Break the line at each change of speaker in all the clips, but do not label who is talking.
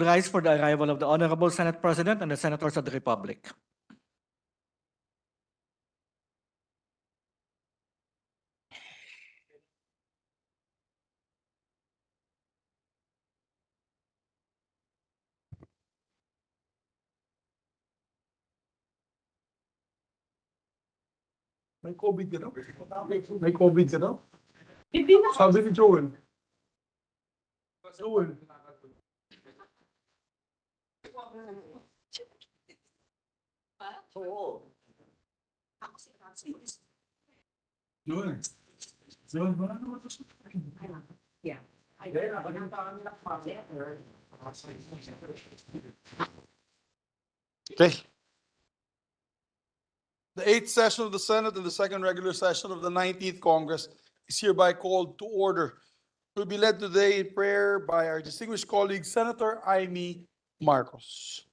Rise for the arrival of the Honorable Senate President and the Senators of the Republic.
May COVID ka daw? May COVID ka daw? Hindi na. Sabi ni Joel. Joel. Joel. Joel, wala naman ito.
Yeah.
Okay. The 8th session of the Senate and the second regular session of the 19th Congress is hereby called to order. Will be led today in prayer by our distinguished colleague, Senator Amy Marcos.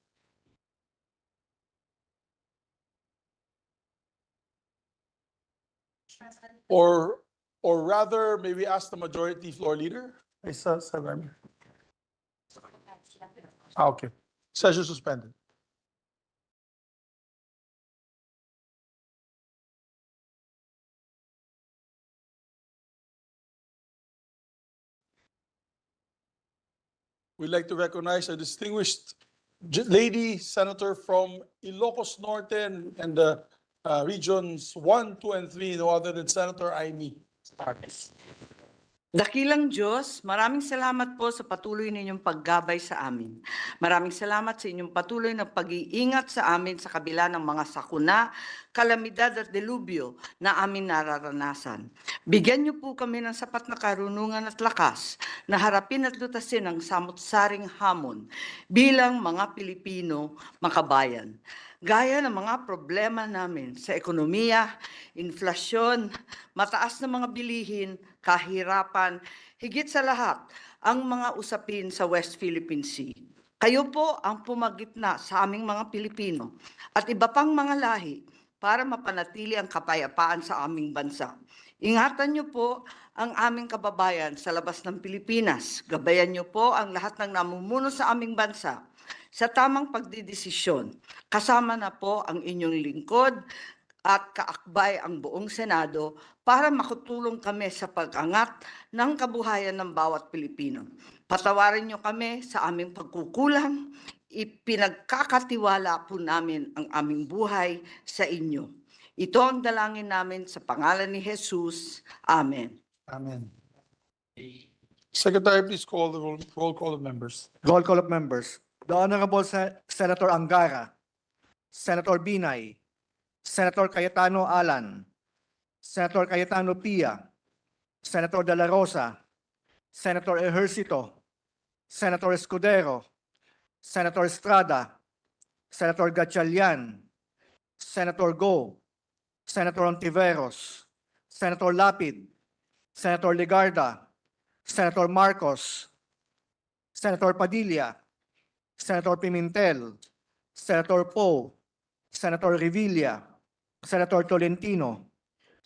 Or rather, maybe ask the majority floor leader. Okay. Session suspended. We'd like to recognize a distinguished lady senator from Ilocos Norte and the regions 1, 2, and 3, no other than Senator Amy Marcos.
Dakilang Diyos, maraming salamat po sa patuloy ninyong paggabay sa amin. Maraming salamat sa inyong patuloy na pag-iingat sa amin sa kabila ng mga sakuna, kalamidad at delubyo na amin nararanasan. Bigyan niyo po kami ng sapat na karunungan at lakas na harapin at lutasin ang samot-saring hamon bilang mga Pilipino makabayan. Gaya ng mga problema namin sa ekonomiya, inflasyon, mataas na mga bilihin, kahirapan, higit sa lahat, ang mga usapin sa West Philippine Sea. Kayo po ang pumagitna sa aming mga Pilipino at iba pang mga lahi para mapanatili ang kapayapaan sa aming bansa. Ingatan niyo po ang aming kababayan sa labas ng Pilipinas. Gabayan niyo po ang lahat ng namumuno sa aming bansa sa tamang pagdidesisyon. Kasama na po ang inyong lingkod at kaakbay ang buong Senado para makatulong kami sa pag-angat ng kabuhayan ng bawat Pilipino. Patawarin niyo kami sa aming pagkukulang. Ipinagkakatiwala po namin ang aming buhay sa inyo. Ito ang dalangin namin sa pangalan ni Jesus. Amen.
Amen. Secretary, please call the roll call of members.
Roll call of members. The Honorable Senator Angara, Senator Binay, Senator Cayetano Alan, Senator Cayetano Pia, Senator De La Rosa, Senator Ejercito, Senator Escudero, Senator Estrada, Senator Gatchalian, Senator Go, Senator Ontiveros, Senator Lapid, Senator Legarda, Senator Marcos, Senator Padilla, Senator Pimentel, Senator Poe, Senator Revilla, Senator Tolentino,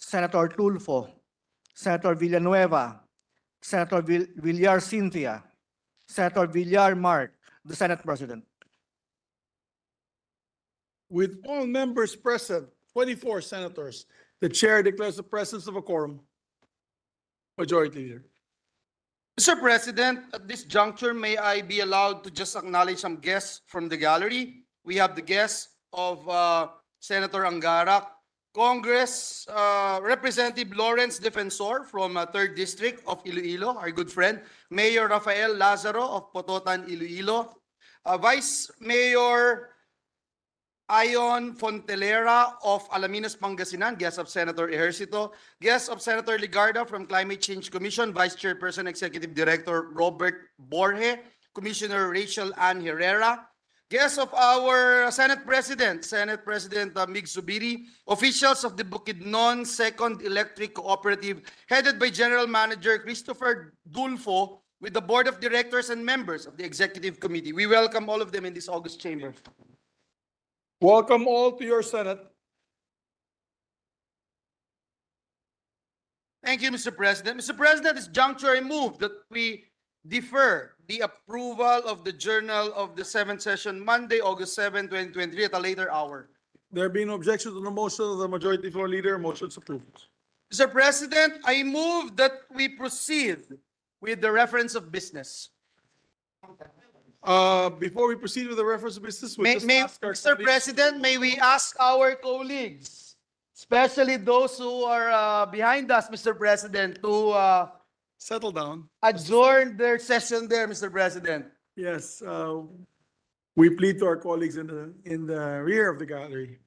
Senator Tulfo, Senator Villanueva, Senator Villar Cynthia, Senator Villar Mark, the Senate President.
With all members present, 24 senators, the chair declares the presence of a quorum. Majority Leader.
Mr. President, at this juncture, may I be allowed to just acknowledge some guests from the gallery? We have the guests of Senator Angara, Congress Representative Lawrence Defensor from 3rd District of Iloilo, our good friend, Mayor Rafael Lazaro of Pototan, Iloilo, Vice Mayor Ayon Fontelera of Alaminos, Pangasinan, guest of Senator Ejercito, guest of Senator Legarda from Climate Change Commission, Vice Chairperson Executive Director Robert Borge, Commissioner Rachel Ann Herrera, guest of our Senate President Mig Subiri, officials of the Bukidnon Second Electric Cooperative, headed by General Manager Christopher Dulfo, with the Board of Directors and members of the Executive Committee. We welcome all of them in this August chamber.
Welcome all to your Senate.
Thank you, Mr. President. Mr. President, this juncture I move that we defer the approval of the journal of the 7th session Monday, August 7, 2023 at a later hour.
There being no objection to the motion of the majority floor leader, motion is approved.
Mr. President, I move that we proceed with the reference of business.
Before we proceed with the reference of business, we just ask our
Mr.
colleagues-
President, may we ask our colleagues, especially those who are behind us, Mr. President, to
Settle down.
adjourn their session there, Mr. President.
Yes, we plead to our colleagues in the rear of the gallery.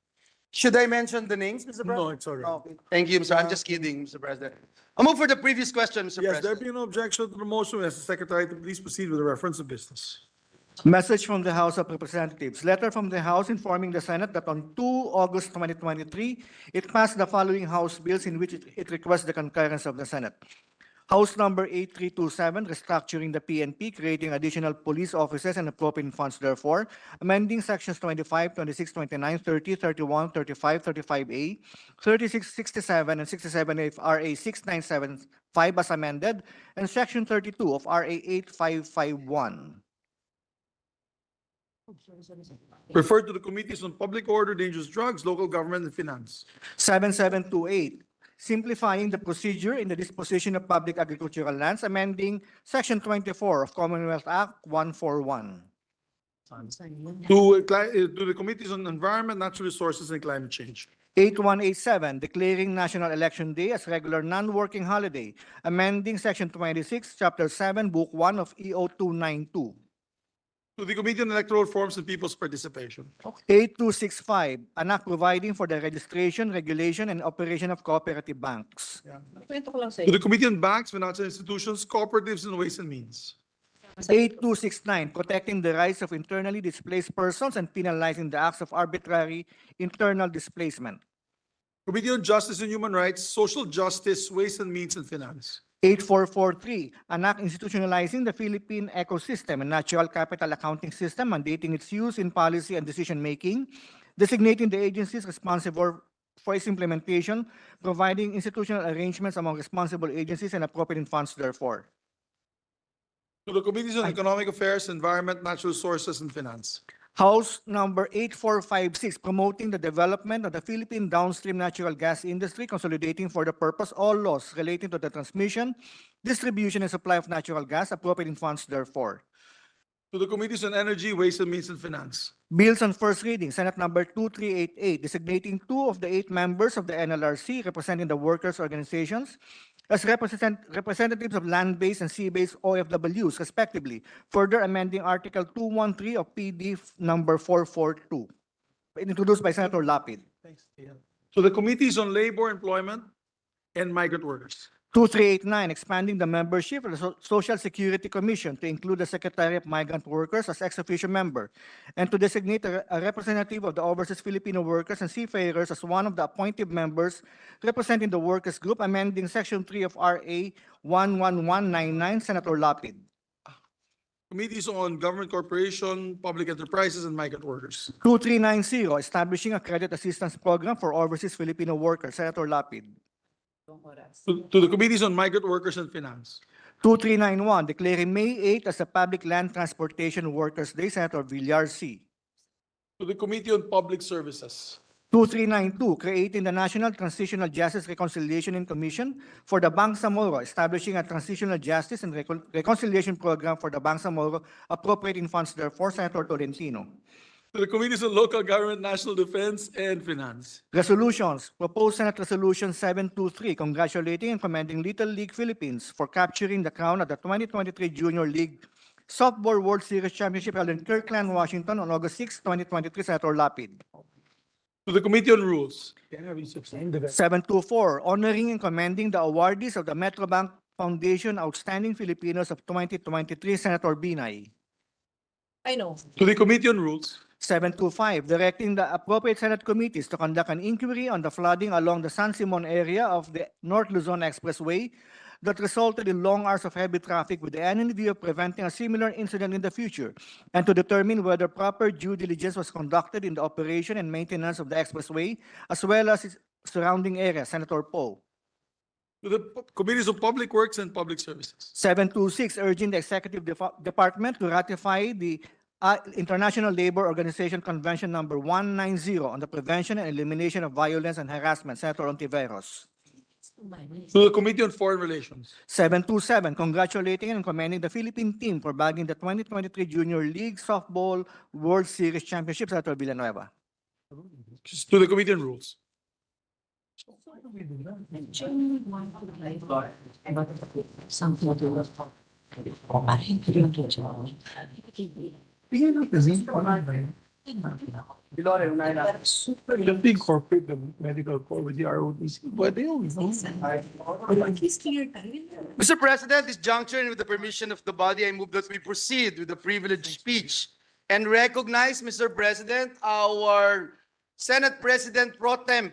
Should I mention the names, Mr. President?
No, it's all right.
Okay. Thank you, Mr. I'm just kidding, Mr. President. I'll move for the previous question, Mr.
Yes, there
President.
being no objection to the motion, we ask the secretary to please proceed with the reference of business.
Message from the House of Representatives. Letter from the House informing the Senate that on 2 August 2023, it passed the following House bills in which it requests the concurrence of the Senate. House number 8327, restructuring the PNP, creating additional police officers and appropriating funds therefore, amending sections 25, 26, 29, 30, 31, 35, 35A, 36, 67, and 67A of RA 6975 as amended, and section 32 of RA 8551.
Referred to the Committees on Public Order, Dangerous Drugs, Local Government, and Finance.
7728, simplifying the procedure in the disposition of public agricultural lands, amending Section 24 of Commonwealth Act 141.
To the Committees on Environment, Natural Resources, and Climate Change.
8187, declaring National Election Day as regular non-working holiday, amending Section 26, Chapter 7, Book 1 of EO 292.
To the Committee on Electoral Reforms and People's Participation.
8265, an act providing for the registration, regulation, and operation of cooperative banks.
To the Committee on Banks, Financial Institutions, Cooperatives, and Ways and Means.
8269, protecting the rights of internally displaced persons and penalizing the acts of arbitrary internal displacement.
Committee on Justice and Human Rights, Social Justice, Ways and Means, and Finance.
8443, an act institutionalizing the Philippine ecosystem and natural capital accounting system, mandating its use in policy and decision-making, designating the agencies responsible for its implementation, providing institutional arrangements among responsible agencies and appropriating funds therefore.
To the Committees on Economic Affairs, Environment, Natural Resources, and Finance.
House number 8456, promoting the development of the Philippine downstream natural gas industry, consolidating for the purpose all laws relating to the transmission, distribution, and supply of natural gas, appropriating funds therefore.
To the Committees on Energy, Ways and Means, and Finance.
Bills on first reading, Senate number 2388, designating 2 of the 8 members of the NLRC representing the workers' organizations as representatives of land-based and sea-based OFWs, respectively, further amending Article 213 of PD number 442, introduced by Senator Lapid.
To the Committees on Labor, Employment, and Migrant Workers.
2389, expanding the membership of the Social Security Commission to include the Secretary of Migrant Workers as ex officio member, and to designate a representative of the overseas Filipino workers and seafarers as one of the appointed members representing the workers group, amending Section 3 of RA 11199, Senator Lapid.
Committees on Government Corporation, Public Enterprises, and Migrant Workers.
2390, establishing a credit assistance program for overseas Filipino workers, Senator Lapid.
To the Committees on Migrant Workers and Finance.
2391, declaring May 8 as a Public Land Transportation Workers Day, Senator Villar C.
To the Committee on Public Services.
2392, creating the National Transitional Justice Reconciliation and Commission for the Bangsamoro, establishing a Transitional Justice and Reconciliation Program for the Bangsamoro, appropriating funds therefore, Senator Tolentino.
To the Committees on Local Government, National Defense, and Finance.
Resolutions, proposed Senate Resolution 723, congratulating and commending Little League Philippines for capturing the crown at the 2023 Junior League Softball World Series Championship held in Kirkland, Washington on August 6, 2023, Senator Lapid.
To the Committee on Rules.
724, honoring and commending the awardees of the Metrobank Foundation Outstanding Filipinos of 2023, Senator Binay.
To the Committee on Rules.
725, directing the appropriate Senate committees to conduct an inquiry on the flooding along the San Simon area of the North Luzon Expressway that resulted in long hours of heavy traffic with the end view of preventing a similar incident in the future, and to determine whether proper due diligence was conducted in the operation and maintenance of the expressway, as well as its surrounding area, Senator Poe.
to the Committees of Public Works and Public Services.
726, urging the Executive Department to ratify the International Labor Organization Convention Number 190 on the prevention and elimination of violence and harassment. Senator Ontiveros.
To the Committee on Foreign Relations.
727, congratulating and commending the Philippine team for bagging the 2023 Junior League Softball World Series Championship. Senator Villanueva.
To the Committee on Rules. Don't incorporate the medical corps with the ROTC, but they only know.
Mr. President, this juncture and with the permission of the body, I move that we proceed with the privileged speech and recognize, Mr. President, our Senate President Pro Tem,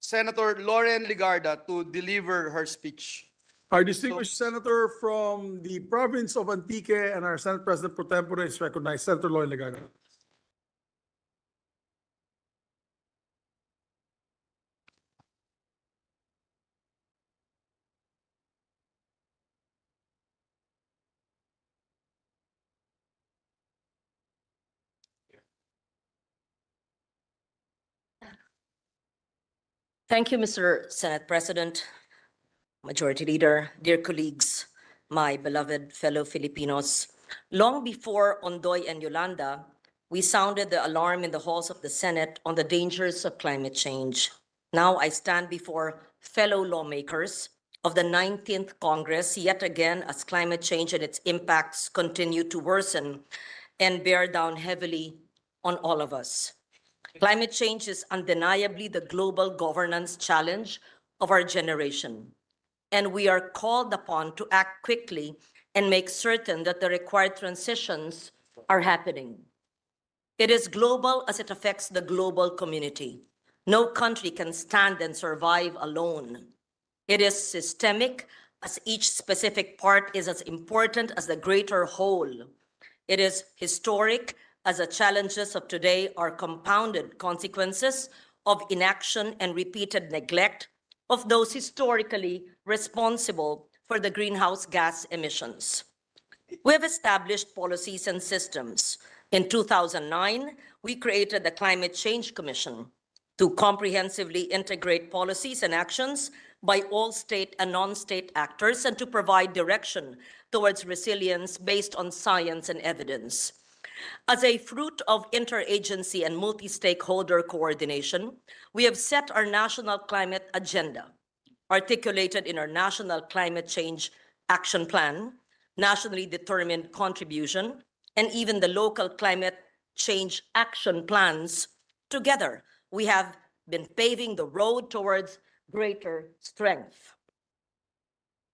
Senator Lauren Ligarda, to deliver her speech.
Our distinguished senator from the province of Antique and our Senate President Pro Tempore is recognized. Senator Loy Legaga.
Thank you, Mr. Senate President, Majority Leader, dear colleagues, my beloved fellow Filipinos. Long before Ondoy and Yolanda, we sounded the alarm in the halls of the Senate on the dangers of climate change. Now I stand before fellow lawmakers of the 19th Congress yet again as climate change and its impacts continue to worsen and bear down heavily on all of us. Climate change is undeniably the global governance challenge of our generation, and we are called upon to act quickly and make certain that the required transitions are happening. It is global as it affects the global community. No country can stand and survive alone. It is systemic as each specific part is as important as the greater whole. It is historic as the challenges of today are compounded consequences of inaction and repeated neglect of those historically responsible for the greenhouse gas emissions. We have established policies and systems. In 2009, we created the Climate Change Commission to comprehensively integrate policies and actions by all state and non-state actors and to provide direction towards resilience based on science and evidence. As a fruit of interagency and multi-stakeholder coordination, we have set our national climate agenda, articulated in our National Climate Change Action Plan, nationally determined contribution, and even the local climate change action plans. Together, we have been paving the road towards greater strength.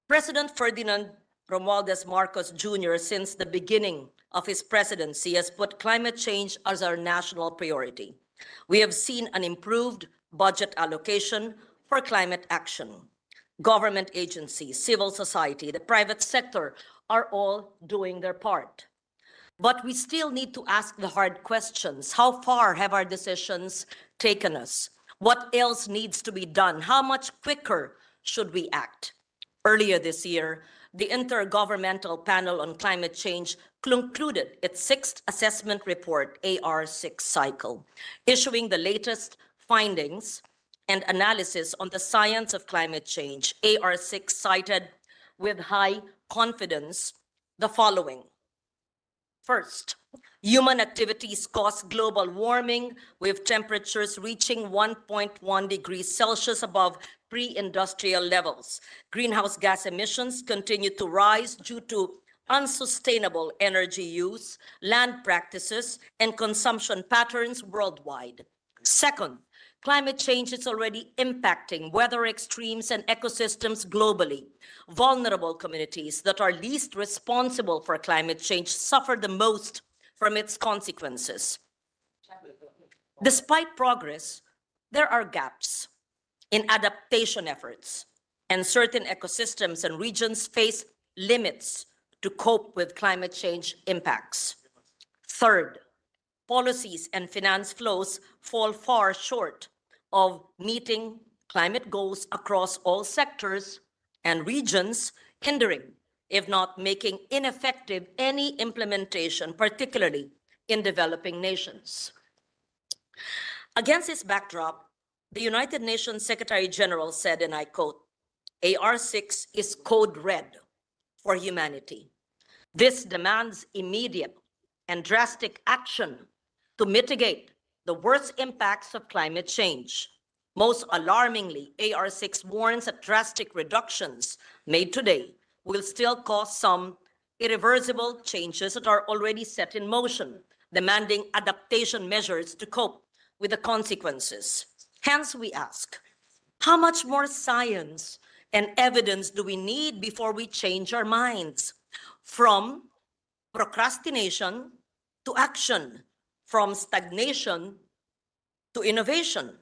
President Ferdinand Romualdez Marcos Jr., since the beginning of his presidency, has put climate change as our national priority. We have seen an improved budget allocation for climate action. Government agencies, civil society, the private sector are all doing their part. But we still need to ask the hard questions. How far have our decisions taken us? What else needs to be done? How much quicker should we act? Earlier this year, the Intergovernmental Panel on Climate Change concluded its sixth assessment report, AR6 cycle, issuing the latest findings and analysis on the science of climate change. AR6 cited with high confidence the following. First, human activities cause global warming, with temperatures reaching 1.1 degrees Celsius above pre-industrial levels. Greenhouse gas emissions continue to rise due to unsustainable energy use, land practices, and consumption patterns worldwide. Second, climate change is already impacting weather extremes and ecosystems globally. Vulnerable communities that are least responsible for climate change suffer the most from its consequences. Despite progress, there are gaps in adaptation efforts, and certain ecosystems and regions face limits to cope with climate change impacts. Third, policies and finance flows fall far short of meeting climate goals across all sectors and regions, hindering, if not making ineffective, any implementation, particularly in developing nations. Against this backdrop, the United Nations Secretary General said, and I quote, AR6 is code red for humanity. This demands immediate and drastic action to mitigate the worst impacts of climate change. Most alarmingly, AR6 warns that drastic reductions made today will still cause some irreversible changes that are already set in motion, demanding adaptation measures to cope with the consequences. Hence, we ask, how much more science and evidence do we need before we change our minds? From procrastination to action, from stagnation to innovation.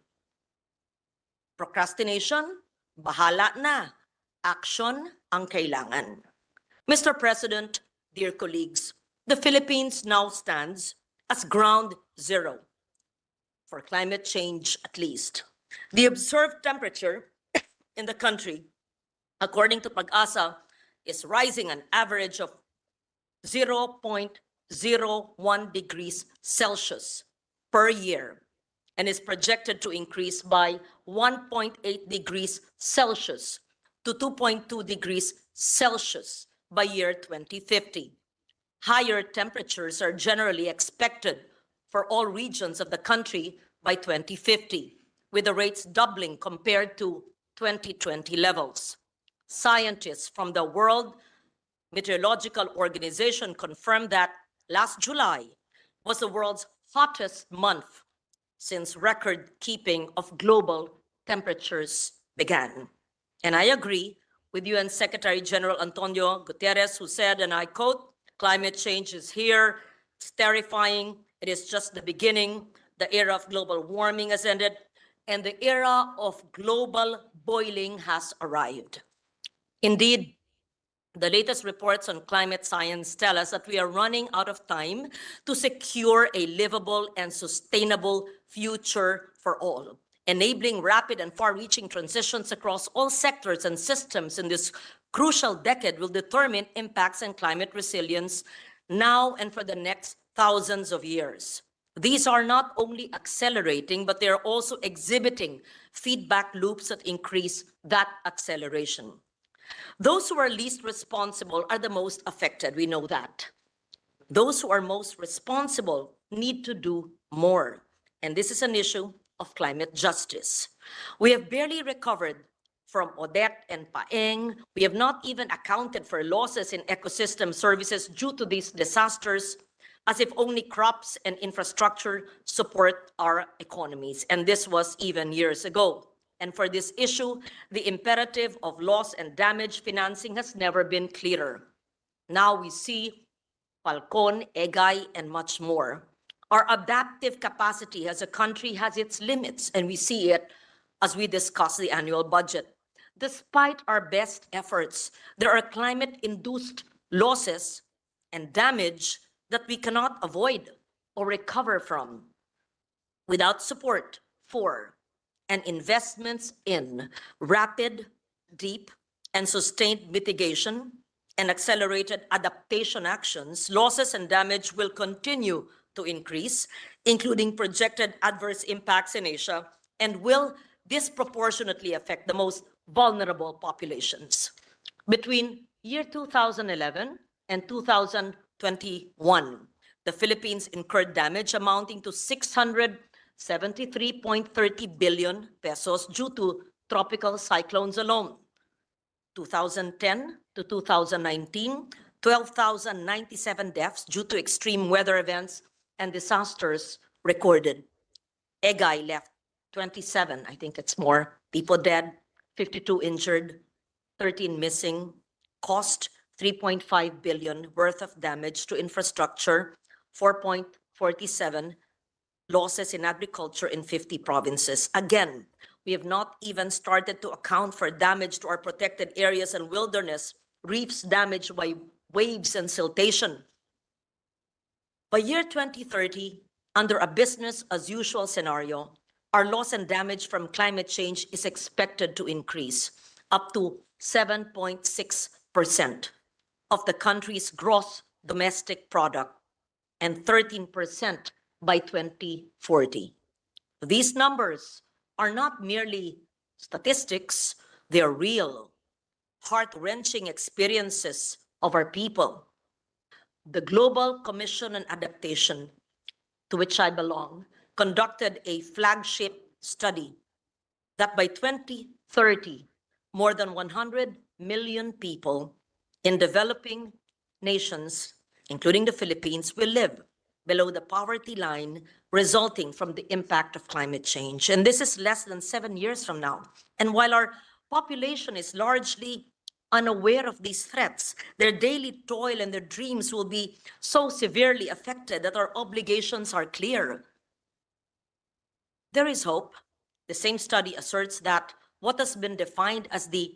Procrastination, bahala na. Action ang kailangan. Mr. President, dear colleagues, the Philippines now stands as ground zero for climate change, at least. The observed temperature in the country, according to Pag-asa, is rising an average of 0.01 degrees Celsius per year and is projected to increase by 1.8 degrees Celsius to 2.2 degrees Celsius by year 2050. Higher temperatures are generally expected for all regions of the country by 2050, with the rates doubling compared to 2020 levels. Scientists from the World Meteorological Organization confirmed that last July was the world's hottest month since record keeping of global temperatures began. And I agree with UN Secretary General Antonio Guterres, who said, and I quote, climate change is here, it's terrifying, it is just the beginning, the era of global warming has ended, and the era of global boiling has arrived. Indeed, the latest reports on climate science tell us that we are running out of time to secure a livable and sustainable future for all. Enabling rapid and far-reaching transitions across all sectors and systems in this crucial decade will determine impacts and climate resilience now and for the next thousands of years. These are not only accelerating, but they are also exhibiting feedback loops that increase that acceleration. Those who are least responsible are the most affected, we know that. Those who are most responsible need to do more. And this is an issue of climate justice. We have barely recovered from Odette and Paeng. We have not even accounted for losses in ecosystem services due to these disasters, as if only crops and infrastructure support our economies. And this was even years ago. And for this issue, the imperative of loss and damage financing has never been clearer. Now we see Falcon, Egay, and much more. Our adaptive capacity as a country has its limits, and we see it as we discuss the annual budget. Despite our best efforts, there are climate-induced losses and damage that we cannot avoid or recover from without support for and investments in rapid, deep, and sustained mitigation and accelerated adaptation actions. Losses and damage will continue to increase, including projected adverse impacts in Asia, and will disproportionately affect the most vulnerable populations. Between year 2011 and 2021, the Philippines incurred damage amounting to 673.30 billion pesos due to tropical cyclones alone. 2010 to 2019, 12,097 deaths due to extreme weather events and disasters recorded. Egay left 27, I think it's more, people dead, 52 injured, 13 missing, cost 3.5 billion worth of damage to infrastructure, 4.47 losses in agriculture in 50 provinces. Again, we have not even started to account for damage to our protected areas and wilderness, reefs damaged by waves and siltation. By year 2030, under a business as usual scenario, our loss and damage from climate change is expected to increase up to 7.6% of the country's gross domestic product and 13% by 2040. These numbers are not merely statistics, they are real, heart-wrenching experiences of our people. The Global Commission on Adaptation, to which I belong, conducted a flagship study that by 2030, more than 100 million people in developing nations, including the Philippines, will live below the poverty line resulting from the impact of climate change. And this is less than 7 years from now. And while our population is largely unaware of these threats, their daily toil and their dreams will be so severely affected that our obligations are clear. There is hope. The same study asserts that what has been defined as the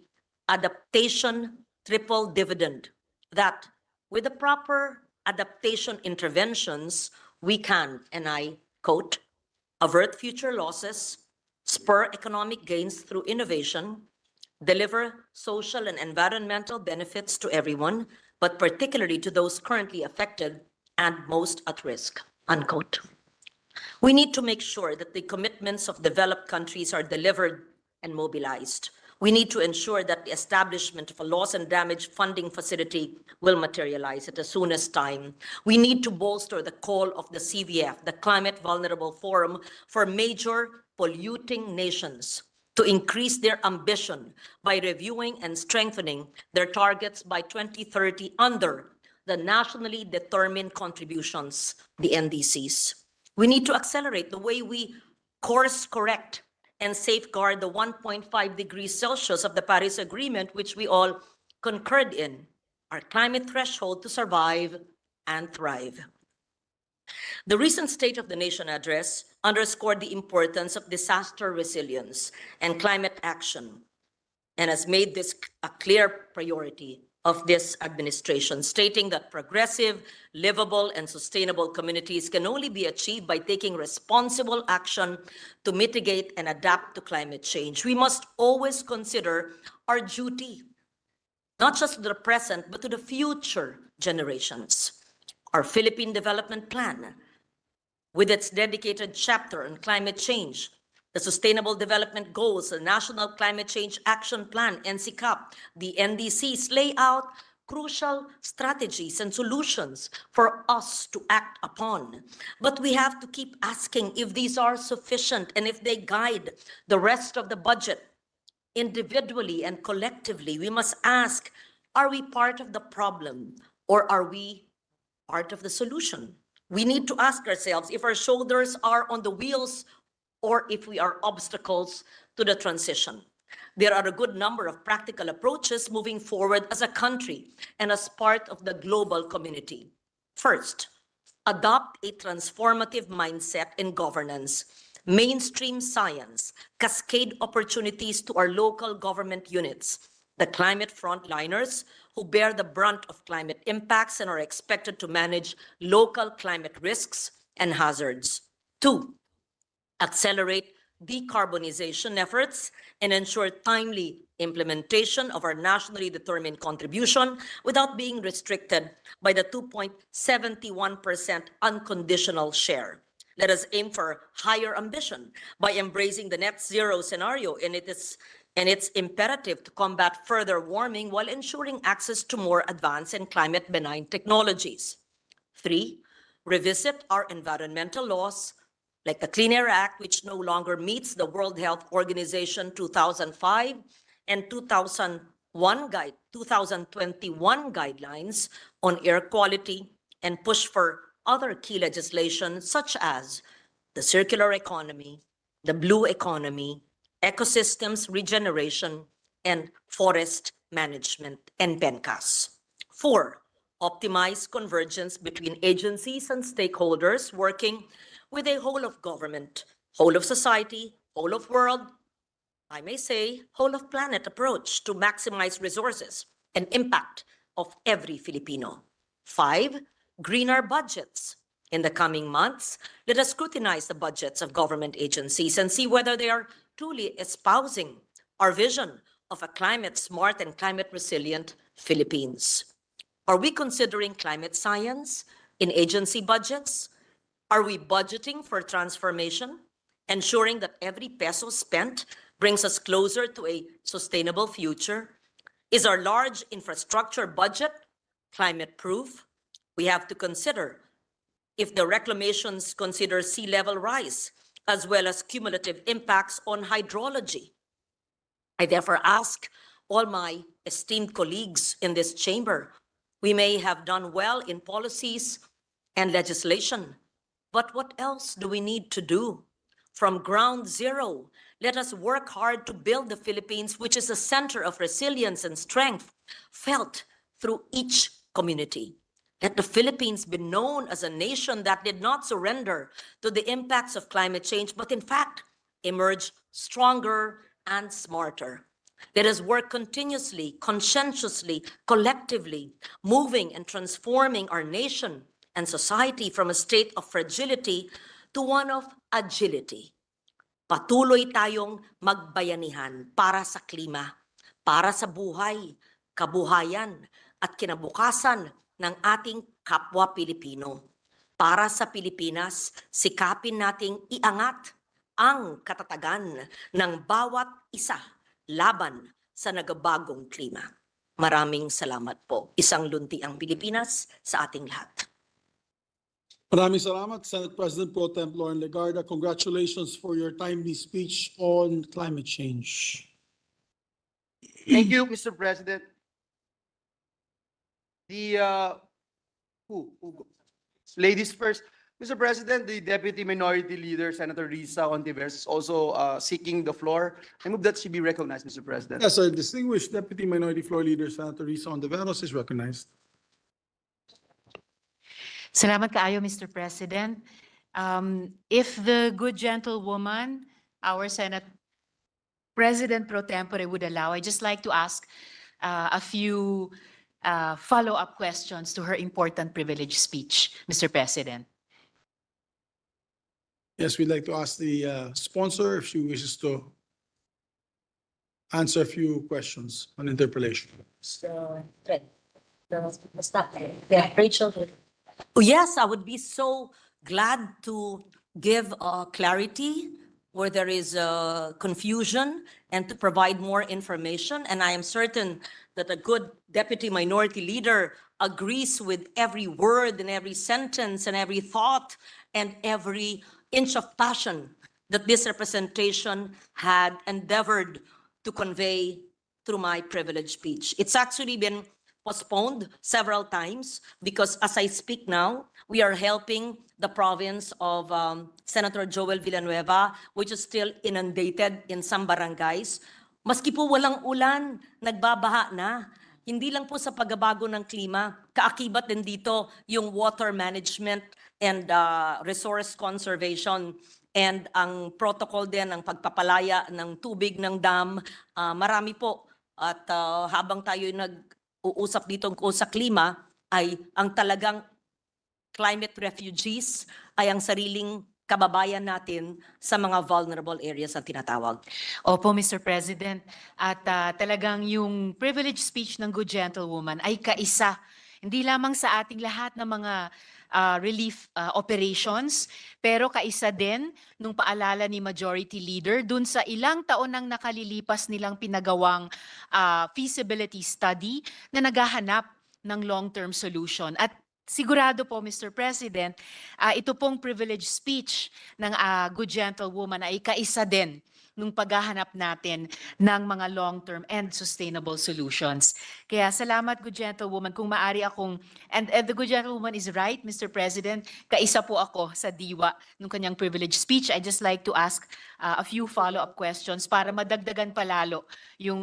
adaptation triple dividend, that with the proper adaptation interventions, we can, and I quote, avert future losses, spur economic gains through innovation, deliver social and environmental benefits to everyone, but particularly to those currently affected and most at risk, unquote. We need to make sure that the commitments of developed countries are delivered and mobilized. We need to ensure that the establishment of a loss and damage funding facility will materialize at the soonest time. We need to bolster the call of the CVF, the Climate Vulnerable Forum, for major polluting nations to increase their ambition by reviewing and strengthening their targets by 2030 under the nationally determined contributions, the NDCs. We need to accelerate the way we course correct and safeguard the 1.5 degrees Celsius of the Paris Agreement, which we all concurred in, our climate threshold to survive and thrive. The recent State of the Nation address underscored the importance of disaster resilience and climate action, and has made this a clear priority of this administration, stating that progressive, livable, and sustainable communities can only be achieved by taking responsible action to mitigate and adapt to climate change. We must always consider our duty, not just to the present, but to the future generations. Our Philippine Development Plan, with its dedicated chapter on climate change, the Sustainable Development Goals, the National Climate Change Action Plan, NCCAP, the NDCs lay out crucial strategies and solutions for us to act upon. But we have to keep asking if these are sufficient and if they guide the rest of the budget. Individually and collectively, we must ask, are we part of the problem or are we part of the solution? We need to ask ourselves if our shoulders are on the wheels or if we are obstacles to the transition. There are a good number of practical approaches moving forward as a country and as part of the global community. First, adopt a transformative mindset in governance, mainstream science, cascade opportunities to our local government units, the climate frontliners who bear the brunt of climate impacts and are expected to manage local climate risks and hazards. Two, accelerate decarbonization efforts and ensure timely implementation of our nationally determined contribution without being restricted by the 2.71% unconditional share. Let us aim for higher ambition by embracing the net zero scenario, and it's imperative to combat further warming while ensuring access to more advanced and climate benign technologies. Three, revisit our environmental laws like the Clean Air Act, which no longer meets the World Health Organization 2005 and 2021 guidelines on air quality, and push for other key legislation such as the circular economy, the blue economy, ecosystems regeneration, and forest management, and PENCAS. Four, optimize convergence between agencies and stakeholders working with a whole of government, whole of society, whole of world, I may say, whole of planet approach to maximize resources and impact of every Filipino. Five, greener budgets. In the coming months, let us scrutinize the budgets of government agencies and see whether they are truly espousing our vision of a climate-smart and climate-resilient Philippines? Are we considering climate science in agency budgets? Are we budgeting for transformation, ensuring that every peso spent brings us closer to a sustainable future? Is our large infrastructure budget climate-proof? We have to consider if the reclamations consider sea level rise, as well as cumulative impacts on hydrology. I therefore ask all my esteemed colleagues in this chamber, we may have done well in policies and legislation, but what else do we need to do? From ground zero, let us work hard to build the Philippines, which is a center of resilience and strength felt through each community. Let the Philippines be known as a nation that did not surrender to the impacts of climate change, but in fact, emerge stronger and smarter. Let us work continuously, conscientiously, collectively, moving and transforming our nation and society from a state of fragility to one of agility. Patuloy tayong magbayanihan para sa klima, para sa buhay, kabuhayan at kinabukasan ng ating kapwa Pilipino. Para sa Pilipinas, sikapin nating iangat ang katatagan ng bawat isa laban sa nagabagong klima. Maraming salamat po. Isang lunti ang Pilipinas sa ating lahat.
Maraming salamat, Senate President Pro Tem Lauren Legarda. Congratulations for your timely speech on climate change.
Thank you, Mr. President. Ladies first. Mr. President, the Deputy Minority Leader, Senator Risa Ontiveros, is also seeking the floor. I move that she be recognized, Mr. President.
Yes, our distinguished Deputy Minority Floor Leader, Senator Risa Ontiveros, is recognized.
Salamat kaayo, Mr. President. If the good gentlewoman, our Senate President pro tempore would allow, I'd just like to ask a few follow-up questions to her important privilege speech, Mr. President.
Yes, we'd like to ask the sponsor if she wishes to answer a few questions on interpellation.
Rachel. Oh, yes, I would be so glad to give clarity where there is confusion and to provide more information. And I am certain that a good Deputy Minority Leader agrees with every word and every sentence and every thought and every inch of passion that this representation had endeavored to convey through my privilege speech. It's actually been postponed several times because as I speak now, we are helping the province of Senator Joel Villanueva, which is still inundated in some barangays. Maski po walang ulan, nagbabaha na. Hindi lang po sa pagbabago ng klima, kaakibat din dito yung water management and resource conservation and ang protocol din ng pagpapalaya ng tubig ng dam. Marami po at habang tayo nag-uusap dito sa klima ay ang talagang climate refugees ay ang sariling kababayan natin sa mga vulnerable areas ang tinatawag.
Opo, Mr. President. At talagang yung privilege speech ng good gentlewoman ay kaisa, hindi lamang sa ating lahat ng mga relief operations, pero kaisa din nung paalala ni Majority Leader dun sa ilang taon nang nakalilipas nilang pinagawang feasibility study na naghahanap ng long-term solution. At sigurado po, Mr. President, ito pong privilege speech ng good gentlewoman ay kaisa din nung paghahanap natin ng mga long-term and sustainable solutions. Kaya salamat, good gentlewoman. Kung maari akong, and the good gentlewoman is right, Mr. President, kaisa po ako sa diwa nung kanyang privilege speech. I just like to ask a few follow-up questions para madagdagan palalo yung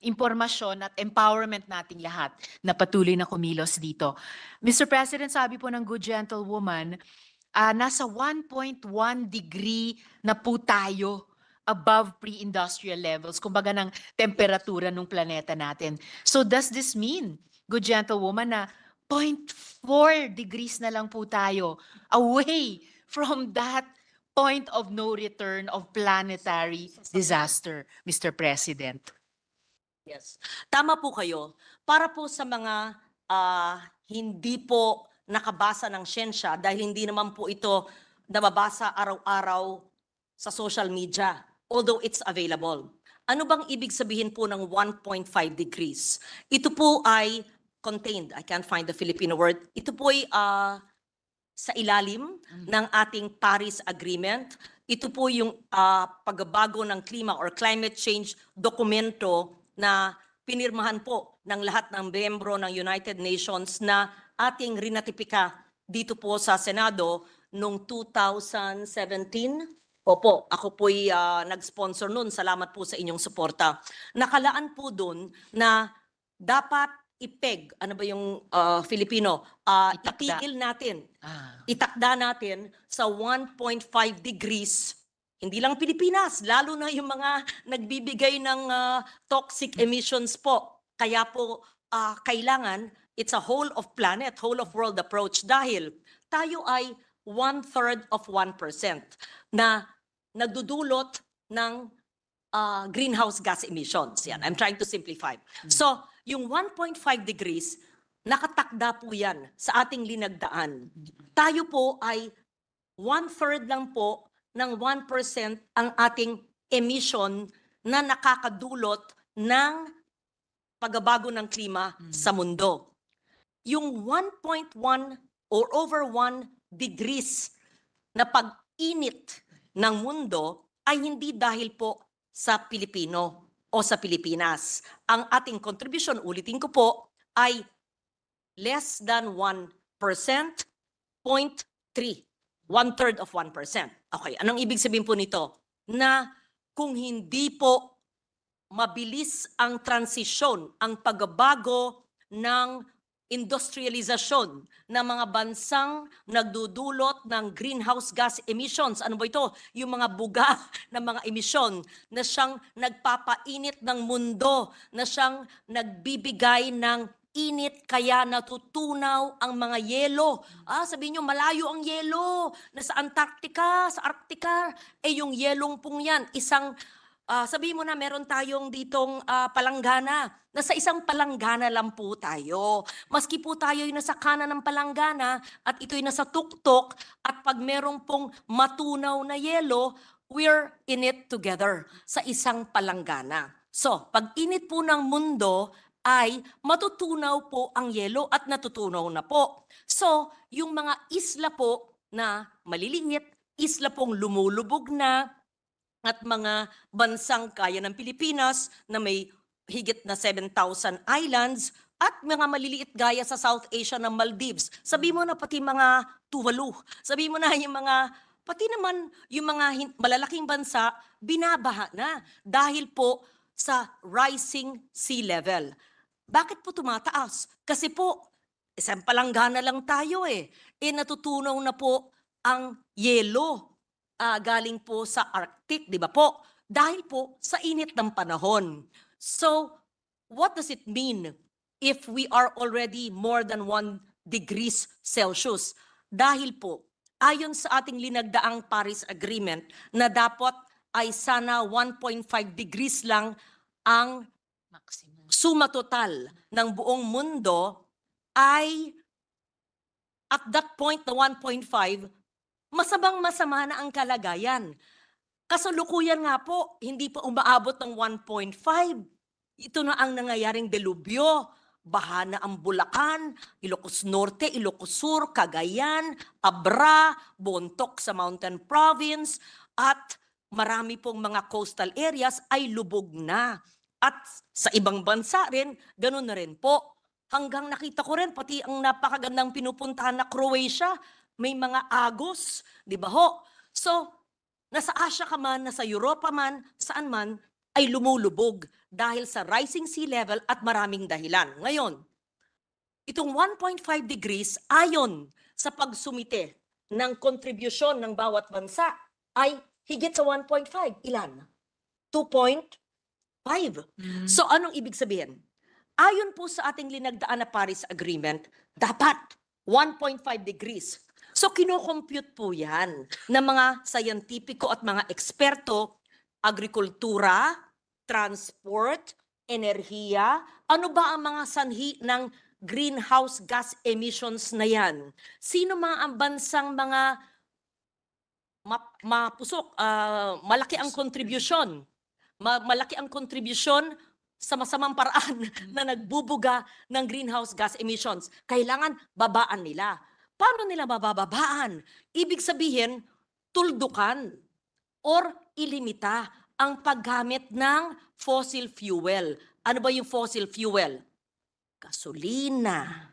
impormasyon at empowerment nating lahat na patuloy na kumilos dito. Mr. President, sabi po ng good gentlewoman, nasa 1.1 degree na po tayo above pre-industrial levels, kumbaga ng temperatura ng planeta natin. So does this mean, good gentlewoman, na 0.4 degrees na lang po tayo away from that point of no return of planetary disaster, Mr. President?
Yes. Tama po kayo. Para po sa mga hindi po nakabasa ng siyensya dahil hindi naman po ito nababasa araw-araw sa social media, although it's available. Ano bang ibig sabihin po ng 1.5 degrees? Ito po ay contained. I can't find the Filipino word. Ito po ay sa ilalim ng ating Paris Agreement. Ito po yung pagbabago ng klima or climate change dokumento na pinirmahan po ng lahat ng miyembro ng United Nations na ating rinatipika dito po sa Senado noong 2017. Opo, ako po'y nag-sponsor nun. Salamat po sa inyong suporta. Nakalaan po dun na dapat ipeg, ano ba yung Filipino?
Itakda.
Itigil natin,
Ah.
itakda natin sa 1.5 degrees. Hindi lang Pilipinas, lalo na yung mga nagbibigay ng toxic emissions po. Kaya po kailangan, it's a whole of planet, whole of world approach dahil tayo ay 1/3 of 1% na nagdudulot ng greenhouse gas emissions. Yan, I'm trying to simplify. So, yung 1.5 degrees, nakatakda po yan sa ating linagdaan. Tayo po ay 1/3 lang po ng 1% ang ating emission na nakakadulot ng pagbabago ng klima sa mundo. Yung 1.1 or over 1 degrees na pag-init ng mundo ay hindi dahil po sa Pilipino o sa Pilipinas. Ang ating contribution, ulitin ko po, ay less than 1%, 0.3, 1/3 of 1%. Okay, anong ibig sabihin po nito? Na kung hindi po mabilis ang transisyon, ang pagbabago ng industrialisasyon ng mga bansang nagdudulot ng greenhouse gas emissions. Ano ba ito? Yung mga buga ng mga emisyon na siyang nagpapainit ng mundo, na siyang nagbibigay ng init kaya natutunaw ang mga yelo. Sabihin nyo, malayo ang yelo. Nasa Antarctica, sa Arctica. Yung yelong pong yan, isang sabihin mo na meron tayong ditong palanggana. Nasa isang palanggana lang po tayo. Maski po tayo ay nasa kanan ng palanggana at ito'y nasa tuktok at pag merong pong matunaw na yelo, we're in it together sa isang palanggana. So, pag init po ng mundo ay matutunaw po ang yelo at natutunaw na po. So, yung mga isla po na maliliit, isla pong lumulubog na, at mga bansang kaya ng Pilipinas na may higit na 7,000 islands at mga maliliit gaya sa South Asia ng Maldives. Sabi mo na pati mga Tuvalu. Sabi mo na yung mga, pati naman yung mga malalaking bansa, binabaha na dahil po sa rising sea level. Bakit po tumataas? Kasi po, isang palanggana lang tayo natutunaw na po ang yelo. Galing po sa Arctic, di ba po? Dahil po sa init ng panahon. So, what does it mean if we are already more than 1 degrees Celsius? Dahil po, ayon sa ating linagdaang Paris Agreement, na dapat ay sana 1.5 degrees lang ang
Maximum.
suma total ng buong mundo, ay at that point na 1.5, masamang-masama na ang kalagayan. Kasalukuyan nga po, hindi pa umaabot ng 1.5. Ito na ang nangyayaring delubyo. Baha na ang Bulacan, Ilocos Norte, Ilocos Sur, Cagayan, Abra, Bontoc sa Mountain Province, at marami pong mga coastal areas ay lubog na. At sa ibang bansa rin, ganun na rin po. Hanggang nakita ko rin, pati ang napakagandang pinupuntahan na Croatia, may mga agos, di ba ho? So, nasa Asia ka man, nasa Europa man, saan man, ay lumulubog dahil sa rising sea level at maraming dahilan. Ngayon, itong 1.5 degrees, ayon sa pagsumite ng kontribusyon ng bawat bansa, ay higit sa 1.5. Ilan? 2.5. So, anong ibig sabihin? Ayon po sa ating linagdaan na Paris Agreement, dapat 1.5 degrees. So kino-compute po yan ng mga sayantipiko at mga eksperto, agrikultura, transport, enerhiya? Ano ba ang mga sanhi ng greenhouse gas emissions na yan? Sino mga ang bansang mga mapusok, malaki ang kontribusyon, malaki ang kontribusyon sa masamang paraan na nagbubuga ng greenhouse gas emissions? Kailangan babaan nila. Paano nila mabababaan? Ibig sabihin, tuldukan or ilimita ang paggamit ng fossil fuel. Ano ba yung fossil fuel? Gasolina,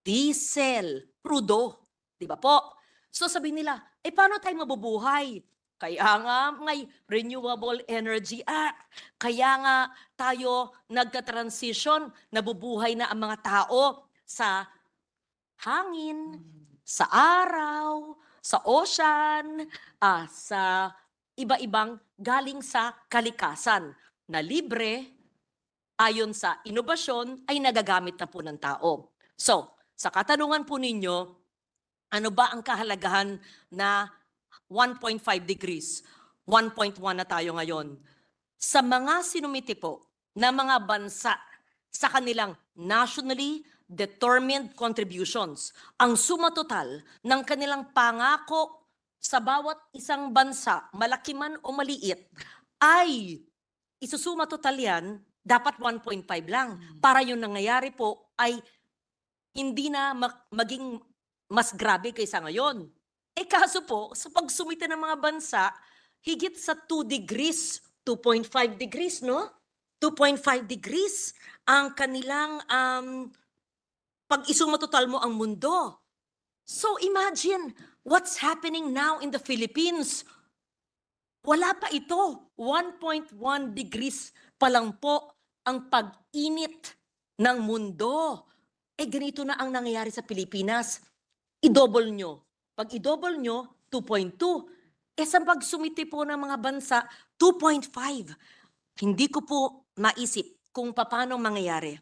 diesel, crudo. Di ba po? So sabihin nila, paano tayo mabubuhay? Kaya nga may Renewable Energy Act. Kaya nga tayo nagka-transition, nabubuhay na ang mga tao sa hangin, sa araw, sa ocean, sa iba-ibang galing sa kalikasan na libre, ayon sa inobasyon, ay nagagamit na po ng tao. So, sa katanungan po ninyo, ano ba ang kahalagahan na 1.5 degrees? 1.1 na tayo ngayon. Sa mga sinumiti po na mga bansa sa kanilang nationally determined contributions, ang suma total ng kanilang pangako sa bawat isang bansa, malaki man o maliit, ay isusuma total yan, dapat 1.5 lang. Para yung nangyayari po ay hindi na maging mas grabe kaysa ngayon. Kaso po, sa pagsumite ng mga bansa, higit sa 2 degrees, 2.5 degrees, no? 2.5 degrees ang kanilang pag isuma total mo ang mundo. So imagine what's happening now in the Philippines. Wala pa ito. 1.1 degrees pa lang po ang pag-init ng mundo. Ganito na ang nangyayari sa Pilipinas. I-double nyo. Pag i-double nyo, 2.2. Sa pagsumite po ng mga bansa, 2.5. Hindi ko po naisip kung paano mangyayari.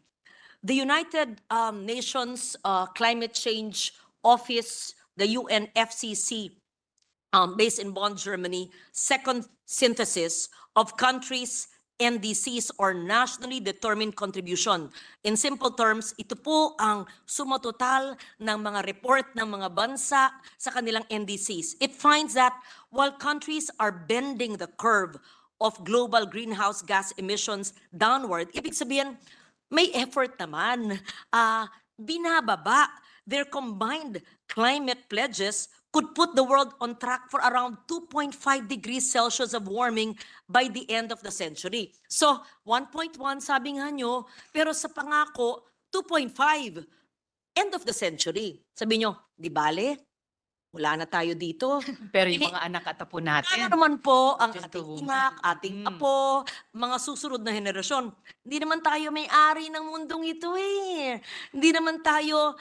The United Nations Climate Change Office, the UNFCCC, based in Bonn, Germany, second synthesis of countries' NDCs or nationally determined contribution. In simple terms, ito po ang suma total ng mga report ng mga bansa sa kanilang NDCs. It finds that while countries are bending the curve of global greenhouse gas emissions downward, ibig sabihin, may effort naman. Binababa. Their combined climate pledges could put the world on track for around 2.5 degrees Celsius of warming by the end of the century. So, 1.1 sabi nga nyo, pero sa pangako, 2.5. End of the century. Sabi nyo, di bale? Wala na tayo dito.
Pero yung mga anak at apo natin.
Ano naman po ang
Just
ating
to-
inak, ating apo, mga susunod na henerasyon. Hindi naman tayo may-ari ng mundong ito eh. Hindi naman tayo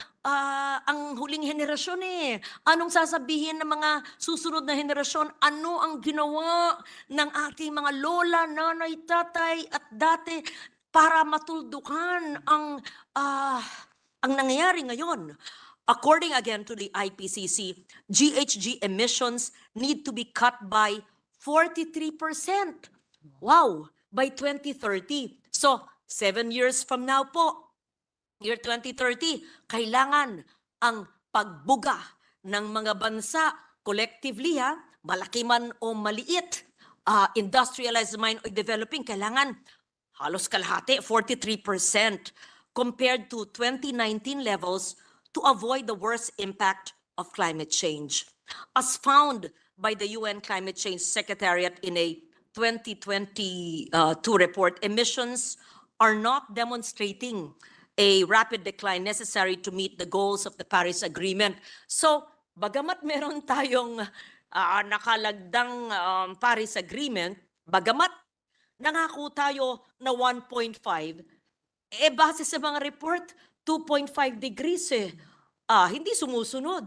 ang huling henerasyon eh. Anong sasabihin ng mga susunod na henerasyon? Ano ang ginawa ng ating mga lola, nanay, tatay at dati para matuldukan ang nangyayari ngayon? According again to the IPCC, GHG emissions need to be cut by 43%. Wow, by 2030. So, 7 years from now po, year 2030, kailangan ang pagbuga ng mga bansa collectively, malaki man o maliit, industrialized man o developing, kailangan halos kalahati, 43% compared to 2019 levels to avoid the worst impact of climate change. As found by the UN Climate Change Secretariat in a 2022 report, emissions are not demonstrating a rapid decline necessary to meet the goals of the Paris Agreement. So, bagamat meron tayong nakalagdang Paris Agreement, bagamat nangako tayo na 1.5, base sa mga report, 2.5 degrees hindi sumusunod.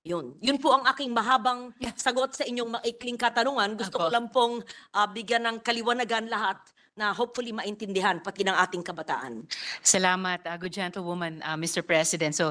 Yun po ang aking mahabang sagot sa inyong maikling katanungan. Gusto ko
Apo.
lang pong bigyan ng kaliwanagan lahat na hopefully maintindihan pati ng ating kabataan.
Salamat, good gentlewoman, Mr. President. So,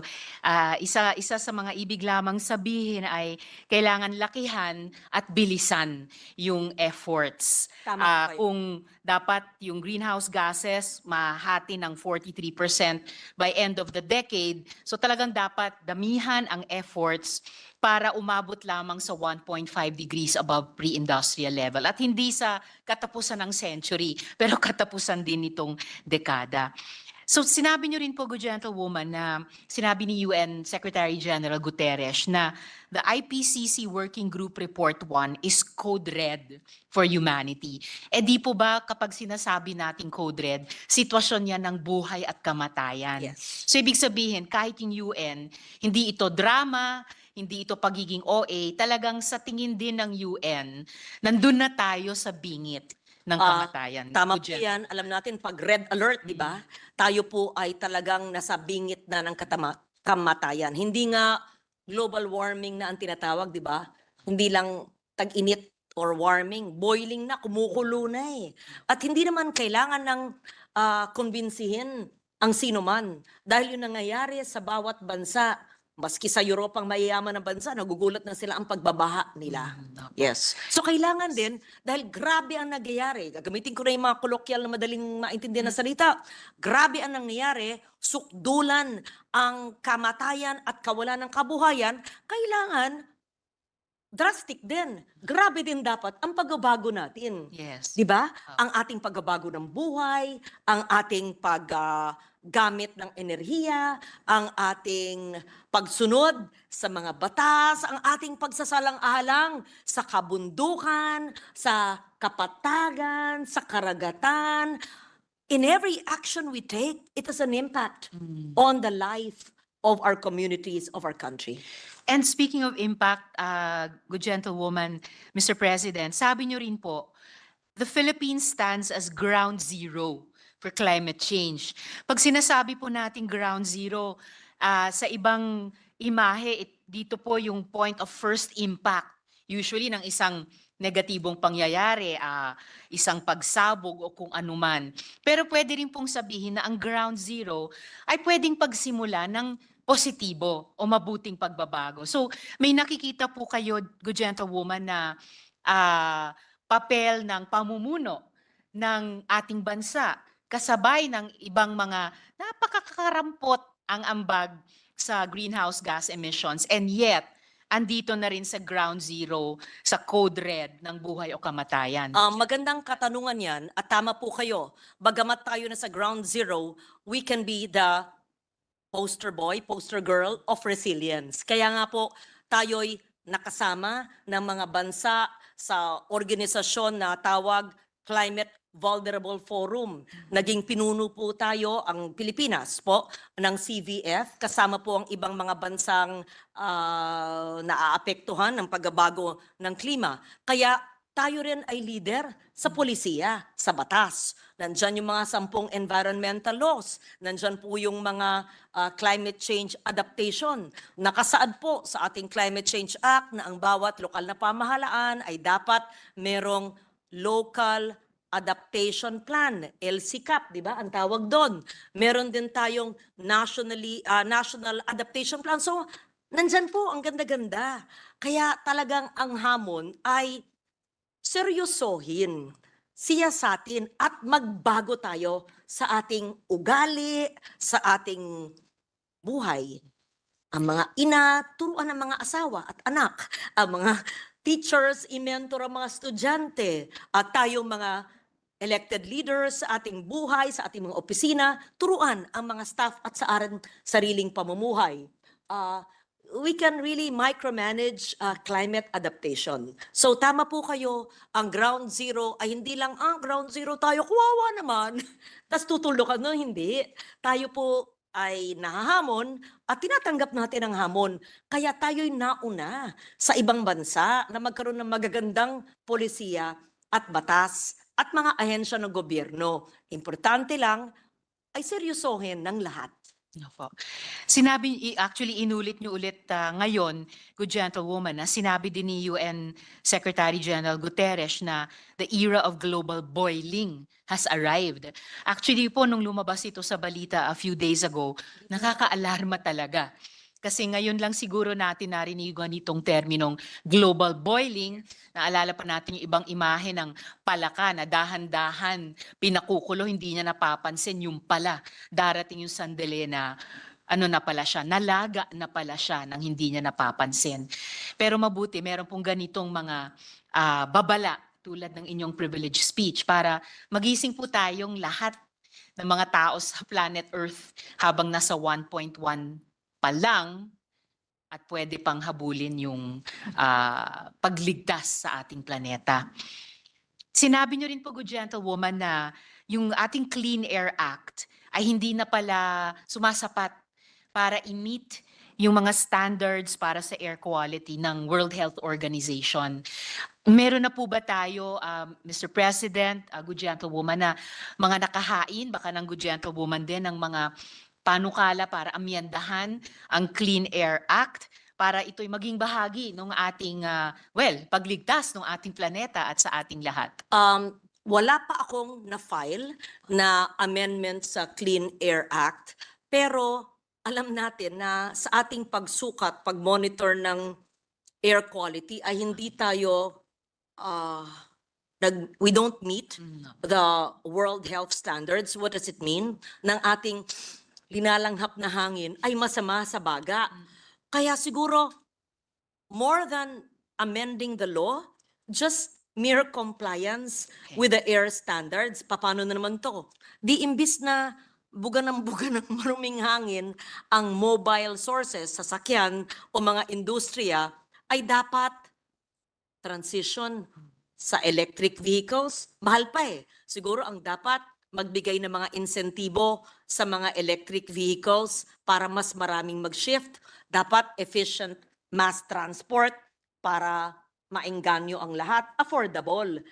isa sa mga ibig lamang sabihin ay kailangan lakihan at bilisan yung efforts.
Tama po kayo.
Kung dapat yung greenhouse gases mahati ng 43% by end of the decade, so talagang dapat damihan ang efforts para umabot lamang sa 1.5 degrees above pre-industrial level. At hindi sa katapusan ng century, pero katapusan din nitong dekada. So sinabi niyo rin po, good gentlewoman, na sinabi ni UN Secretary General Guterres na the IPCC Working Group Report 1 is code red for humanity. Eh di po ba kapag sinasabi nating code red, sitwasyon yan ng buhay at kamatayan?
Yes.
So ibig sabihin, kahit yung UN, hindi ito drama, hindi ito pagiging OA, talagang sa tingin din ng UN, nandun na tayo sa bingit ng kamatayan.
Tama
Good
po
gen-
yan. Alam natin, pag red alert, di ba? Tayo po ay talagang nasa bingit na ng kamatayan. Hindi nga global warming na ang tinatawag, di ba? Hindi lang tag-init or warming. Boiling na, kumukulo na eh. At hindi naman kailangan ng kumbinsihin ang sino man. Dahil yung nangyayari sa bawat bansa, maski sa Europang mayayaman ng bansa, nagugulat na sila ang pagbabaha nila. Yes. So kailangan din, dahil grabe ang nangyayari, gagamitin ko na yung mga kolokyal na madaling maintindihan na salita, grabe ang nangyayari, sukdulan ang kamatayan at kawalan ng kabuhayan, kailangan drastic din. Grabe din dapat ang pagbabago natin.
Yes.
Di ba? Ang ating pagbabago ng buhay, ang ating paggamit ng enerhiya, ang ating pagsunod sa mga batas, ang ating pagsasalang-alang sa kabundukan, sa kapatagan, sa karagatan. In every action we take, it has an impact on the life of our communities, of our country.
And speaking of impact, good gentlewoman, Mr. President, sabi niyo rin po, the Philippines stands as ground zero for climate change. Pag sinasabi po natin ground zero, sa ibang imahe, dito po yung point of first impact. Usually ng isang negatibong pangyayari, isang pagsabog o kung anuman. Pero pwede rin pong sabihin na ang ground zero ay pwedeng pagsimula ng positibo o mabuting pagbabago. So may nakikita po kayo, good gentlewoman, na papel ng pamumuno ng ating bansa kasabay ng ibang mga napakakarampot ang ambag sa greenhouse gas emissions, and yet andito na rin sa ground zero, sa code red ng buhay o kamatayan.
Magandang katanungan yan at tama po kayo. Bagamat tayo na sa ground zero, we can be the poster boy, poster girl of resilience. Kaya nga po tayo'y nakasama ng mga bansa sa organisasyon na tawag Climate Vulnerable Forum. Naging pinuno po tayo, ang Pilipinas po, ng CVF. Kasama po ang ibang mga bansang naaapektuhan ng pagbabago ng klima. Kaya tayo rin ay leader sa polisiya, sa batas. Nandyan yung mga 10 environmental laws. Nandyan po yung mga climate change adaptation. Nakasaad po sa ating Climate Change Act na ang bawat lokal na pamahalaan ay dapat merong local adaptation plan, LCCAP, di ba? Ang tawag doon. Meron din tayong national adaptation plan. So, nandyan po ang ganda-ganda. Kaya talagang ang hamon ay seryosohin, siyasatin at magbago tayo sa ating ugali, sa ating buhay. Ang mga ina, turuan ang mga asawa at anak. Ang mga teachers, i-mentor ang mga estudyante. At tayong mga elected leaders sa ating buhay, sa ating mga opisina, turuan ang mga staff at sa ating sariling pamumuhay. We can really micromanage climate adaptation. So tama po kayo, ang ground zero ay hindi lang, ground zero tayo, kawawa naman. Tapos tutulungan, no, hindi. Tayo po ay nahahamon at tinatanggap natin ang hamon. Kaya tayo'y nauna sa ibang bansa na magkaroon ng magagandang polisiya at batas at mga ahensya ng gobyerno. Importante lang ay seryosohin ng lahat.
Opo. Actually inulit niyo ulit ngayon, good gentlewoman, na sinabi din ni UN Secretary General Guterres na the era of global boiling has arrived. Actually po, nung lumabas ito sa balita a few days ago, nakaka-alarma talaga. Kasi ngayon lang siguro natin narinigan itong terminong global boiling. Naalala pa natin yung ibang imahe ng palaka na dahan-dahan pinakukulo, hindi niya napapansin yung pala. Darating yung sandali na ano na pala siya, nalaga na pala siya nang hindi niya napapansin. Pero mabuti, meron pong ganitong mga babala tulad ng inyong privilege speech para magising po tayong lahat ng mga tao sa planet Earth habang nasa 1.1 pa lang at pwede pang habulin yung pagligtas sa ating planeta. Sinabi niyo rin po, good gentlewoman, na yung ating Clean Air Act ay hindi na pala sumasapat para i-meet yung mga standards para sa air quality ng World Health Organization. Meron na po ba tayo, Mr. President, good gentlewoman, na mga nakahain, baka ng good gentlewoman din, ng mga panukala para amyendahan ang Clean Air Act para ito'y maging bahagi ng ating, pagligtas ng ating planeta at sa ating lahat?
Wala pa akong na-file na amendment sa Clean Air Act, pero alam natin na sa ating pagsukat, pag-monitor ng air quality ay hindi tayo, we don't meet the World Health Standards. What does it mean? Ng ating linalanghap na hangin ay masama sa baga. Kaya siguro, more than amending the law, just mere compliance with the air standards. Paano na naman to? Di imbis na buga ng maruming hangin ang mobile sources, sasakyan o mga industriya, ay dapat transition sa electric vehicles. Mahal pa eh. Siguro ang dapat magbigay ng mga insentibo sa mga electric vehicles para mas maraming mag-shift. Dapat efficient mass transport para maengganyo ang lahat. Affordable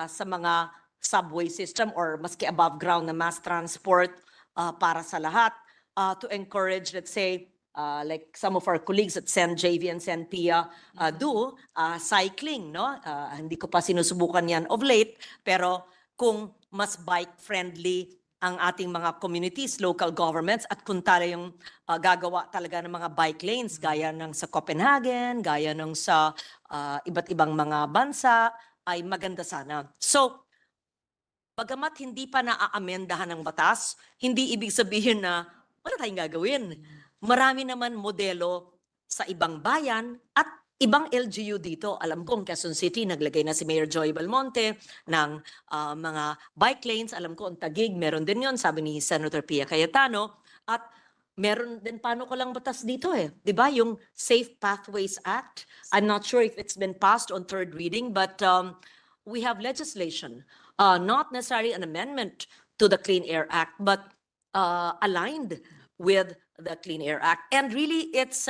sa mga subway system or maski above ground na mass transport para sa lahat. To encourage, let's say, like some of our colleagues at SenJV and SenPia do, cycling, no? Hindi ko pa sinusubukan yan of late, pero kung mas bike-friendly ang ating mga communities, local governments, at kung tayo yung gagawa talaga ng mga bike lanes, gaya ng sa Copenhagen, gaya ng sa iba't ibang mga bansa, ay maganda sana. So, bagamat hindi pa naaamendahan ng batas, hindi ibig sabihin na wala tayong gagawin. Marami naman modelo sa ibang bayan at ibang LGU dito. Alam ko, Quezon City, naglagay na si Mayor Joy Belmonte ng mga bike lanes. Alam ko, ang Taguig, meron din yon, sabi ni Senator Pia Cayetano. At meron din, paano ko lang batas dito eh. Di ba? Yung Safe Pathways Act. I'm not sure if it's been passed on third reading, but we have legislation. Not necessarily an amendment to the Clean Air Act, but aligned with the Clean Air Act. And really, it's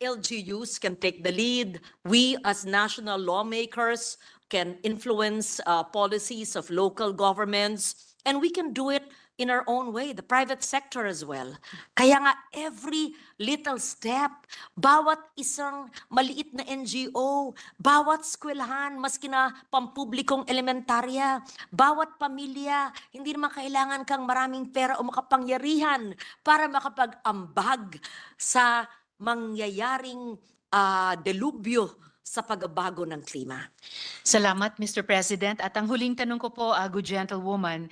LGUs can take the lead. We as national lawmakers can influence policies of local governments, and we can do it in our own way, the private sector as well. Kaya nga, every little step, bawat isang maliit na NGO, bawat eskwelahan, maski na pampublikong elementarya, bawat pamilya, hindi naman kailangan kang maraming pera o makapangyarihan para makapag-ambag sa mangyayaring delubyo sa pagbabago ng klima.
Salamat, Mr. President. At ang huling tanong ko po, good gentlewoman,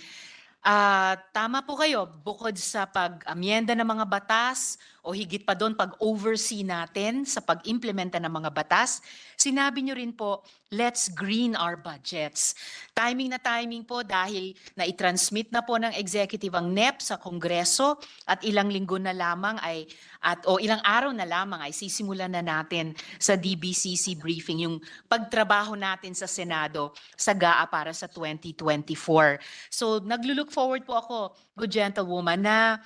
tama po kayo, bukod sa pag-amyenda ng mga batas o higit pa doon pag-oversee natin sa pag-implementa ng mga batas, sinabi nyo rin po, let's green our budgets. Timing na timing po dahil na-transmit na po ng executive ang NEP sa Kongreso at ilang linggo na lamang o ilang araw na lamang ay sisimulan na natin sa DBCC briefing yung pagtrabaho natin sa Senado sa GAA para sa 2024. So naglulook forward po ako, good gentlewoman, na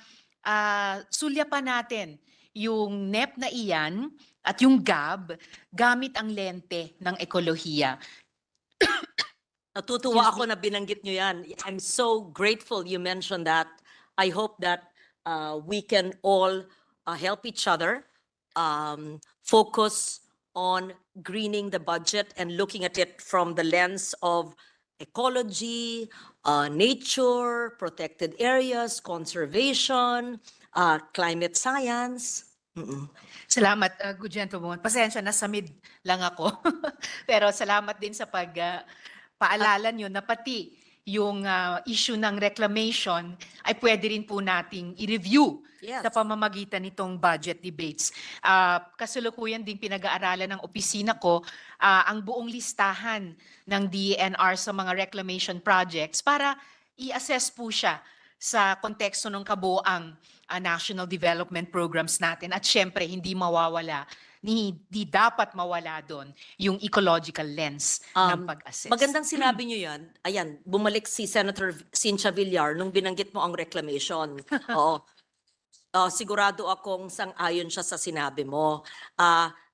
sulyapan natin yung NEP na iyan at yung GAB gamit ang lente ng ekolohiya.
Natutuwa ako na binanggit nyo yan. I'm so grateful you mentioned that. I hope that we can all help each other focus on greening the budget and looking at it from the lens of ecology, nature, protected areas, conservation, climate science. Mm-mm.
Salamat, good gentlewoman. Pasensya na sa mid lang ako. Pero salamat din sa paalala nyo na pati yung issue ng reclamation ay pwede rin po nating i-review
Yes.
sa pamamagitan nitong budget debates. Kasalukuyan din pinag-aaralan ng opisina ko ang buong listahan ng DENR sa mga reclamation projects para i-assess po siya sa konteksto ng kabuoang national development programs natin. At syempre, hindi mawawala, hindi dapat mawala doon yung ecological lens ng pag-assess.
Magandang sinabi nyo yan. Ayan, bumalik si Senator Cynthia Villar nung binanggit mo ang reclamation. Oo. Sigurado akong sang-ayon siya sa sinabi mo.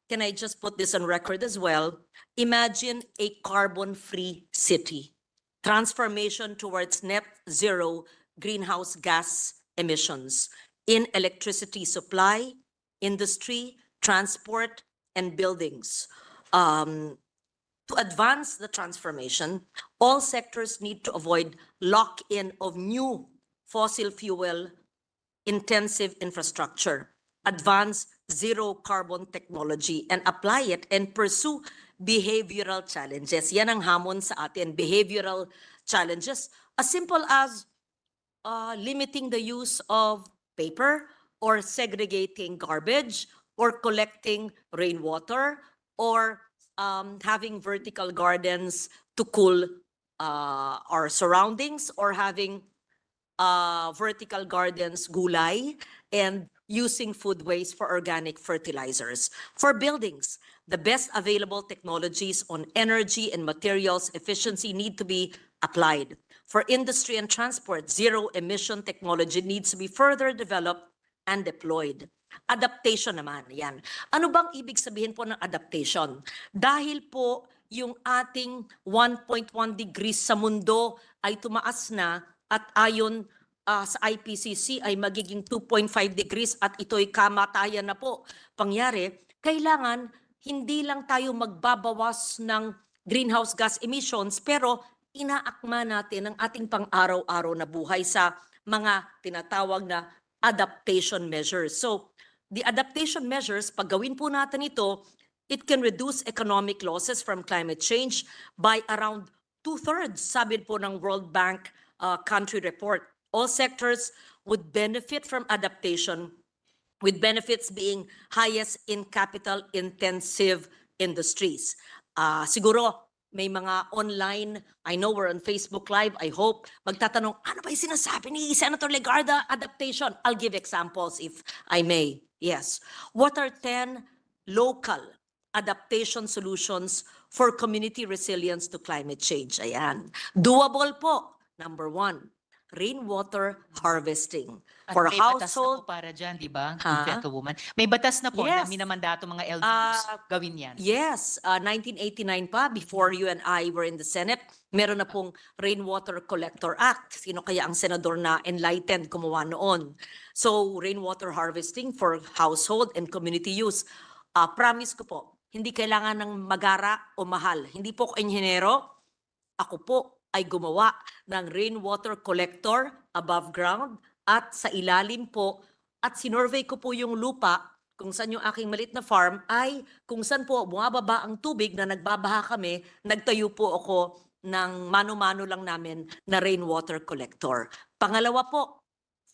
Can I just put this on record as well? Imagine a carbon-free city. Transformation towards net zero greenhouse gas emissions in electricity supply, industry, transport, and buildings. To advance the transformation, all sectors need to avoid lock-in of new fossil fuel intensive infrastructure, advance zero carbon technology, and apply it and pursue behavioral challenges. Yan ang hamon sa atin, behavioral challenges. As simple as limiting the use of paper or segregating garbage or collecting rainwater or having vertical gardens to cool our surroundings or having vertical gardens, gulay, and using food waste for organic fertilizers. For buildings, the best available technologies on energy and materials efficiency need to be applied. For industry and transport, zero emission technology needs to be further developed and deployed. Adaptation naman, yan. Ano bang ibig sabihin po ng adaptation? Dahil po yung ating 1.1 degrees sa mundo ay tumaas na at ayon sa IPCC ay magiging 2.5 degrees at ito'y kamatayan na po pangyari, kailangan hindi lang tayo magbabawas ng greenhouse gas emissions pero inaakma natin ang ating pang-araw-araw na buhay sa mga tinatawag na adaptation measures. So, the adaptation measures, pag gawin po natin ito, it can reduce economic losses from climate change by around 2/3, sabi po ng World Bank country report. All sectors would benefit from adaptation, with benefits being highest in capital-intensive industries. Siguro, may mga online, I know we're on Facebook Live, I hope, magtatanong, ano ba yung sinasabi ni Senator Legarda? Adaptation. I'll give examples if I may. Yes. What are 10 local adaptation solutions for community resilience to climate change? Ayan. Doable po. Number 1, rainwater harvesting.
At
For
may batas na
household,
po para dyan, di ba?
Ha?
Gentlewoman. May batas na po na
Yes.
minamandato mga LGUs gawin yan.
yes, 1989 pa, before you and I were in the Senate, meron na pong Rainwater Collector Act. Sino kaya ang senador na enlightened gumawa noon? So, rainwater harvesting for household and community use. Promise ko po, hindi kailangan ng magara o mahal. Hindi po ako inhinyero, ako po ay gumawa ng rainwater collector above ground at sa ilalim po at sinurvey ko po yung lupa kung saan yung aking maliit na farm ay kung saan po bumababa ang tubig na nagbabaha kami, nagtayo po ako ng mano-mano lang namin na rainwater collector. Pangalawa po,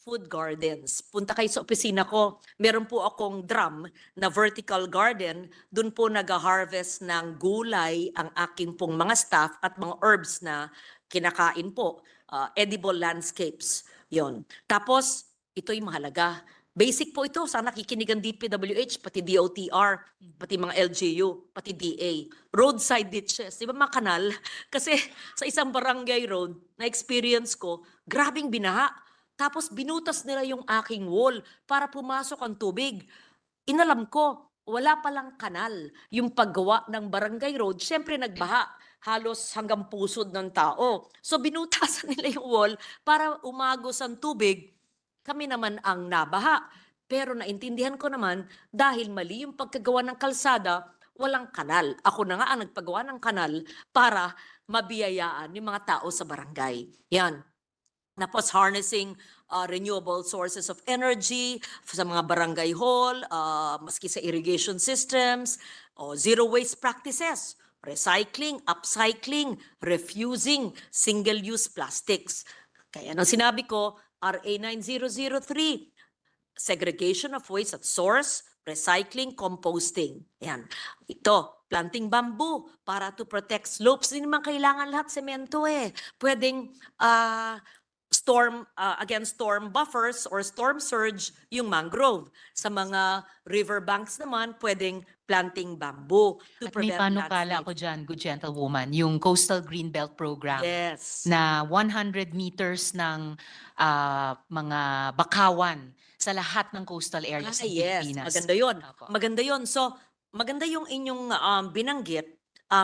food gardens. Punta kayo sa opisina ko, meron po akong drum na vertical garden, dun po nag-harvest ng gulay ang aking pong mga staff at mga herbs na kinakain po, edible landscapes. Yon. Tapos, ito'y mahalaga. Basic po ito, sana nakikinig ang DPWH, pati DOTR, pati mga LGU, pati DA. Roadside ditches, di ba mga kanal? Kasi sa isang barangay road, na-experience ko, grabing binaha. Tapos binutas nila yung aking wall para pumasok ang tubig. Inalam ko, wala palang kanal. Yung paggawa ng barangay road, syempre nagbaha. Halos hanggang pusod ng tao. So binutasan nila yung wall para umagos ang tubig. kami naman ang nabaha. Pero naintindihan ko naman, dahil mali yung pagkagawa ng kalsada, walang kanal. Ako na nga ang nagpagawa ng kanal para mabiyayaan yung mga tao sa barangay. Yan. Tapos harnessing renewable sources of energy sa mga barangay hall, maski sa irrigation systems, zero waste practices, recycling, upcycling, refusing single-use plastics. Kaya nang sinabi ko, RA 9003, segregation of waste at source, recycling, composting. Yan. Ito, planting bamboo para to protect slopes. Hindi naman kailangan lahat semento eh. Pwedeng against storm buffers or storm surge yung mangrove. Sa mga riverbanks naman, pwedeng planting bamboo to
At may
prevent
panukala
landslide.
ako dyan, good gentlewoman, yung Coastal Greenbelt Program.
Yes.
Na 100 meters ng mga bakawan sa lahat ng coastal areas ng
Yes,
Pilipinas.
maganda yun.
Opo.
Maganda yun. So, maganda yung inyong binanggit.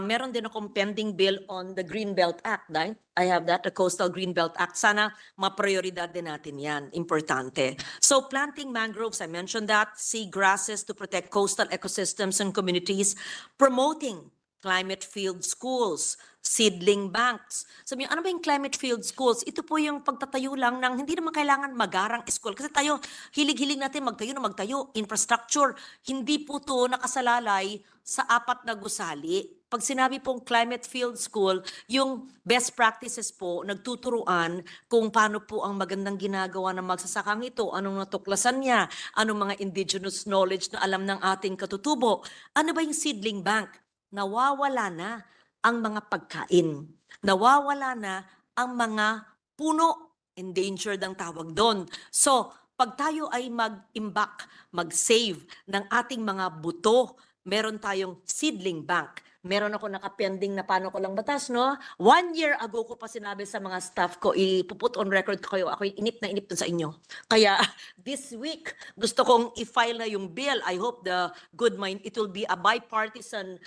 Meron din akong pending bill on the Greenbelt Act. Right? I have that, the Coastal Greenbelt Act. Sana maprioridad din natin yan. Importante. So, planting mangroves, I mentioned that. Seagrasses to protect coastal ecosystems and communities. Promoting climate field schools, seedling banks. Sabi niyo, ano ba yung climate field schools? Ito po yung pagtatayo lang ng hindi naman kailangan magarang school. Kasi tayo, hilig-hilig natin magtayo na magtayo. Infrastructure, hindi po to nakasalalay sa 4 na gusali. Pag sinabi pong climate field school, yung best practices po, nagtuturuan kung paano po ang magandang ginagawa ng magsasakang ito, anong natuklasan niya, anong mga indigenous knowledge na alam ng ating katutubo. Ano ba yung seedling bank? Nawawala na ang mga pagkain. Nawawala na ang mga puno. Endangered ang tawag doon. So, pag tayo ay mag-imbak, mag-save ng ating mga buto, meron tayong seedling bank. Meron ako nakapending na paano ko lang batas, no? 1 year ago ko pa sinabi sa mga staff ko, ipuput on record ko kayo, ako inip na inip dun sa inyo. Kaya this week, gusto kong i-file na yung bill. I hope the good mind, it will be a bipartisan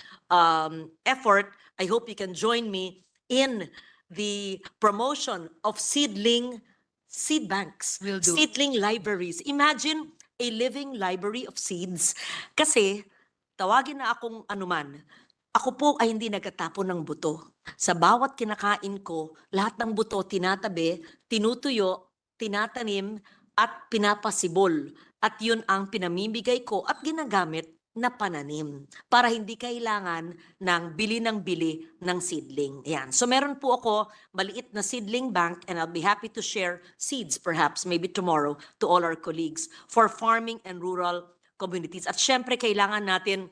effort. I hope you can join me in the promotion of seed banks,
Will do.
seedling libraries. Imagine a living library of seeds. Kasi, tawagin na akong anuman, ako po ay hindi nagtatapon ng buto. Sa bawat kinakain ko, lahat ng buto tinatabi, tinutuyo, tinatanim, at pinapasibol. At yun ang pinamimigay ko at ginagamit na pananim para hindi kailangan ng bili ng seedling. Ayan. So meron po ako maliit na seedling bank and I'll be happy to share seeds perhaps maybe tomorrow to all our colleagues for farming and rural communities. At syempre, kailangan natin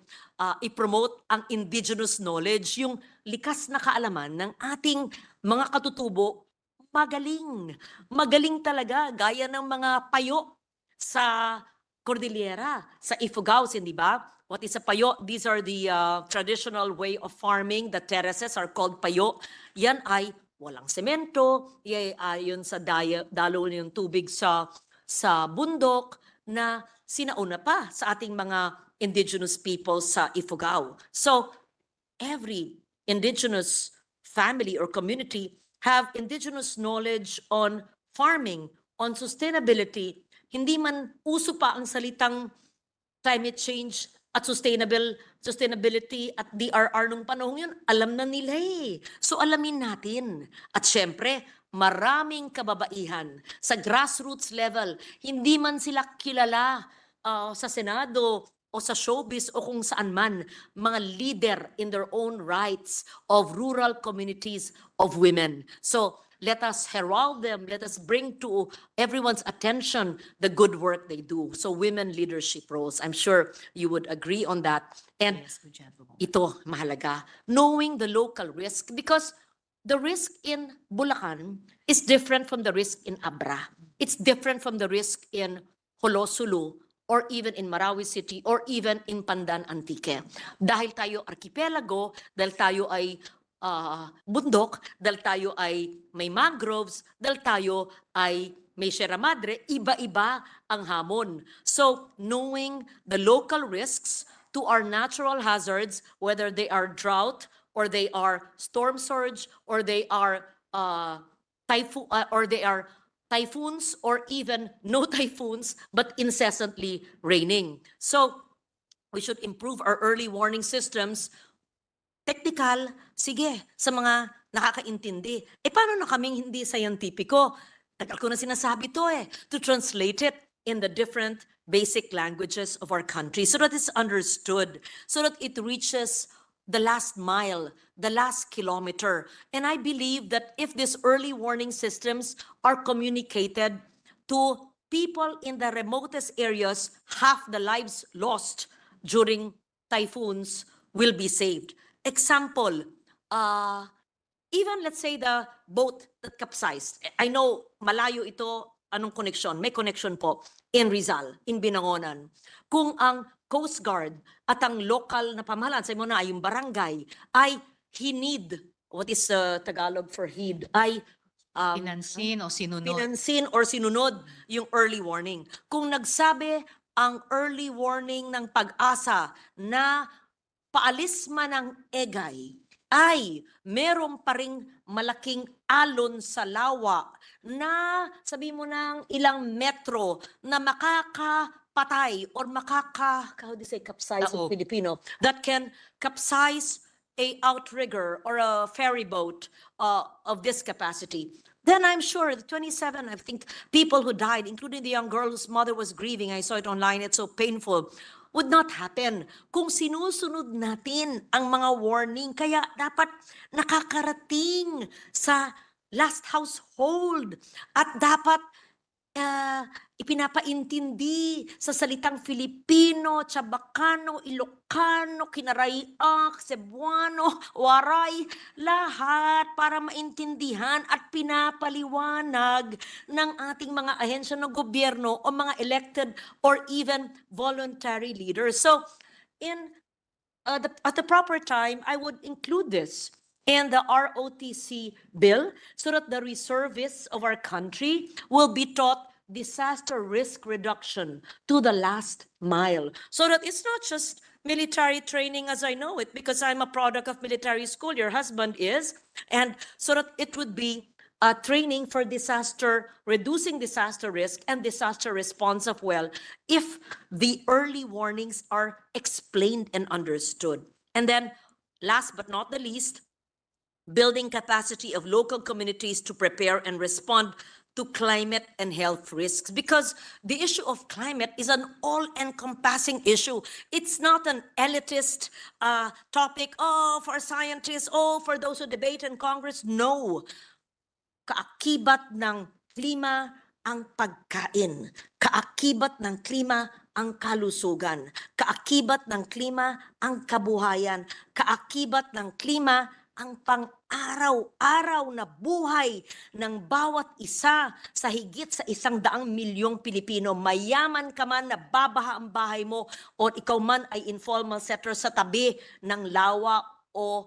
i-promote ang indigenous knowledge, yung likas na kaalaman ng ating mga katutubo. Magaling. Magaling talaga. Gaya ng mga payo sa Cordillera, sa Ifugao, hindi ba? What is a payo? These are the traditional way of farming. The terraces are called payo. Yan ay walang semento. Yun sa dalo yung tubig sa bundok na sinauna pa sa ating mga indigenous people sa Ifugao. So, every indigenous family or community have indigenous knowledge on farming, on sustainability. Hindi man uso pa ang salitang climate change at sustainability at DRR nung panahon yun, alam na nila eh. So alamin natin. At syempre, maraming kababaihan sa grassroots level, hindi man sila kilala sa Senado o sa showbiz o kung saan man, mga leader in their own rights of rural communities of women. So let us herald them, let us bring to everyone's attention the good work they do. So women leadership roles, I'm sure you would agree on that. And
Yes, good gentlewoman.
ito, mahalaga, knowing the local risk because the risk in Bulacan is different from the risk in Abra. It's different from the risk in Holosulu or even in Marawi City or even in Pandan Antique. Dahil tayo archipelago, dahil tayo ay bundok, dahil tayo ay may mangroves, dahil tayo ay may Sierra Madre, iba-iba ang hamon. So, knowing the local risks to our natural hazards, whether they are drought, or they are storm surge, or they are typhoon, or they are typhoons or even no typhoons, but incessantly raining. So we should improve our early warning systems. Technical, sige, sa mga nakakaintindi. Paano na kaming hindi scientifico? Tagal ko na sinasabi to to translate it in the different basic languages of our country so that it's understood, so that it reaches the last mile, the last kilometer. And I believe that if these early warning systems are communicated to people in the remotest areas, half the lives lost during typhoons will be saved. Example, even let's say the boat that capsized. I know malayo ito, anong connection? May connection po in Rizal, in Binangonan. Kung ang Coast Guard at ang local na pamahalaan, sa mo na yung barangay, ay hinid, what is Tagalog for heed? Ay
Pinansin o sinunod.
pinansin or sinunod yung early warning. Kung nagsabi ang early warning ng Pag-asa na paalis man ng egay, ay meron pa ring malaking alon sa lawa na sabi mo ng ilang metro na makakapatay or how do you say capsize in
Taob.
Filipino, that can capsize a outrigger or a ferry boat of this capacity. Then I'm sure the 27, I think, people who died, including the young girl whose mother was grieving, I saw it online, it's so painful, would not happen kung sinusunod natin ang mga warning. Kaya dapat nakakarating sa last household at dapat ipinapaintindi sa salitang Filipino, Chabacano, Ilocano, Kinaraiak, Cebuano, Waray, lahat para maintindihan at pinapaliwanag ng ating mga ahensya ng gobyerno o mga elected or even voluntary leaders. So, at the proper time, I would include this in the ROTC bill so that the reservists of our country will be taught disaster risk reduction to the last mile. So that it's not just military training as I know it, because I'm a product of military school, your husband is, and so that it would be training for disaster, reducing disaster risk and disaster response as well, if the early warnings are explained and understood. And then, last but not the least, building capacity of local communities to prepare and respond to climate and health risks, because the issue of climate is an all-encompassing issue. It's not an elitist topic, for scientists, for those who debate in Congress. No. Kaakibat ng klima ang pagkain. Kaakibat ng klima ang kalusugan. Kaakibat ng klima ang kabuhayan. Kaakibat ng klima ang pang-araw-araw na buhay ng bawat isa sa higit sa 100 milyong Pilipino. Mayaman ka man na babaha ang bahay mo o ikaw man ay informal settler sa tabi ng lawa o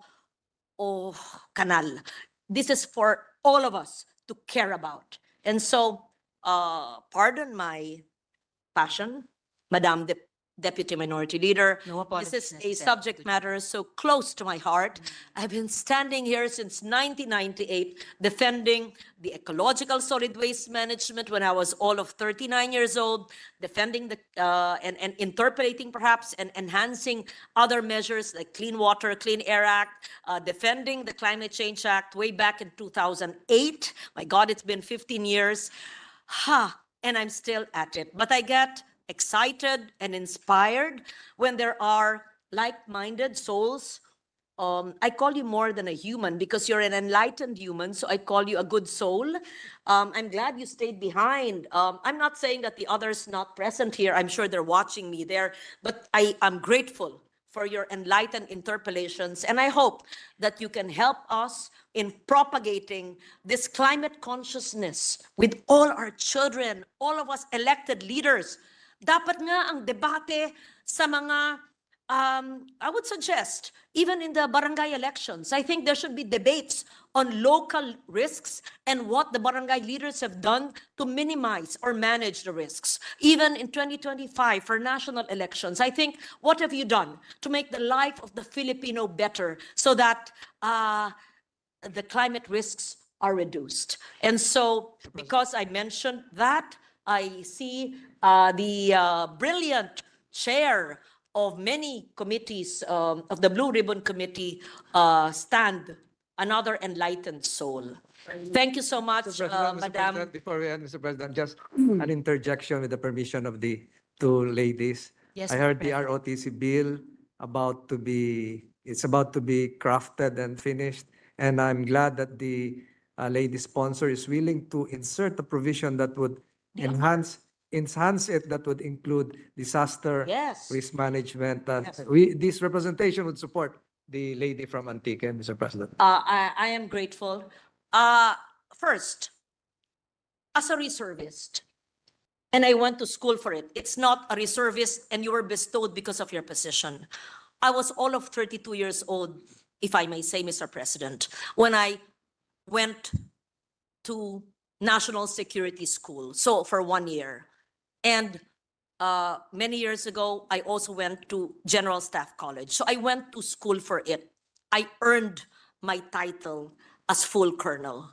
kanal. This is for all of us to care about. And so, pardon my passion, Madam Deputy Minority Leader.
No apologies
This is a
necessary.
subject matter so close to my heart. I've been standing here since 1998 defending the ecological solid waste management when I was all of 39 years old, defending the and interpreting perhaps and enhancing other measures like Clean Water, Clean Air Act, defending the Climate Change Act way back in 2008. My God, it's been 15 years. And I'm still at it. But I get excited and inspired when there are like-minded souls. I call you more than a human because you're an enlightened human, so I call you a good soul. I'm glad you stayed behind. I'm not saying that the others not present here, I'm sure they're watching me there, but I am grateful for your enlightened interpellations, and I hope that you can help us in propagating this climate consciousness with all our children, all of us elected leaders. Dapat nga ang debate sa mga, I would suggest, even in the barangay elections, I think there should be debates on local risks and what the barangay leaders have done to minimize or manage the risks. Even in 2025 for national elections, I think, what have you done to make the life of the Filipino better so that the climate risks are reduced. And so, because I mentioned that, I see the brilliant chair of many committees, of the Blue Ribbon Committee, stand, another enlightened soul. Thank you so much,
Mr. President,
Madam.
before we end, Mr. President, just an interjection with the permission of the two ladies.
Yes,
I
Mr.
heard the
President.
ROTC bill it's about to be crafted and finished. And I'm glad that the lady sponsor is willing to insert a provision that would enhance it, that would include disaster
Yes.
risk management.
Yes.
This representation would support the lady from Antique, Mr. President.
I am grateful. First, as a reservist, and I went to school for it. It's not a reservist and you were bestowed because of your position. I was all of 32 years old, if I may say, Mr. President, when I went to National Security School, so for 1 year. And many years ago, I also went to General Staff College. So I went to school for it. I earned my title as full colonel.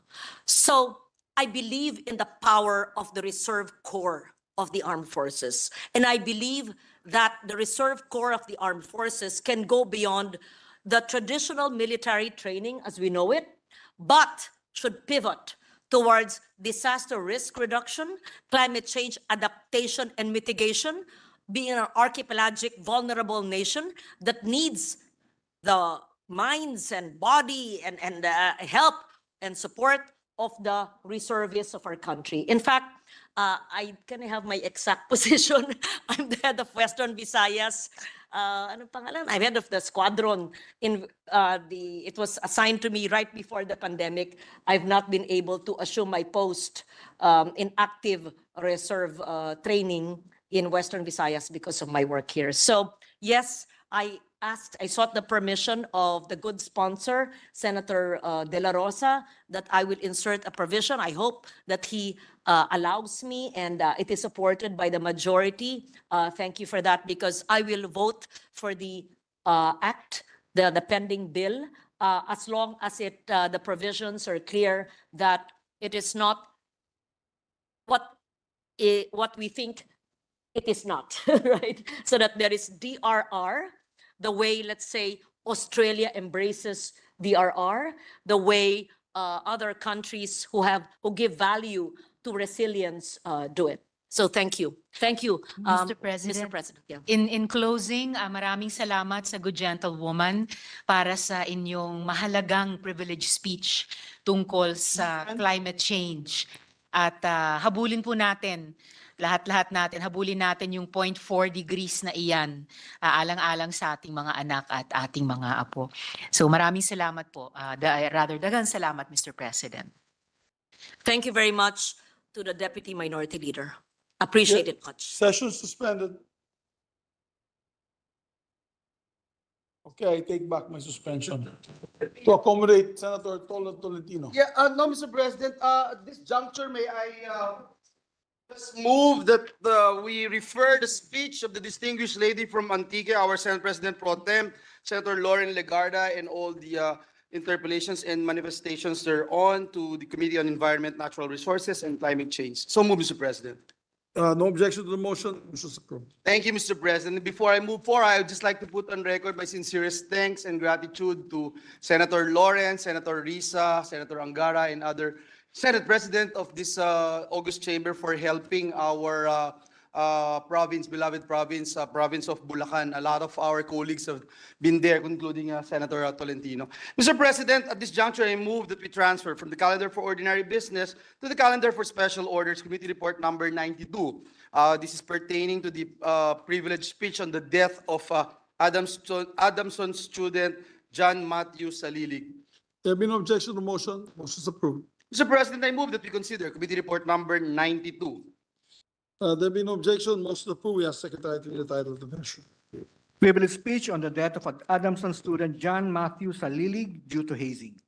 So I believe in the power of the Reserve Corps of the Armed Forces. And I believe that the Reserve Corps of the Armed Forces can go beyond the traditional military training as we know it, but should pivot towards disaster risk reduction, climate change adaptation and mitigation, being an archipelagic vulnerable nation that needs the minds and body and help and support of the reservists of our country. In fact, I can have my exact position. I'm the head of Western Visayas. Ano pangalan? I'm head of the squadron. It was assigned to me right before the pandemic. I've not been able to assume my post in active reserve training in Western Visayas because of my work here. So yes, I sought the permission of the good sponsor, Senator De La Rosa, that I will insert a provision. I hope that he allows me, and it is supported by the majority. Thank you for that, because I will vote for the act, the pending bill, as long as the provisions are clear that it is not what we think it is not, right? So that there is DRR, the way, let's say, Australia embraces DRR, the way other countries who give value to resilience do it. So thank you. Thank you,
Mr.
Mr.
President.
President. Yeah.
In closing, maraming salamat sa good gentlewoman para sa inyong mahalagang privilege speech tungkol sa climate change. At habulin po natin, lahat-lahat natin, habulin natin yung 0.4 degrees na iyan, alang-alang sa ating mga anak at ating mga apo. So maraming salamat po, dagang salamat, Mr. President.
Thank you very much to the Deputy Minority Leader. Appreciate it much.
Session suspended. Okay, I take back my suspension to accommodate Senator Tolentino.
Yeah, no, Mr. President, at this juncture, may I just move that we refer the speech of the distinguished lady from Antique, our Senate President Pro Tem, Senator Lauren Legarda, and all the interpellations and manifestations thereon to the Committee on Environment, Natural Resources, and Climate Change. So move, Mr. President.
No objection to the motion. Motion is approved.
Thank you, Mr. President. Before I move forward, I would just like to put on record my sincerest thanks and gratitude to Senator Lawrence, Senator Risa, Senator Angara, and other Senate President of this August Chamber for helping our beloved province of Bulacan. A lot of our colleagues have been there, including Senator Tolentino. Mr. President, at this juncture, I move that we transfer from the calendar for ordinary business to the calendar for special orders, Committee Report number 92. This is pertaining to the privileged speech on the death of Adamson student John Matthew Salilig.
There be no objection to the motion. Motion is approved.
Mr. President, I move that we consider Committee Report number 92.
There be no objection. Motion approved. We ask Secretary to read the title of the measure.
Privilege speech on the death of Adamson student John Matthew Salilig due to hazing.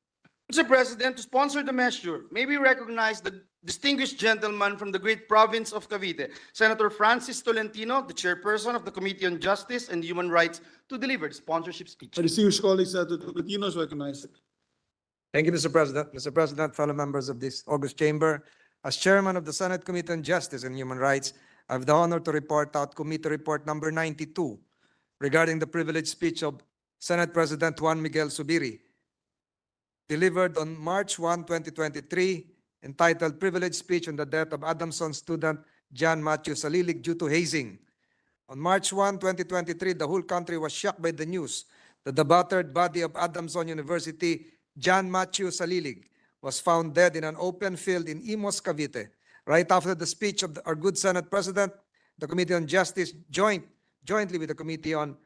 Mr. President, to sponsor the measure, may we recognize the distinguished gentleman from the great province of Cavite, Senator Francis Tolentino, the chairperson of the Committee on Justice and Human Rights, to deliver the sponsorship speech.
Distinguished colleagues, Senator Tolentino is recognized.
Thank you, Mr. President. Mr. President, fellow members of this August Chamber, as Chairman of the Senate Committee on Justice and Human Rights, I have the honor to report out Committee Report number 92 regarding the privileged speech of Senate President Juan Miguel Zubiri, delivered on March 1, 2023, entitled Privileged Speech on the Death of Adamson Student John Matthew Salilig due to hazing. On March 1, 2023, the whole country was shocked by the news that the battered body of Adamson University, John Matthew Salilig, was found dead in an open field in Imos, Cavite. Right after the speech of our good Senate President, the Committee on Justice jointly with the Committee on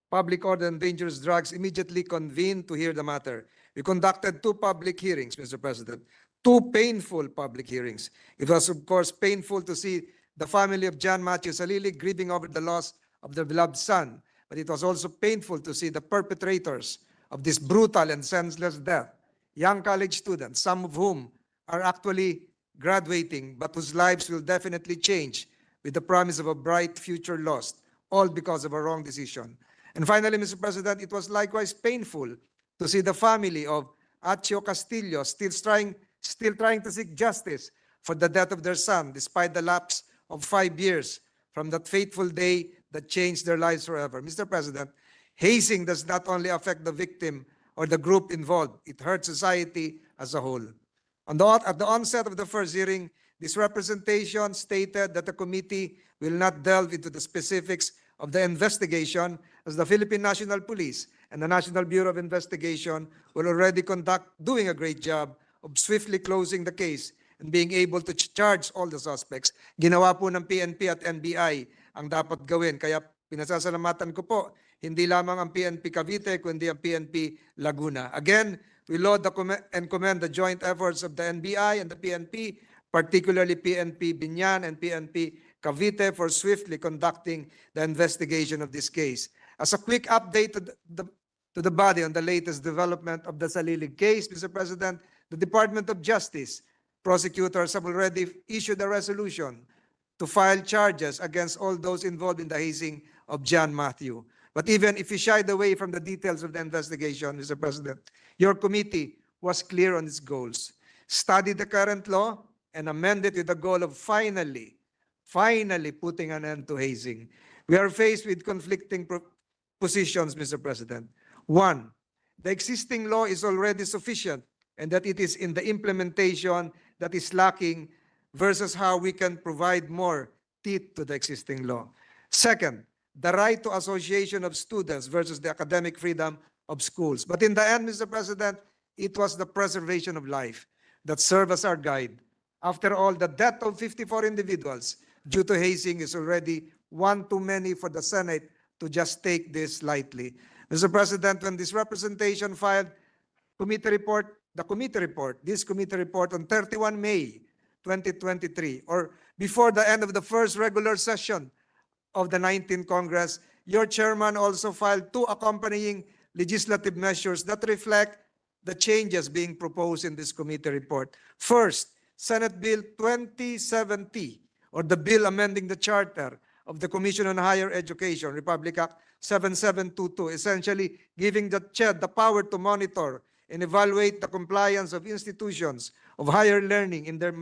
Public Order and Dangerous Drugs immediately convened to hear the matter. We conducted 2 public hearings, Mr. President, 2 painful public hearings. It was, of course, painful to see the family of John Matthew Salilig grieving over the loss of their beloved son, but it was also painful to see the perpetrators of this brutal and senseless death, young college students, some of whom are actually graduating, but whose lives will definitely change with the promise of a bright future lost, all because of a wrong decision. And finally, Mr. President, it was likewise painful to see the family of Acho Castillo still trying to seek justice for the death of their son, despite the lapse of 5 years from that fateful day that changed their lives forever. Mr. President, hazing does not only affect the victim or the group involved, it hurts society as a whole. At the onset of the first hearing, this representation stated that the committee will not delve into the specifics of the investigation, as the Philippine National Police and the National Bureau of Investigation will already doing a great job of swiftly closing the case and being able to charge all the suspects. Ginawa po ng PNP at NBI ang dapat gawin. Kaya pinasasalamatan ko po, hindi lamang ang PNP Cavite, kundi ang PNP Laguna. Again, we laud and commend the joint efforts of the NBI and the PNP, particularly PNP Binyan and PNP Cavite, for swiftly conducting the investigation of this case. As a quick update to the body on the latest development of the Salilig case, Mr. President, the Department of Justice prosecutors have already issued a resolution to file charges against all those involved in the hazing of John Matthew. But even if you shied away from the details of the investigation, Mr. President, your committee was clear on its goals. Study the current law and amend it with the goal of finally putting an end to hazing. We are faced with conflicting positions, Mr. President. One, the existing law is already sufficient and that it is in the implementation that is lacking versus how we can provide more teeth to the existing law. Second, the right to association of students versus the academic freedom of schools. But in the end, Mr. President, it was the preservation of life that served as our guide. After all, the death of 54 individuals due to hazing is already one too many for the Senate to just take this lightly. Mr. President, when this representation filed this committee report on 31 May 2023, or before the end of the first regular session of the 19th Congress, your chairman also filed 2 accompanying legislative measures that reflect the changes being proposed in this committee report. First, Senate Bill 2070, or the bill amending the charter of the Commission on Higher Education, Republic Act 7722, essentially giving the CHED the power to monitor and evaluate the compliance of institutions of higher learning in their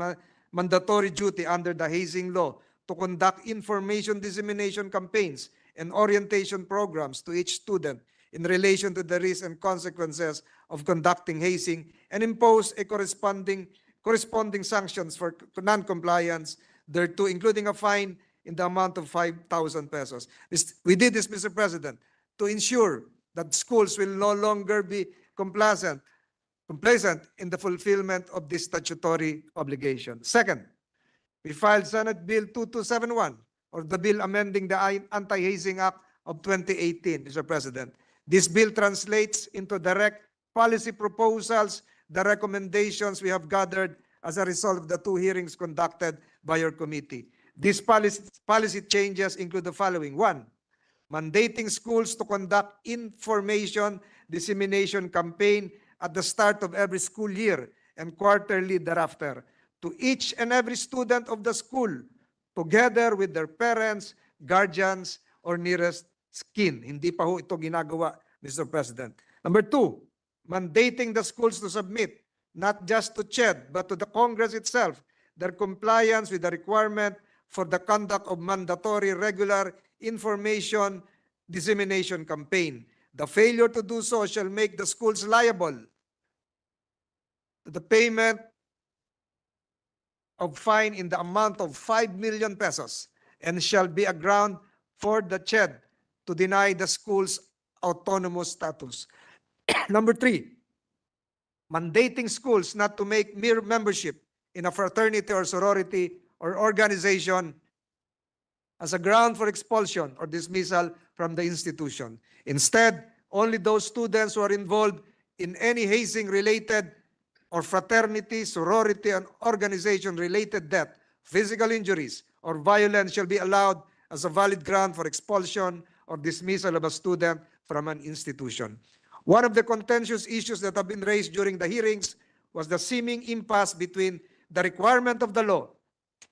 mandatory duty under the hazing law, to conduct information dissemination campaigns and orientation programs to each student in relation to the risks and consequences of conducting hazing, and impose a corresponding sanctions for non-compliance thereto, including a fine in the amount of 5,000 pesos. We did this, Mr. President, to ensure that schools will no longer be complacent in the fulfillment of this statutory obligation. Second, we filed Senate Bill 2271, or the bill amending the Anti-Hazing Act of 2018, Mr. President. This bill translates into direct policy proposals the recommendations we have gathered as a result of the 2 hearings conducted by your committee. These policy changes include the following. 1, mandating schools to conduct information dissemination campaign at the start of every school year and quarterly thereafter to each and every student of the school, together with their parents, guardians, or nearest kin. Hindi pa ho ito ginagawa, Mr. President. Number 2, mandating the schools to submit, not just to CHED, but to the Congress itself, their compliance with the requirement for the conduct of mandatory regular information dissemination campaign. The failure to do so shall make the schools liable to the payment of fine in the amount of 5 million pesos and shall be a ground for the CHED to deny the school's autonomous status. Number 3, mandating schools not to make mere membership in a fraternity or sorority or organization as a ground for expulsion or dismissal from the institution. Instead, only those students who are involved in any hazing-related or fraternity, sorority, and organization-related death, physical injuries, or violence shall be allowed as a valid ground for expulsion or dismissal of a student from an institution. One of the contentious issues that have been raised during the hearings was the seeming impasse between the requirement of the law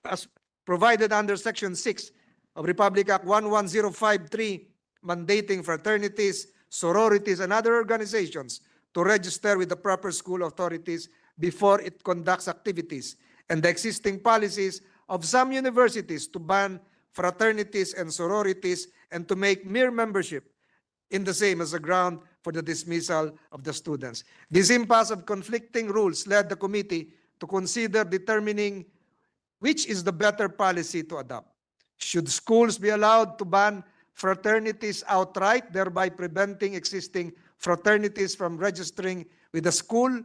as provided under Section 6 of Republic Act 11053, mandating fraternities, sororities, and other organizations to register with the proper school authorities before it conducts activities, and the existing policies of some universities to ban fraternities and sororities and to make mere membership in the same as a ground for the dismissal of the students. This impasse of conflicting rules led the committee to consider determining which is the better policy to adopt. Should schools be allowed to ban fraternities outright, thereby preventing existing fraternities from registering with the school?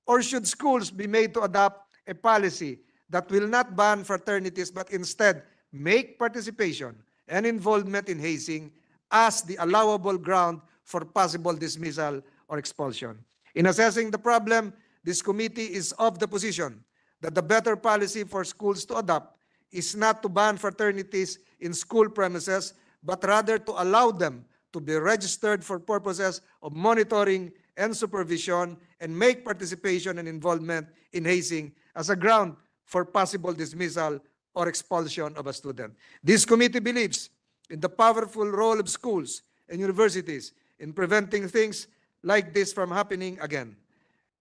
Or should schools be made to adopt a policy that will not ban fraternities but instead make participation and involvement in hazing as the allowable ground for possible dismissal or expulsion? In assessing the problem, this committee is of the position that the better policy for schools to adopt is not to ban fraternities in school premises, but rather to allow them to be registered for purposes of monitoring and supervision and make participation and involvement in hazing as a ground for possible dismissal or expulsion of a student. This committee believes in the powerful role of schools and universities in preventing things like this from happening again.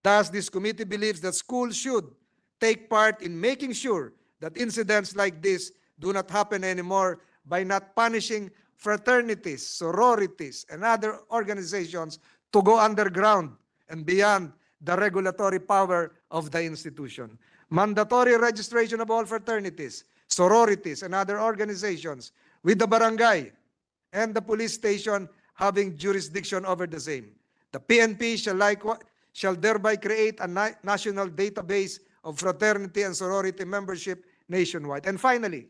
Thus, this committee believes that schools should take part in making sure that incidents like this do not happen anymore by not punishing fraternities, sororities, and other organizations to go underground and beyond the regulatory power of the institution. Mandatory registration of all fraternities, sororities, and other organizations with the barangay and the police station having jurisdiction over the same. The PNP shall thereby create a national database of fraternity and sorority membership nationwide. And finally,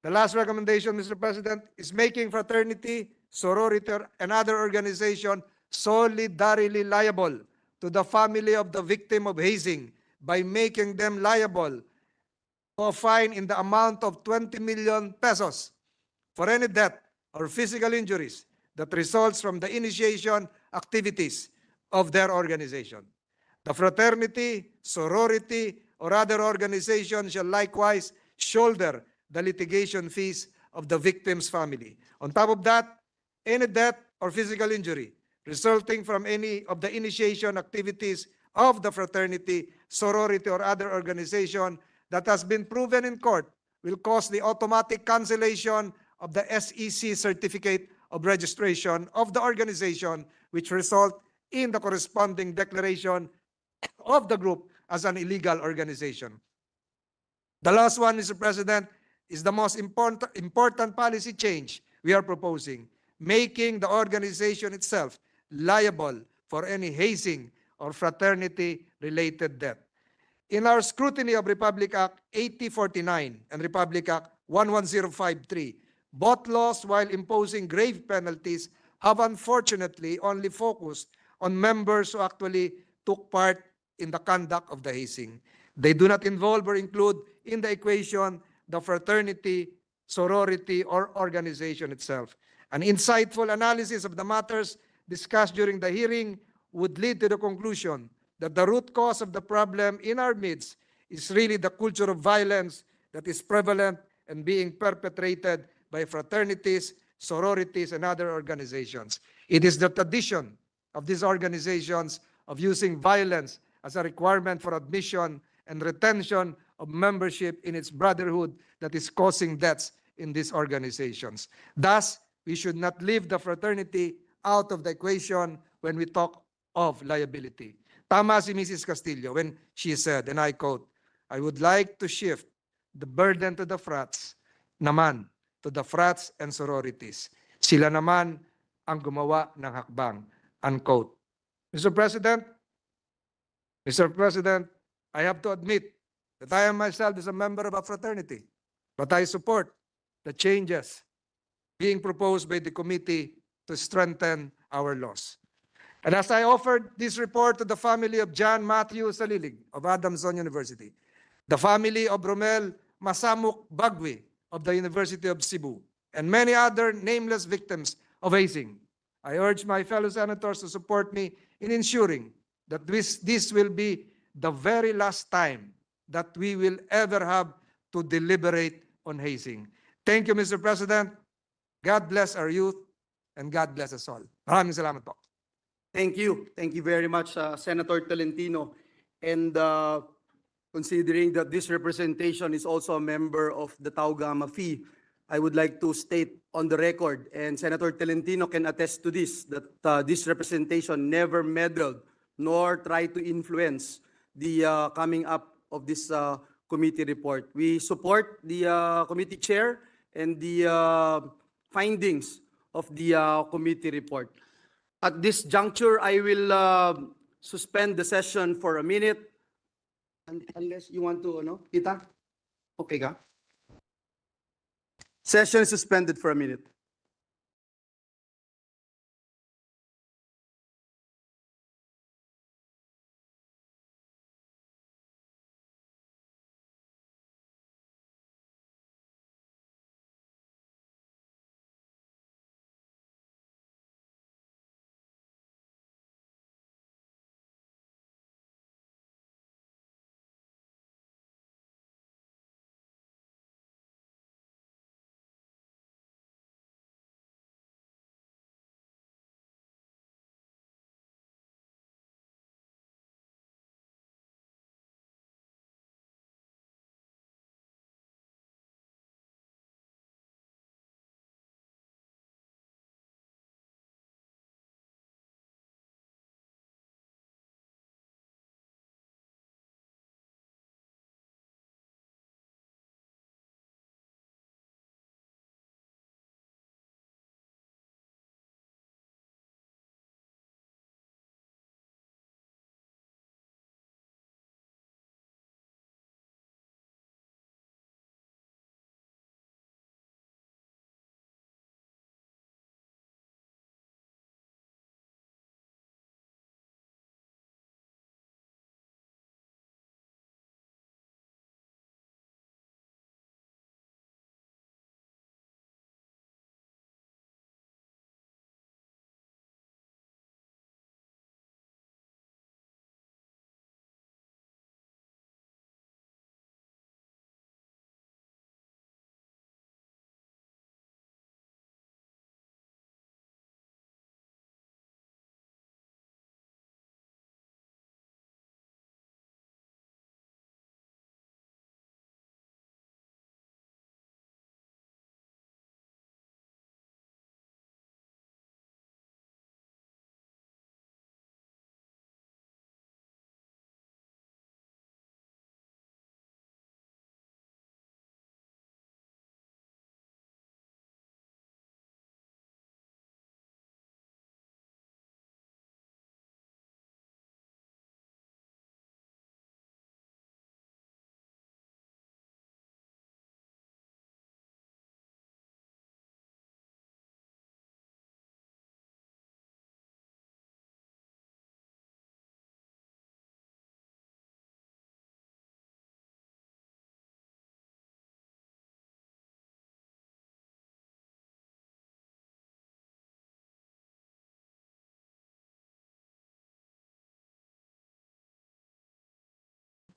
the last recommendation, Mr. President, is making fraternity, sorority, and other organization solidarily liable to the family of the victim of hazing by making them liable to a fine in the amount of 20 million pesos for any death or physical injuries that results from the initiation activities of their organization. The fraternity, sorority, or other organization shall likewise shoulder the litigation fees of the victim's family. On top of that, any death or physical injury resulting from any of the initiation activities of the fraternity, sorority, or other organization that has been proven in court will cause the automatic cancellation of the SEC certificate of registration of the organization, which result in the corresponding declaration of the group as an illegal organization. The last one, Mr. President, is the most important policy change we are proposing, making the organization itself liable for any hazing or fraternity-related death. In our scrutiny of Republic Act 8049 and Republic Act 11053, both laws, while imposing grave penalties, have unfortunately only focused on members who actually took part in the conduct of the hazing. They do not involve or include in the equation the fraternity, sorority, or organization itself. An insightful analysis of the matters discussed during the hearing would lead to the conclusion that the root cause of the problem in our midst is really the culture of violence that is prevalent and being perpetrated by fraternities, sororities, and other organizations. It is the tradition of these organizations of using violence as a requirement for admission and retention of membership in its brotherhood that is causing deaths in these organizations. Thus, we should not leave the fraternity out of the equation when we talk of liability. Tama si Mrs. Castillo when she said, and I quote, "I would like to shift the burden to the frats naman, to the frats and sororities. Sila naman ang gumawa ng hakbang." Unquote. Mr. President, I have to admit that I am myself is a member of a fraternity, but I support the changes being proposed by the committee to strengthen our laws. And as I offered this report to the family of John Matthew Salilig of Adamson University, the family of Romel Masamuk Bagwe of the University of Cebu, and many other nameless victims of hazing, I urge my fellow senators to support me in ensuring that this will be the very last time that we will ever have to deliberate on hazing. Thank you, Mr. President. God bless our youth, and God bless us all. Maraming salamat po.
Thank you. Thank you very much, Senator Tolentino. And considering that this representation is also a member of the Tau Gamma Phi, I would like to state on the record, and Senator Tolentino can attest to this, that this representation never meddled nor tried to influence the coming up of this committee report. We support the committee chair and the findings of the committee report. At this juncture, I will suspend the session for a minute. Unless you want to, Tita? Okay ka? Session is suspended for a minute.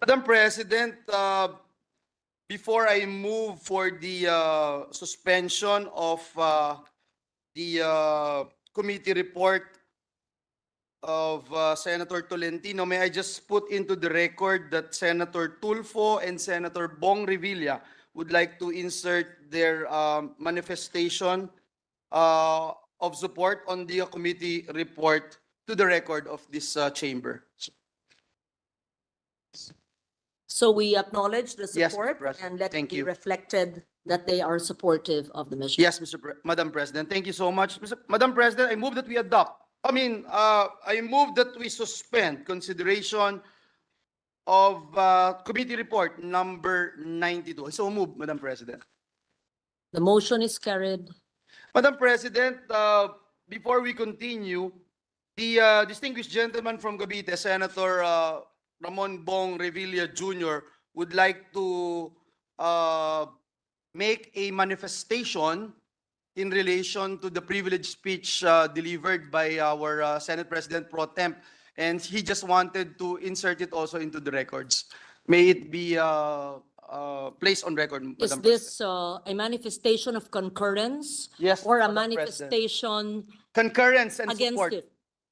Madam President, before I move for the suspension of the committee report, of Senator Tolentino, may I just put into the record that Senator Tulfo and Senator Bong Revilla would like to insert their manifestation of support on the committee report to the record of this chamber.
So we acknowledge the
Yes, Mr.
support
President.
and let it
Thank
be
you.
reflected that they are supportive of the measure.
Yes, Madam President, thank you so much. Madam President, I move that we adopt. I move that we suspend consideration of committee report number 92. So move, Madam President.
The motion is carried.
Madam President, before we continue, the distinguished gentleman from Cavite, Senator Ramon Bong Revilla Jr., would like to make a manifestation in relation to the privileged speech delivered by our Senate President Pro Temp, and he just wanted to insert it also into the records. May it be placed on record,
Is
Madam President.
this a manifestation of concurrence?
Yes,
Or a
Madam President.
manifestation
Concurrence and
against
support.
it?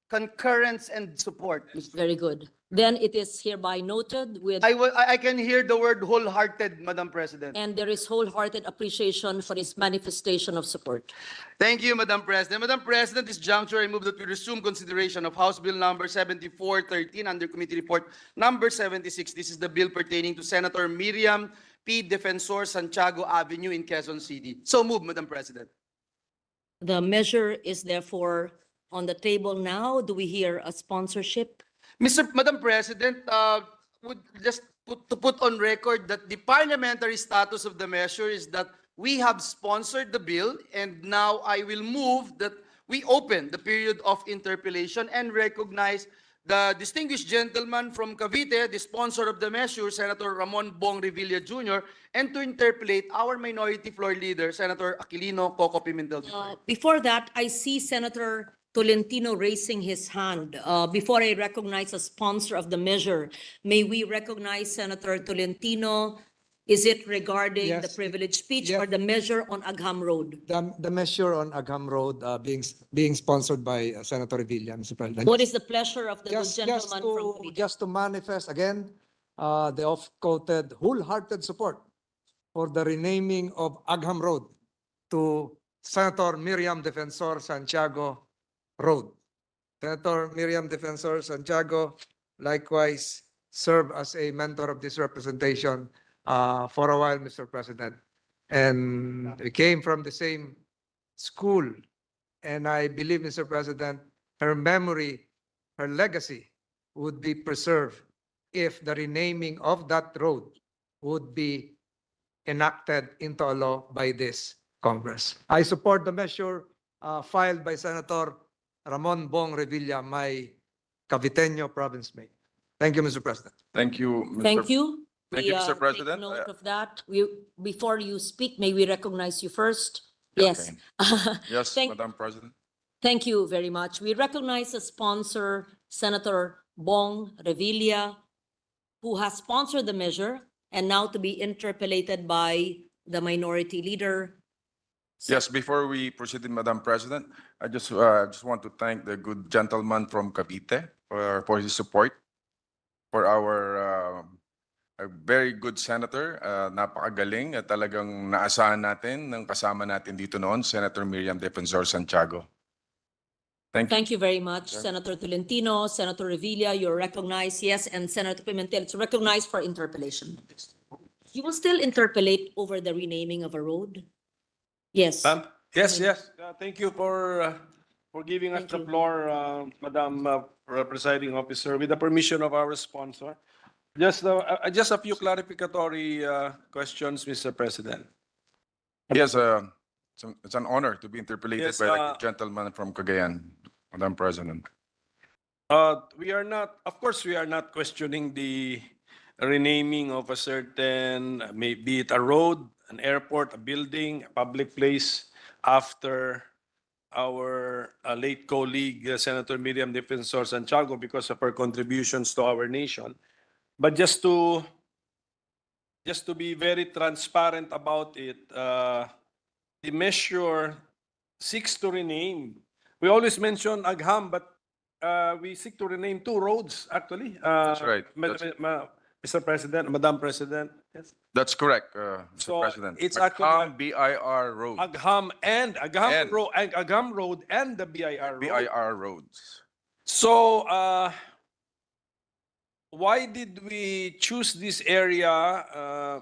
Concurrence and support.
Very good. Then it is hereby noted with,
I can hear the word wholehearted, Madam President.
and there is wholehearted appreciation for this manifestation of support.
Thank you, Madam President. Madam President, this juncture, I move that we resume consideration of House Bill number 7413 under Committee Report number 76. This is the bill pertaining to Senator Miriam P. Defensor Santiago Avenue in Quezon City. So move, Madam President.
The measure is therefore on the table now. Do we hear a sponsorship?
Madam President, would just put on record that the parliamentary status of the measure is that we have sponsored the bill, and now I will move that we open the period of interpellation and recognize the distinguished gentleman from Cavite, the sponsor of the measure, Senator Ramon Bong Revilla Jr., and to interpellate our minority floor leader, Senator Aquilino Coco Pimentel.
Before that, I see Senator Tolentino raising his hand. Before I recognize a sponsor of the measure, may we recognize Senator Tolentino? Is it regarding the
Yes.
privileged speech
Yes.
or the measure on Agham Road?
The measure on Agham Road being sponsored by Senator Revilla, Mr. President.
What is the pleasure of the good
Just
gentleman from Cavite?
just to manifest again, the oft-quoted wholehearted support for the renaming of Agham Road to Senator Miriam Defensor Santiago Road. Senator Miriam Defensor Santiago likewise served as a mentor of this representation for a while, Mr. President. And we came from the same school. And I believe, Mr. President, her memory, her legacy would be preserved if the renaming of that road would be enacted into a law by this Congress. I support the measure filed by Senator Ramon Bong Revilla, my Caviteño province mate. Thank you, Mr. President.
Thank you, Mr.
Thank you.
Thank
We,
you, Mr.
take
President.
note of that. Before you speak, may we recognize you first? Yes.
Yes,
Thank-
Madam President.
Thank you very much. We recognize the sponsor, Senator Bong Revilla, who has sponsored the measure and now to be interpellated by the minority leader.
Yes, before we proceed, Madam President, I just want to thank the good gentleman from Cavite for his support for our a very good senator, napakagaling at talagang naasahan natin ng kasama natin dito noon, Senator Miriam Defensor Santiago. Thank you.
Thank you very much, Senator Tolentino, Senator Revilla, you're recognized, yes, and Senator Pimentel, it's recognized for interpellation. You will still interpellate over the renaming of a road? Yes.
Yes, yes. Thank you for giving us
Thank
the
you.
floor, Madam Presiding Officer, with the permission of our sponsor. Just a few clarificatory questions, Mr. President.
Yes, it's an honor to be interpellated
Yes,
by the good gentleman from Cagayan, Madam President.
We are not, of course, we are not questioning the renaming of a certain, be it a road, an airport, a building, a public place, after our late colleague, Senator Miriam Defensor Santiago, because of her contributions to our nation. But just to be very transparent about it, the measure seeks to rename. We always mention Agham, but we seek to rename 2 roads, actually.
That's right.
Mr. President, Madam President. Yes.
That's correct, Mr.
So,
President.
it's actually
Agham BIR Road,
Agham and
And-
Agham Road and the BIR Road.
BIR roads.
So, why did we choose this area,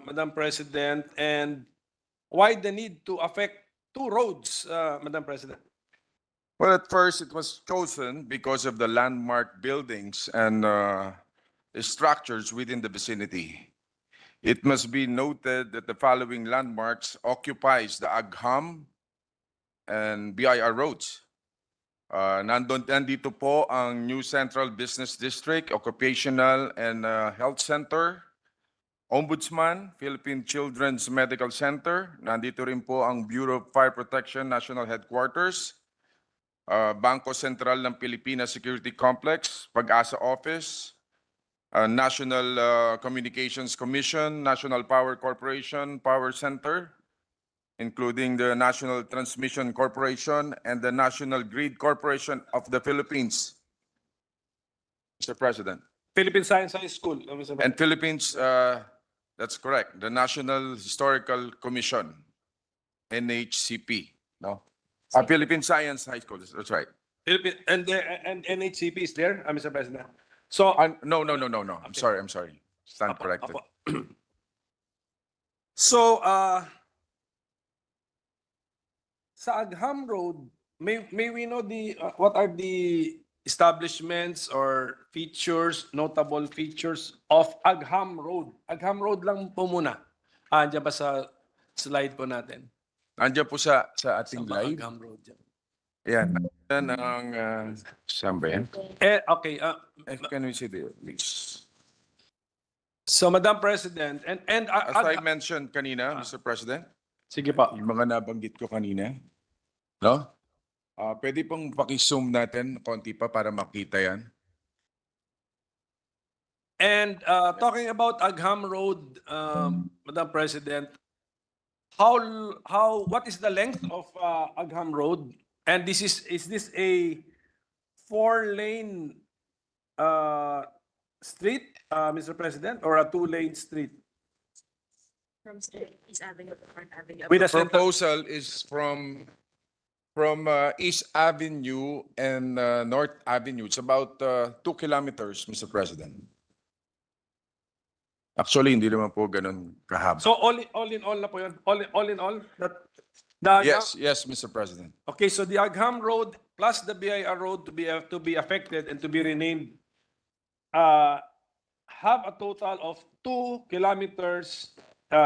Madam President, and why the need to affect 2 roads, Madam President?
Well, at first it was chosen because of the landmark buildings and structures within the vicinity. It must be noted that the following landmarks occupies the Agham and BIR roads. Nandito po ang New Central Business District, Occupational and Health Center, Ombudsman, Philippine Children's Medical Center. Nandito rin po ang Bureau of Fire Protection National Headquarters, Bangko Sentral ng Pilipinas Security Complex, Pag-asa Office, National Communications Commission, National Power Corporation, Power Center, including the National Transmission Corporation and the National Grid Corporation of the Philippines. Mr. President.
Philippine Science High School. Mr.
And Philippines, that's correct, the National Historical Commission, NHCP, no? Philippine Science High School, that's right.
Philippine, and NHCP is there, Mr. President. So,
No, I'm sorry. Stand
Apo,
corrected.
apo. So, sa Agham Road, may we know what are the establishments or features, notable features of Agham Road? Agham Road lang po muna. Andiyan ba sa slide po natin?
Andiyan po sa ating
Saan ba
live.
Agham Road dyan?
Yan. Yan ang, saan ba yan?
Okay.
Can we see the please?
So, Madam President, and
As I mentioned kanina, Mr. President,
sige pa.
yung mga nabanggit ko kanina, no? Pwede pong paki-zoom natin konti pa para makita yan.
And talking about Agham Road, Madam President, what is the length of Agham Road? And is this a 4-lane street, Mr. President, or a 2-lane street?
From East Avenue to Park Avenue.
With a
The proposal is from East Avenue and North Avenue. It's about 2 kilometers, Mr. President. Actually, hindi naman po ganun kahaba.
So all in all na po yun? All in all? The
Yes, Mr. President.
Okay, so the Agham Road plus the BIR Road to be affected and to be renamed have a total of 2 kilometers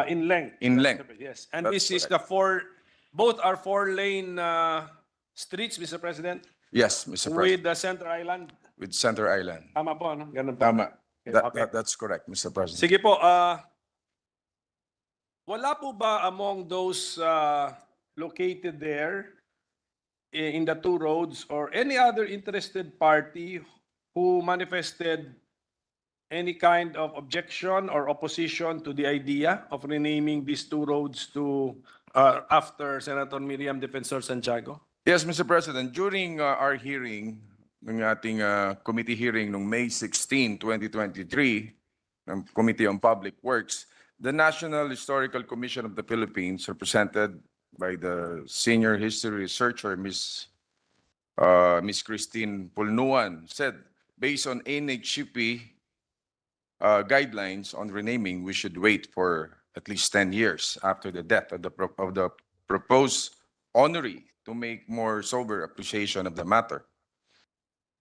in length.
In length.
Yes, and
That's
this is both are 4-lane streets, Mr. President,
Yes, Mr. President.
with the Center Island.
With Center Island.
Tama po, ano? Ganun po.
Tama.
Okay.
That's correct, Mr. President.
Sige po, wala po ba among those located there in the 2 roads or any other interested party who manifested any kind of objection or opposition to the idea of renaming these 2 roads to after Senator Miriam Defensor Santiago?
Yes, Mr. President. During our hearing, ng ating committee hearing noong May 16, 2023, ng Committee on Public Works, the National Historical Commission of the Philippines, represented by the senior history researcher, Miss Christine Pulnuan, said, based on NHCP guidelines on renaming, we should wait for at least 10 years after the death of the proposed honoree to make more sober appreciation of the matter.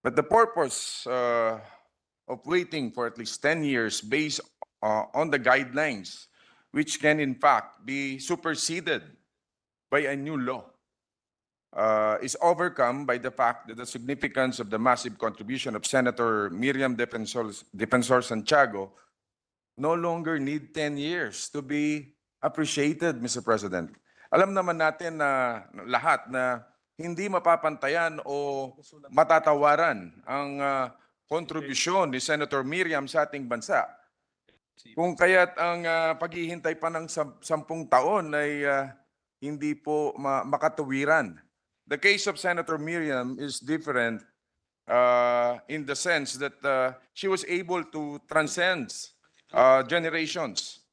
But the purpose of waiting for at least 10 years based on the guidelines, which can in fact be superseded by a new law, is overcome by the fact that the significance of the massive contribution of Senator Miriam Defensor Santiago no longer need 10 years to be appreciated, Mr. President. Alam naman natin na lahat na hindi mapapantayan o matatawaran ang kontribusyon ni Senator Miriam sa ating bansa. Kung kaya't ang paghihintay pa ng 10 taon ay hindi po makatuwiran. The case of Senator Miriam is different in the sense that she was able to transcend generations.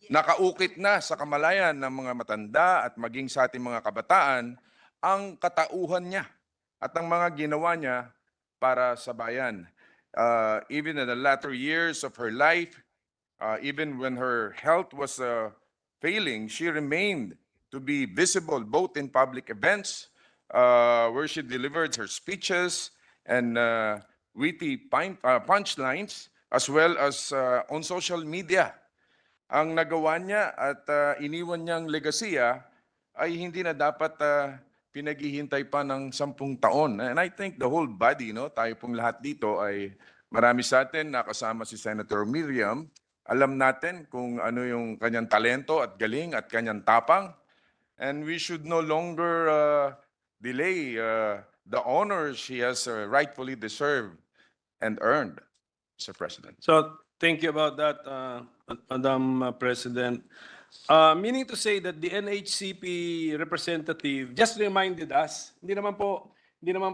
Nakaukit na sa kamalayan ng mga matanda at maging sa ating mga kabataan ang katauhan niya at ang mga ginawa niya para sa bayan. Even in the latter years of her life, even when her health was failing, she remained to be visible both in public events where she delivered her speeches and witty punchlines, as well as on social media. Ang nagawa niya at iniwan niyang legasiya ay hindi na dapat pinaghihintay pa ng 10 taon. And I think the whole body, no, tayo pong lahat dito ay marami sa atin nakasama si Senator Miriam. Alam natin kung ano yung kanyang talento at galing at kanyang tapang. And we should no longer delay the honor she has rightfully deserved and earned, Mr. President.
So thank you about that, Madam President. Meaning to say that the NHCP representative just reminded us, hindi naman po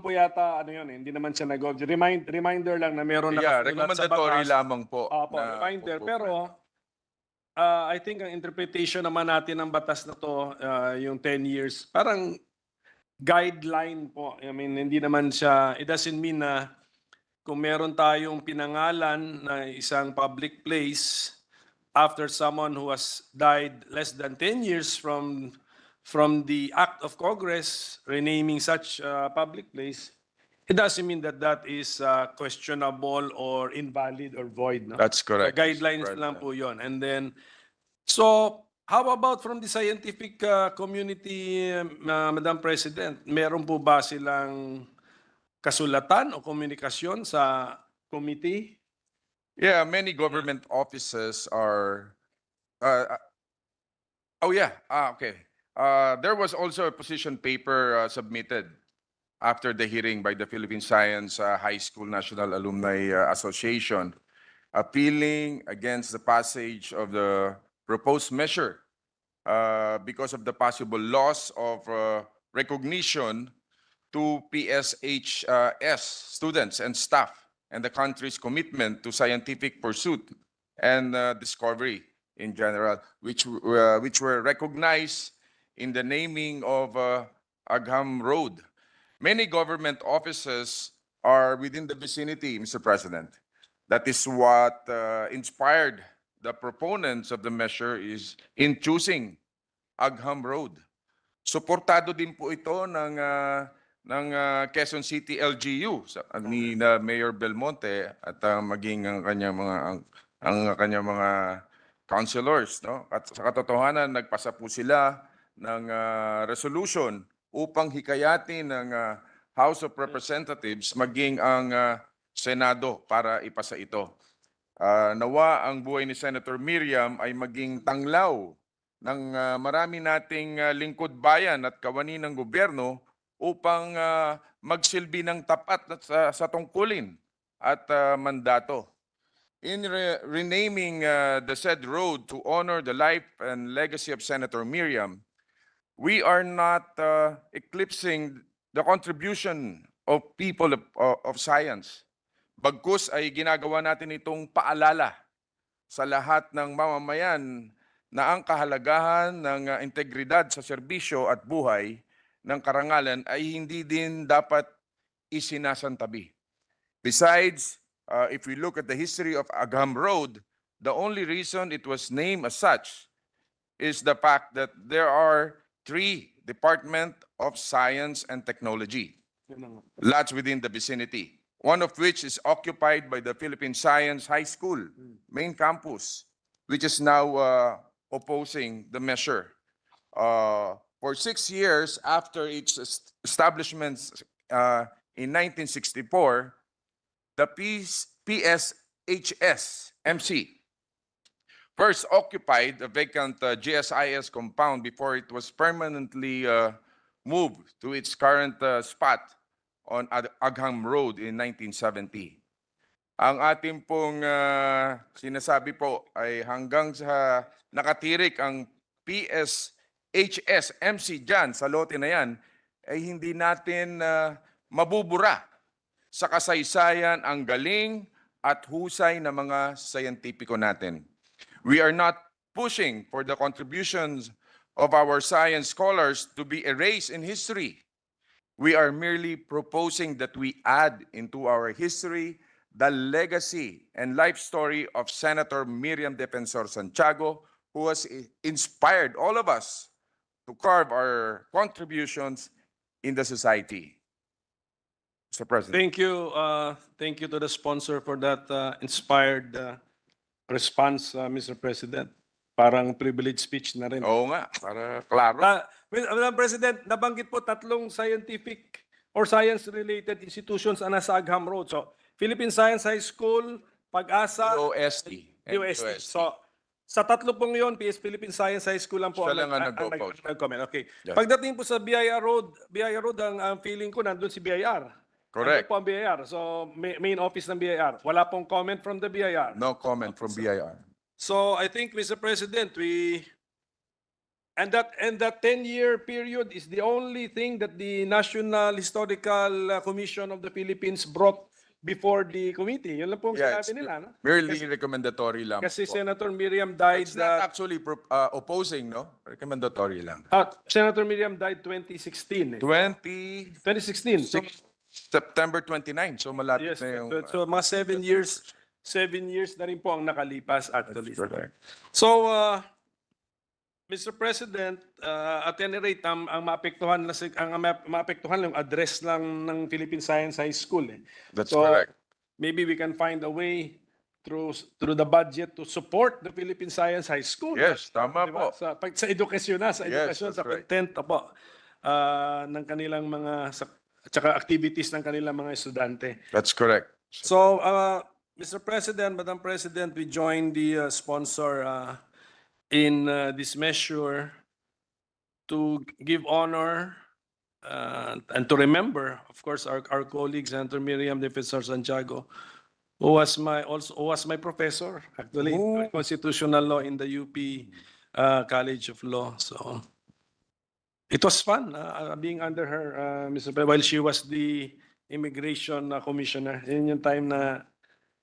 yata ano yun, hindi naman siya reminder lang na meron
Yeah,
nakasulat sa
recommendatory
batas.
lamang po.
Opo,
na-
reminder.
Opo.
Pero I think ang interpretation naman natin ng batas na to, yung 10 years, parang guideline po. I mean, hindi naman siya, it doesn't mean na kung meron tayong pinangalan na isang public place after someone who has died less than 10 years from the act of Congress renaming such a public place, it doesn't mean that that is questionable or invalid or void. No?
That's correct,
So guidelines
Mr.
lang
President.
po yun. And then, so how about from the scientific community, Madam President? Meron po ba silang kasulatan o komunikasyon sa committee?
Yeah, many government offices are. Okay. There was also a position paper submitted after the hearing by the Philippine Science High School National Alumni Association, appealing against the passage of the proposed measure because of the possible loss of recognition to PSHS students and staff and the country's commitment to scientific pursuit and discovery in general, which were recognized in the naming of Agham Road. Many government offices are within the vicinity, Mr. President. That is what inspired the proponents of the measure is in choosing Agham Road. Suportado din po ito ng Quezon City LGU ni Mayor Belmonte at maging ang kanyang mga councilors, no? At sa katotohanan nagpasa po sila ng resolution upang hikayatin ng House of Representatives maging ang Senado para ipasa ito. Nawa ang buhay ni Senator Miriam ay maging tanglaw ng marami nating lingkod bayan at kawani ng gobyerno upang magsilbi ng tapat sa tungkulin at mandato. In renaming the said road to honor the life and legacy of Senator Miriam, we are not eclipsing the contribution of people of science. Bagkus ay ginagawa natin itong paalala sa lahat ng mamamayan na ang kahalagahan ng integridad sa serbisyo at buhay ng karangalan ay hindi din dapat isinasantabi. Besides, if we look at the history of Agham Road, the only reason it was named as such is the fact that there are 3 Department of Science and Technology lots within the vicinity, one of which is occupied by the Philippine Science High School main campus, which is now opposing the measure. For 6 years after its establishment in 1964, the PSHS-MC first occupied a vacant GSIS compound before it was permanently moved to its current spot on Agham Road in 1970. Ang ating pong sinasabi po ay hanggang sa nakatirik ang PSHS-MC dyan sa lote na yan, ay hindi natin mabubura sa kasaysayan ang galing at husay ng mga scientifico natin. We are not pushing for the contributions of our science scholars to be erased in history. We are merely proposing that we add into our history the legacy and life story of Senator Miriam Defensor Santiago, who has inspired all of us to carve our contributions in the society. Mr. President.
Thank you to the sponsor for that inspired response, Mr. President. Parang privilege speech na rin.
Oo nga, para klaro.
Madam President, nabanggit po tatlong scientific or science-related institutions na nasa Agham Road. So, Philippine Science High School, Pag-asa,
UST. and
UST. So, sa tatlo pong yun, Philippine Science High School lang po
Siya lang ang
nag-comment. Okay.
Yes.
Pagdating po sa BIR Road, ang feeling ko nandun si BIR.
Correct.
Nandun po ang BIR. So, main office ng BIR. Wala pong comment from the BIR.
No comment from BIR.
So I think, Mr. President, and that 10-year period is the only thing that the National Historical Commission of the Philippines brought before the committee. Yun lang po ang
Yeah,
sinabi nila. No?
Merely recommendatory lang.
Kasi
po.
Senator Miriam died,
It's not actually opposing, no? Recommendatory lang.
Senator Miriam died 2016. 2016. So,
September 29. So malapit
yes,
na yung...
so mga 7 years na rin po ang nakalipas actually.
Correct.
So, Mr. President, at any rate, ang maapektuhan lang yung address lang ng Philippine Science High School.
That's
So,
correct.
maybe we can find a way through the budget to support the Philippine Science High School.
Yes, tama
Diba?
po.
Sa edukasyon
Yes,
edukasyon,
that's
sa
right.
content po ng kanilang mga at saka activities ng kanilang mga estudyante.
That's correct.
So, Mr. President, Madam President, we join the sponsor in this measure to give honor and to remember, of course, our colleague, Senator Miriam Defensor Santiago, who was my professor, actually,
Oh.
constitutional law in the UP College of Law. So, it was fun being under her, Mr. President, while she was the immigration commissioner. Yun yung time na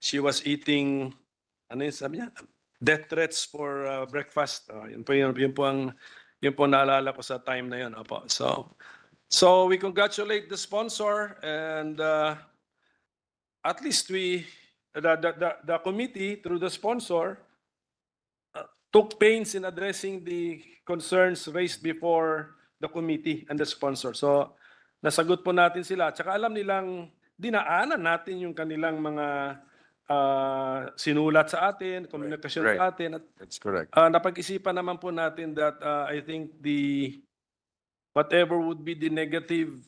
she was eating, ano yun sabi niya? Death threats for breakfast. Yun po naalala ko sa time na yun. Opo. So we congratulate the sponsor and at least the committee through the sponsor took pains in addressing the concerns raised before the committee and the sponsor. So nasagot po natin sila. Tsaka alam nilang dinaanan natin yung kanilang mga sinulat sa atin, komunikasyon
Right.
sa atin. At
That's correct.
napag-isipan naman po natin that I think whatever would be the negative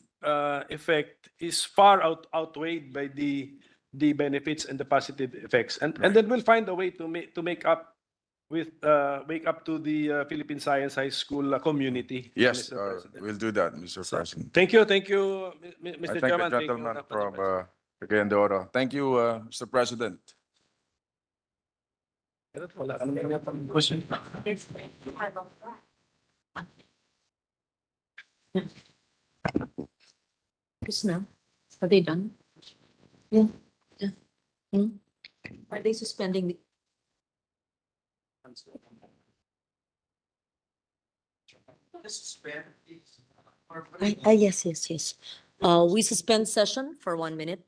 effect is far outweighed by the benefits and the positive effects. And then we'll find a way to make up to the Philippine Science High School community.
Yes,
Mr. President.
we'll do that, Mr. President.
Thank you,
I
Mr.
thank
Chairman.
the
Thank you,
gentleman
Madam
from
President.
Cagayan de Oro. Thank you, Mr. President.
Wala ka naman yung question.
Chris na? Are they done? Yeah. Are they suspending the?
Yes. We suspend session for 1 minute.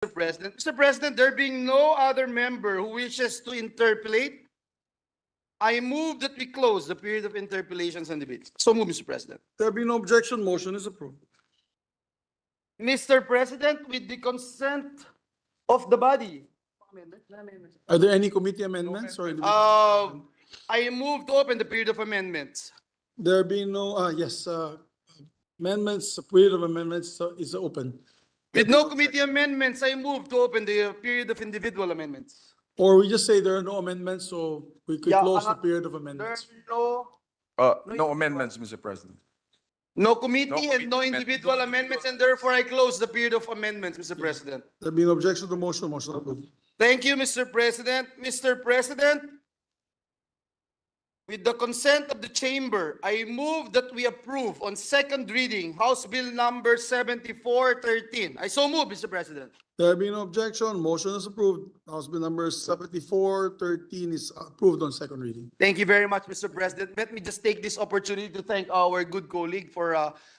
Mr. President, there being no other member who wishes to interpolate, I move that we close the period of interpellations and debates. So move, Mr. President.
There be no objection, motion is approved.
Mr. President, with the consent of the body,
Are there any committee amendments or?
I move to open the period of amendments.
There be no, yes, amendments, period of amendments is open.
With no committee amendments, I move to open the period of individual amendments.
Or we just say there are no amendments, so we could
Yeah,
close the period of
There
amendments.
are no,
No amendments, Mr. President.
no committee
No
and no
committee
individual amendments, and therefore I close the period of amendments, Mr. President.
There be no objection to the motion, motion approved.
Thank you, Mr. President. Mr. President, with the consent of the chamber, I move that we approve on second reading House Bill number 7413. I so move, Mr. President.
There be no objection, motion is approved. House Bill number 7413 is approved on second reading.
Thank you very much, Mr. President. Let me just take this opportunity to thank our good colleague for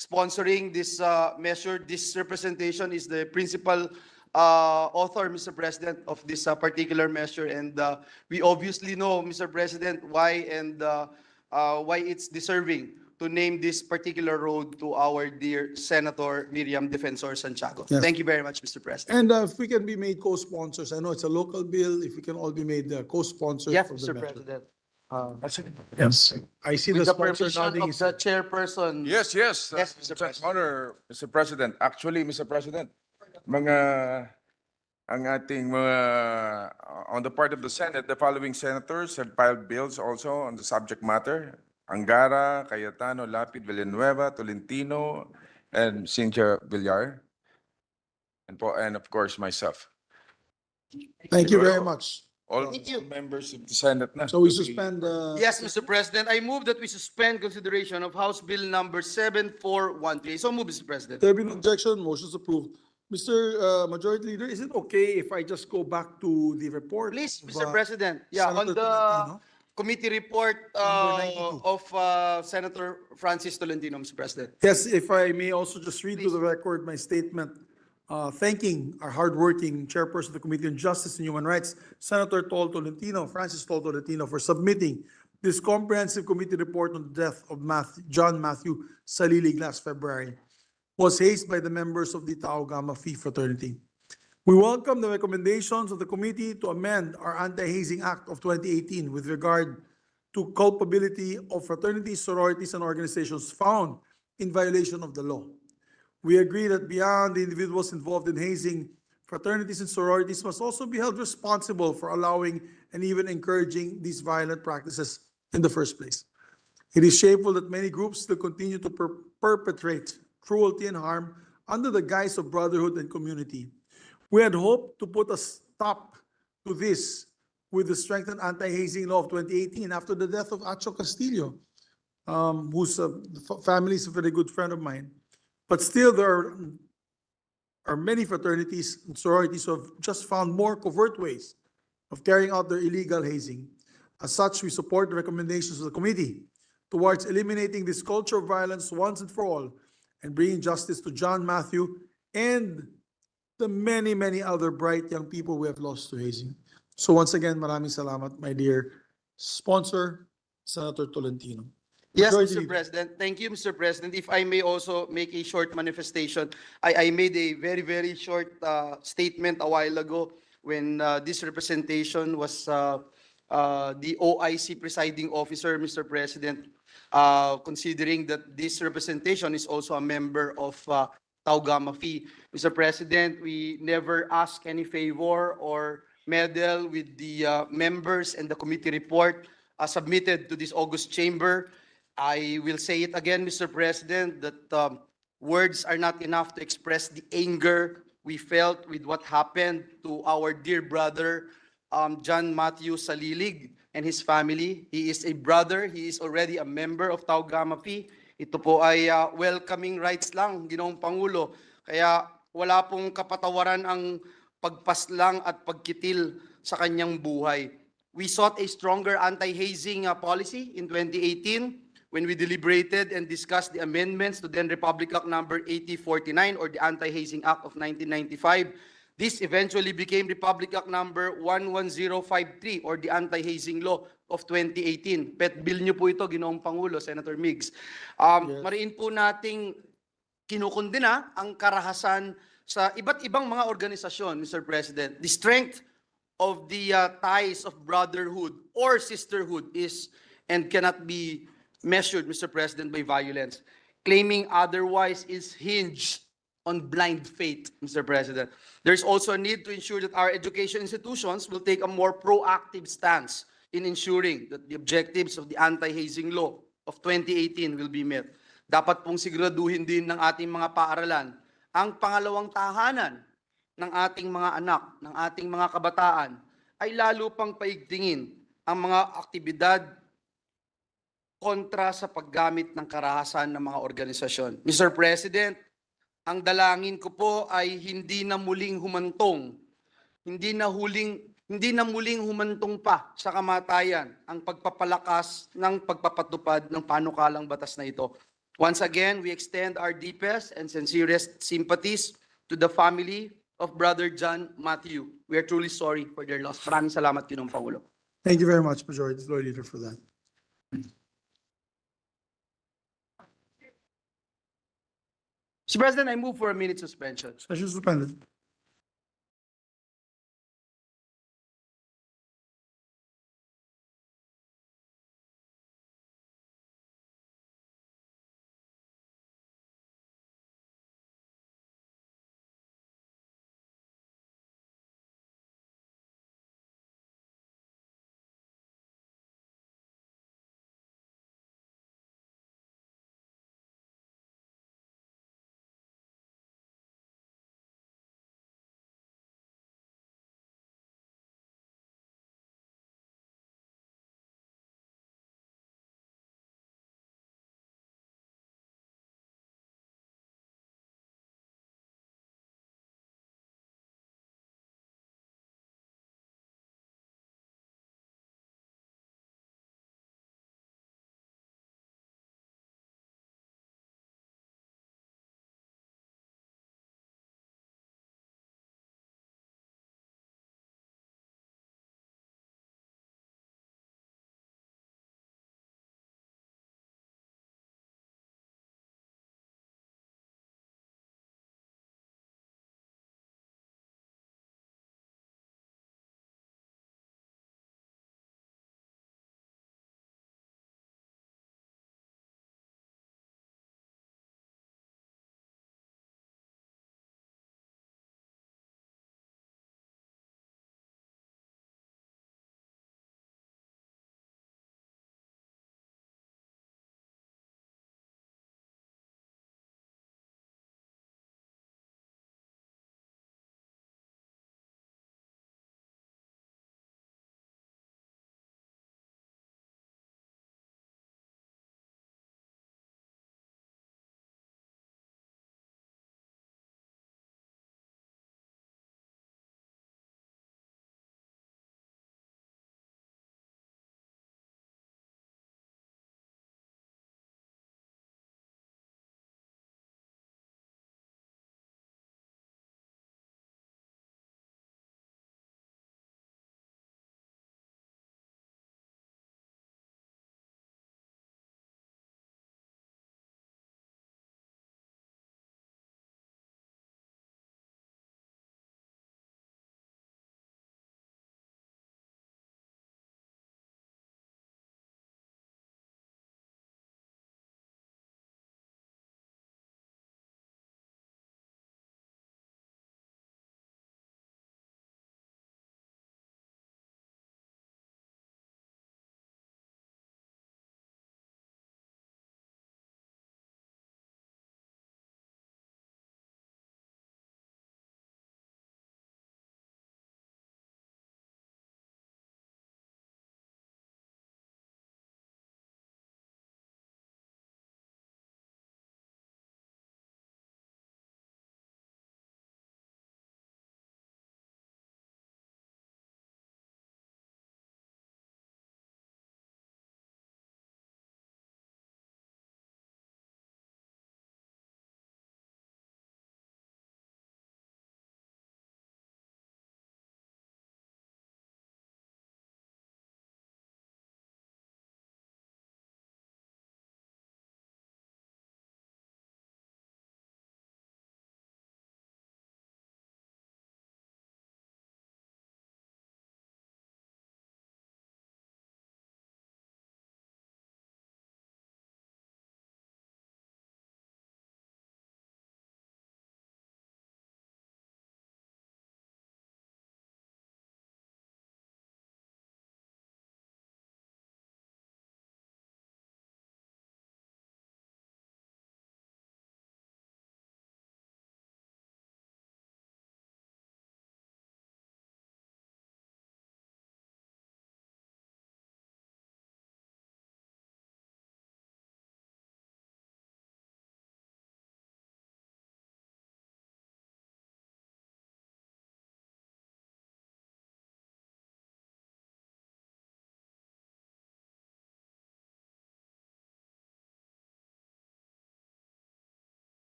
sponsoring this measure. This representation is the principal author, Mr. President, of this particular measure. And we obviously know, Mr. President, why it's deserving to name this particular road to our dear Senator Miriam Defensor Santiago.
Yes.
Thank you very much, Mr. President.
And if we can be made co-sponsors, I know it's a local bill, if we can all be made co-sponsors.
Yes,
of the
Mr.
measure.
President.
Yes, I see the
With the
sponsor
permission
nodding.
of
his
the
head.
chairperson.
Yes, yes.
Yes, Mr.
It's an
President.
honor, Mr. President. Actually, Mr. President, ang ating mga, on the part of the Senate, the following senators have filed bills also on the subject matter. Angara, Cayetano, Lapid, Villanueva, Tolentino, and Cynthia Villar. And of course, myself.
Thank you very much.
All
Thank you.
members of the Senate na.
So we suspend.
Yes, Mr. President, I move that we suspend consideration of House Bill number 7413. So move, Mr. President.
There be no objection, motion is approved. Mr. Majority Leader, is it okay if I just go back to the report?
Please,
of,
Mr. President. Yeah, on
Senator
the
Tolentino?
committee report
Number 92.
of Senator Francis Tolentino, Mr. President.
Yes, if I may also just read to the record my statement, thanking our hardworking chairperson of the Committee on Justice and Human Rights, Senator Francis Tol Tolentino, for submitting this comprehensive committee report on the death of John Matthew Salilig last February. Was hazed by the members of the Tau Gamma Phi fraternity. We welcome the recommendations of the committee to amend our Anti-Hazing Act of 2018 with regard to culpability of fraternities, sororities, and organizations found in violation of the law. We agree that beyond the individuals involved in hazing, fraternities and sororities must also be held responsible for allowing and even encouraging these violent practices in the first place. It is shameful that many groups still continue to perpetrate cruelty and harm under the guise of brotherhood and community. We had hoped to put a stop to this with the strengthened anti-hazing law of 2018 after the death of Acho Castillo, whose family is a very good friend of mine. But still, there are many fraternities and sororities who have just found more covert ways of carrying out their illegal hazing. As such, we support the recommendations of the committee towards eliminating this culture of violence once and for all and bringing justice to John Matthew and the many, many other bright young people we have lost to hazing. So once again, maraming salamat, my dear sponsor, Senator Tolentino.
Yes,
Majority
Mr.
Leader.
President. Thank you, Mr. President. If I may also make a short manifestation, I made a very, very short statement a while ago when this representation was the OIC presiding officer, Mr. President, considering that this representation is also a member of Tau Gamma Phi. Mr. President, we never ask any favor or meddle with the members and the committee report submitted to this August chamber. I will say it again, Mr. President, that words are not enough to express the anger we felt with what happened to our dear brother, John Matthew Salilig and his family. He is a brother. He is already a member of Tau Gamma Phi. Ito po ay welcoming rights lang, Ginoong Pangulo. Kaya wala pong kapatawaran ang pagpaslang at pagkitil sa kanyang buhay. We sought a stronger anti-hazing policy in 2018 when we deliberated and discussed the amendments to then Republic Act number 8049 or the Anti-Hazing Act of 1995. This eventually became Republic Act number 11053 or the Anti-Hazing Law of 2018. Pet bill niyo po ito, Ginoong Pangulo, Senator Migs. Mariin po nating kinukundina ang karahasan sa iba't ibang mga organisasyon, Mr. President. The strength of the ties of brotherhood or sisterhood is and cannot be measured, Mr. President, by violence. Claiming otherwise is hinged on blind faith, Mr. President. There's also a need to ensure that our education institutions will take a more proactive stance in ensuring that the objectives of the anti-hazing law of 2018 will be met. Dapat pong siguraduhin din ng ating mga paaralan ang pangalawang tahanan ng ating mga anak, ng ating mga kabataan, ay lalo pang paigtingin ang mga aktibidad kontra sa paggamit ng karahasan ng mga organisasyon. Mr. President, ang dalangin ko po ay hindi na muling humantong, hindi na muling humantong pa sa kamatayan ang pagpapalakas ng pagpapatupad ng panukalang batas na ito. Once again, we extend our deepest and sincerest sympathies to the family of Brother John Matthew. We are truly sorry for their loss. Maraming salamat, Ginoong Pangulo.
Thank you very much, Majority Leader, for that.
Mr. President, I move for a minute suspension.
Session suspended.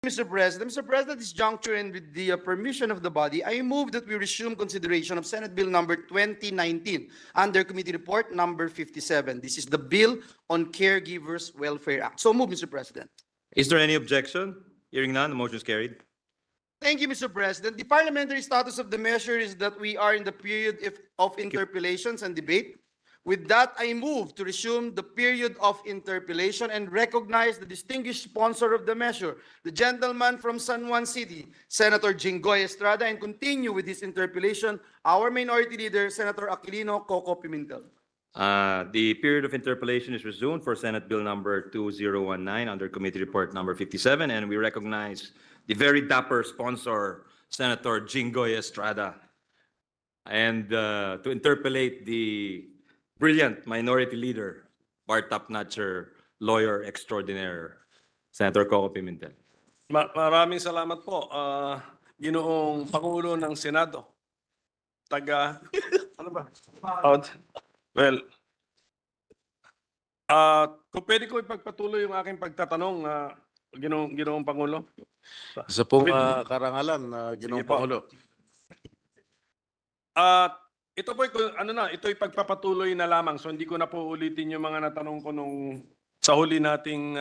Mr. President. Mr. President, this juncture and with the permission of the body, I move that we resume consideration of Senate Bill number 2019 under Committee Report number 57. This is the Bill on Caregivers Welfare Act. So move, Mr. President.
Is there any objection? Hearing none, the motion is carried.
Thank you, Mr. President. The parliamentary status of the measure is that we are in the period of interpellations and debate. With that, I move to resume the period of interpellation and recognize the distinguished sponsor of the measure, the gentleman from San Juan City, Senator Jinggoy Estrada, and continue with this interpellation, our Minority Leader, Senator Aquilino Coco Pimentel.
The period of interpellation is resumed for Senate Bill number 2019 under Committee Report number 57, and we recognize the very dapper sponsor, Senator Jinggoy Estrada, and to interpellate the brilliant Minority Leader, bar top-notcher, lawyer extraordinaire, Senator Coco Pimentel.
Maraming salamat po, Ginoong Pangulo ng Senado. Ano ba? Well, kung pwede ko ipagpatuloy yung aking pagtatanong, Ginoong Pangulo.
Sa pong karangalan,
Sige
Ginoong
po.
Pangulo.
Ito po, ito'y pagpapatuloy na lamang. So hindi ko na po ulitin yung mga natanong ko nung sa huli nating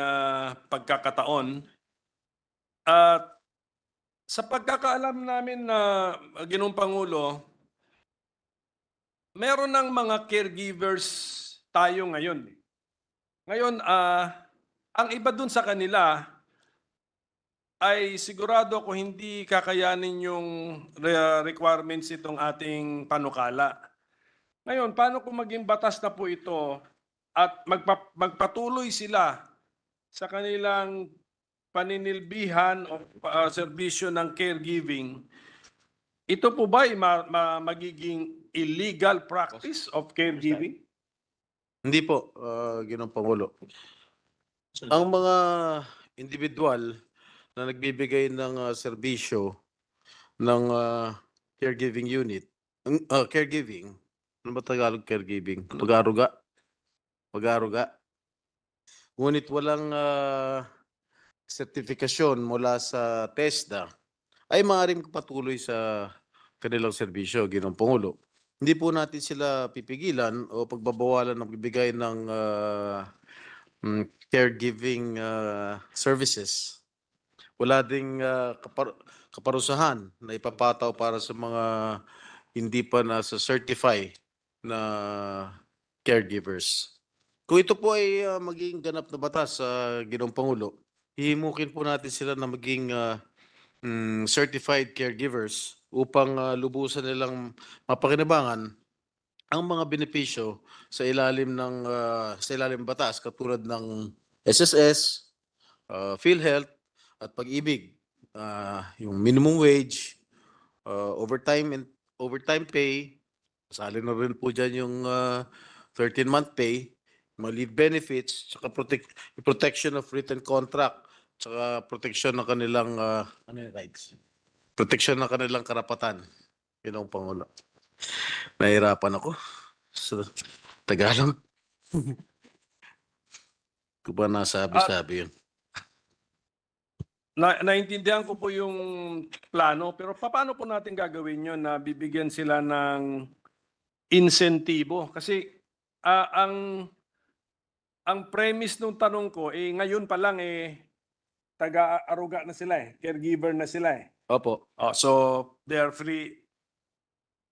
pagkakataon. At sa pagkakaalam namin na Ginoong Pangulo, meron ng mga caregivers tayo ngayon. Ngayon, ang iba dun sa kanila ay sigurado kung hindi kakayanin yung requirements itong ating panukala. Ngayon, paano kung maging batas na po ito at magpatuloy sila sa kanilang paninilbihan o serbisyo ng caregiving? Ito po ba ay magiging illegal practice of caregiving?
Hindi po, Ginoong Pangulo. Ang mga individual na nagbibigay ng serbisyo ng caregiving unit, caregiving, ano ba Tagalog caregiving? Pag-aruga. Pag-aruga. Ngunit walang sertifikasyon mula sa TESDA, ay maaaring patuloy sa kanilang serbisyo, Ginoong Pangulo. Hindi po natin sila pipigilan o pagbabawalan ng pagbibigay ng caregiving services. Wala ding kaparusahan na ipapataw para sa mga hindi pa nasa certify na caregivers. Kung ito po ay maging ganap na batas sa Ginoong Pangulo, hihimukin po natin sila na maging certified caregivers upang lubusan nilang mapakinabangan ang mga benepisyo sa ilalim ng batas katulad ng SSS, PhilHealth at Pag-ibig, yung minimum wage, overtime pay, kasali na rin po dyan yung 13-month pay, mga leave benefits, saka protection of written contract, saka protection ng kanilang rights. Protection ng kanilang karapatan. Ginoong Pangulo. Nahirapan ako sa Tagalog. Kung ba nasabi-sabi yun?
Naintindihan ko po yung plano, pero paano po natin gagawin yun na bibigyan sila ng insentibo? Kasi ang premise ng tanong ko, ngayon pa lang taga-aruga na sila caregiver na sila
Opo.
So they are free,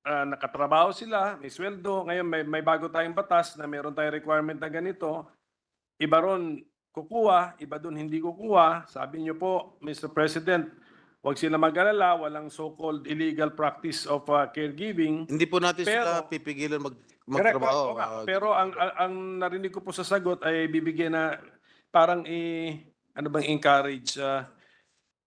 nakatrabaho sila, may sweldo. Ngayon may bago tayong batas na meron tayong requirement na ganito. Iba ron kukuha, iba doon hindi kukuha. Sabi niyo po, Mr. President, huwag sila mag-alala, walang so-called illegal practice of caregiving.
Hindi po natin sila
Pero-
pipigilan
Correct,
magtrabaho.
oo nga. Pero ang narinig ko po sa sagot ay bibigyan na parang ano bang encourage,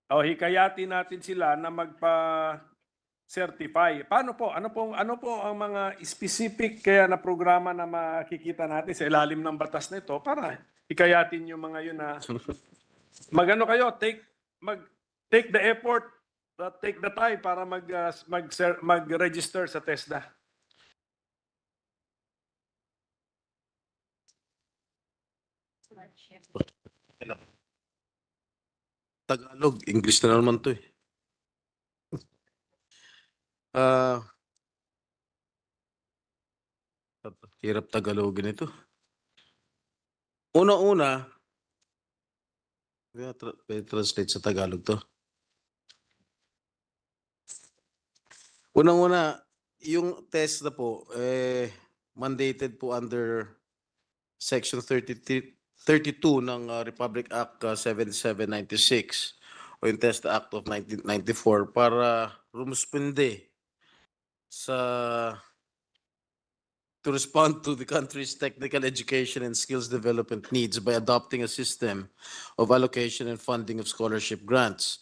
hikayatin natin sila na magpa-certify. Paano po? Ano po ang mga specific kaya na programa na makikita natin sa ilalim ng batas nito para hikayatin yung mga yun na magano kayo, take the effort, take the time para mag-register sa TESDA.
Tagalog, English na naman to eh. Ah, hirap Tagalogin ito. Una-una, pwede translate sa Tagalog to. Unang-una, yung test na po, mandated po under Section 32 ng Republic Act 7796 o yung Test Act of 1994 para rumusponde sa to respond to the country's technical education and skills development needs by adopting a system of allocation and funding of scholarship grants.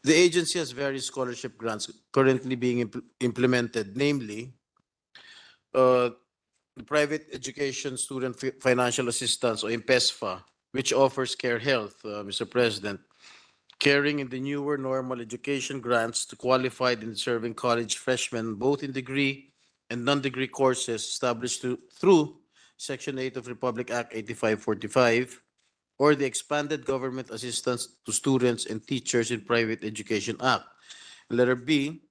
The agency has various scholarship grants currently being implemented, namely the Private Education Student Financial Assistance or IMPESFA, which offers Care Health, Mr. President, caring in the newer normal education grants to qualified and serving college freshmen, both in degree and non-degree courses established through Section 8 of Republic Act 8545, or the Expanded Government Assistance to Students and Teachers in Private Education Act. Letter B,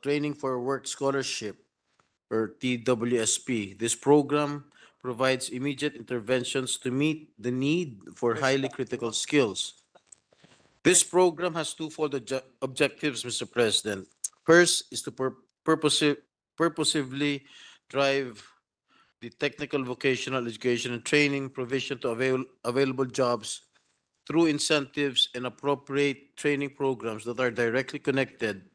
Training for Work Scholarship, or TWSP. This program provides immediate interventions to meet the need for highly critical skills. This program has twofold objectives, Mr. President. First is to purposively drive the technical vocational education and training provision to available jobs through incentives and appropriate training programs that are directly connected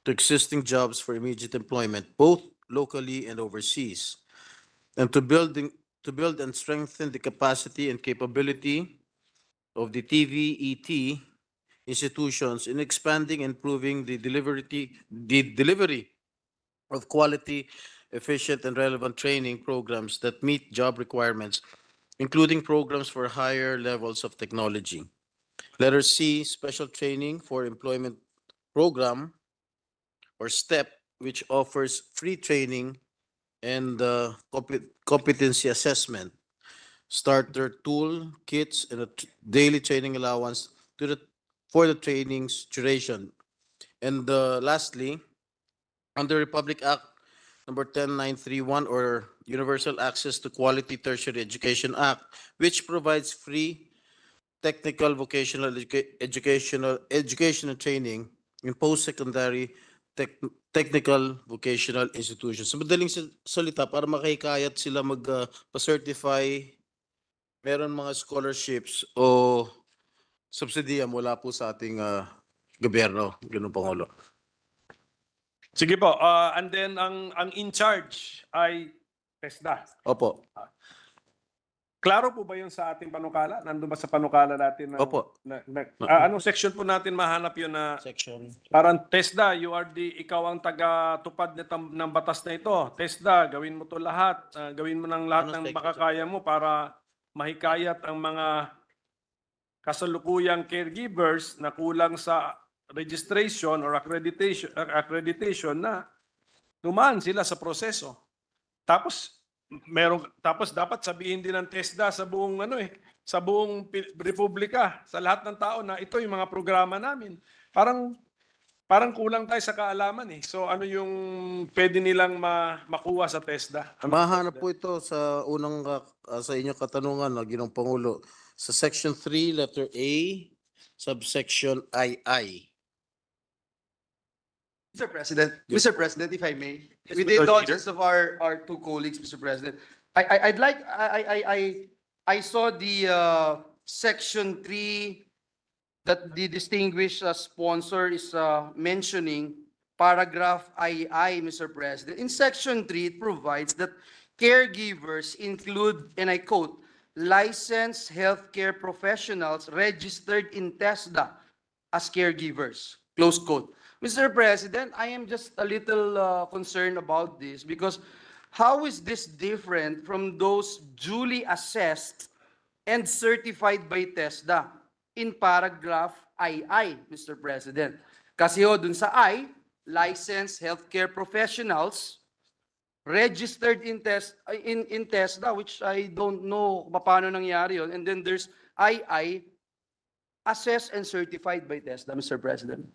to existing jobs for immediate employment, both locally and overseas, and to build and strengthen the capacity and capability of the TVET institutions in expanding and improving the delivery of quality, efficient, and relevant training programs that meet job requirements, including programs for higher levels of technology. Letter C, Special Training for Employment Program, or STEP, which offers free training and competency assessment, starter tool kits, and a daily training allowance for the training's duration. And lastly, under Republic Act number 10931, or Universal Access to Quality Tertiary Education Act, which provides free technical vocational educational training in post-secondary technical vocational institutions. Sa madaling salita, para makahikayat sila pa-certify, meron mga scholarships o subsidiya mula po sa ating gobyerno, ganun Pangulo.
Sige po, and then ang in charge ay TESDA.
Opo.
Klaro po ba yun sa ating panukala? Nandun ba sa panukala natin?
Opo.
Anong section po natin mahanap yun na
Section.
parang TESDA, ikaw ang taga-tupad ng batas na ito. TESDA, gawin mo to lahat. Gawin mo ng lahat
Anong
ng
section?
makakaya mo para mahikayat ang mga kasalukuyang caregivers na kulang sa registration or accreditation na dumaan sila sa proseso. Tapos dapat sabihin din ng TESDA sa buong sa buong republika, sa lahat ng tao na ito yung mga programa namin. Parang kulang tayo sa kaalaman eh. So ano yung pwede nilang makuha sa TESDA?
Mahanap po ito sa unang sa inyong katanungan, Ginong Pangulo, sa Section 3, letter A, subsection II.
Mr. President, if I may,
Yes,
with the
Majority
indulgence of our two colleagues, Mr. President, I saw the Section 3 that the distinguished sponsor is mentioning, paragraph II, Mr. President. In Section 3, it provides that caregivers include, and I quote, licensed healthcare professionals registered in TESDA as caregivers, close quote. Mr. President, I am just a little concerned about this because how is this different from those duly assessed and certified by TESDA in paragraph II, Mr. President? Kasi dun sa I, licensed healthcare professionals registered in TESDA, which I don't know paano nangyari yun. And then there's II, assessed and certified by TESDA, Mr. President?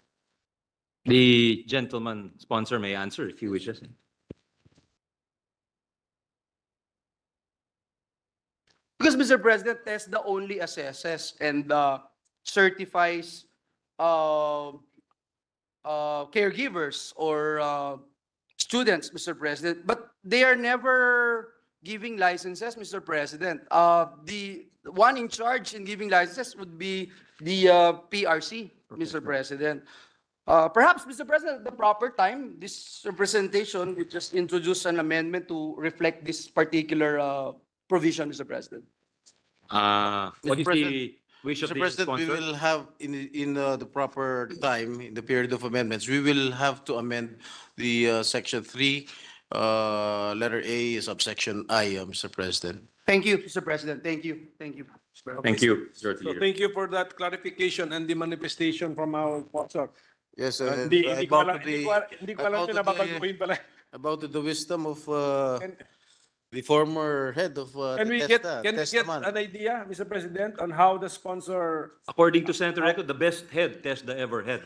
The gentleman sponsor may answer if he wishes.
Because, Mr. President, TESDA only assesses and certifies caregivers or students, Mr. President, but they are never giving licenses, Mr. President. The one in charge in giving licenses would be the PRC, Mr. President. Perhaps, Mr. President, at the proper time, this representation would just introduce an amendment to reflect this particular provision, Mr. President.
What is
President-
the wish of
Mr.
the
President, we
sponsor?
will have in the proper time, in the period of amendments, we will have to amend the section 3, letter A, subsection I, Mr. President.
Thank you, Mr. President. Thank you. Thank you.
Thank you, Majority
So
Leader.
thank you for that clarification and the manifestation from our sponsor.
Yes,
Hindi ko alam, hindi ko alam
about
kung
the-
nababaguhin pala.
about the wisdom of
Can-
the former head of
Can we get an idea, Mr. President, on how the sponsor,
According to Senator Recto, the best head TESDA ever had.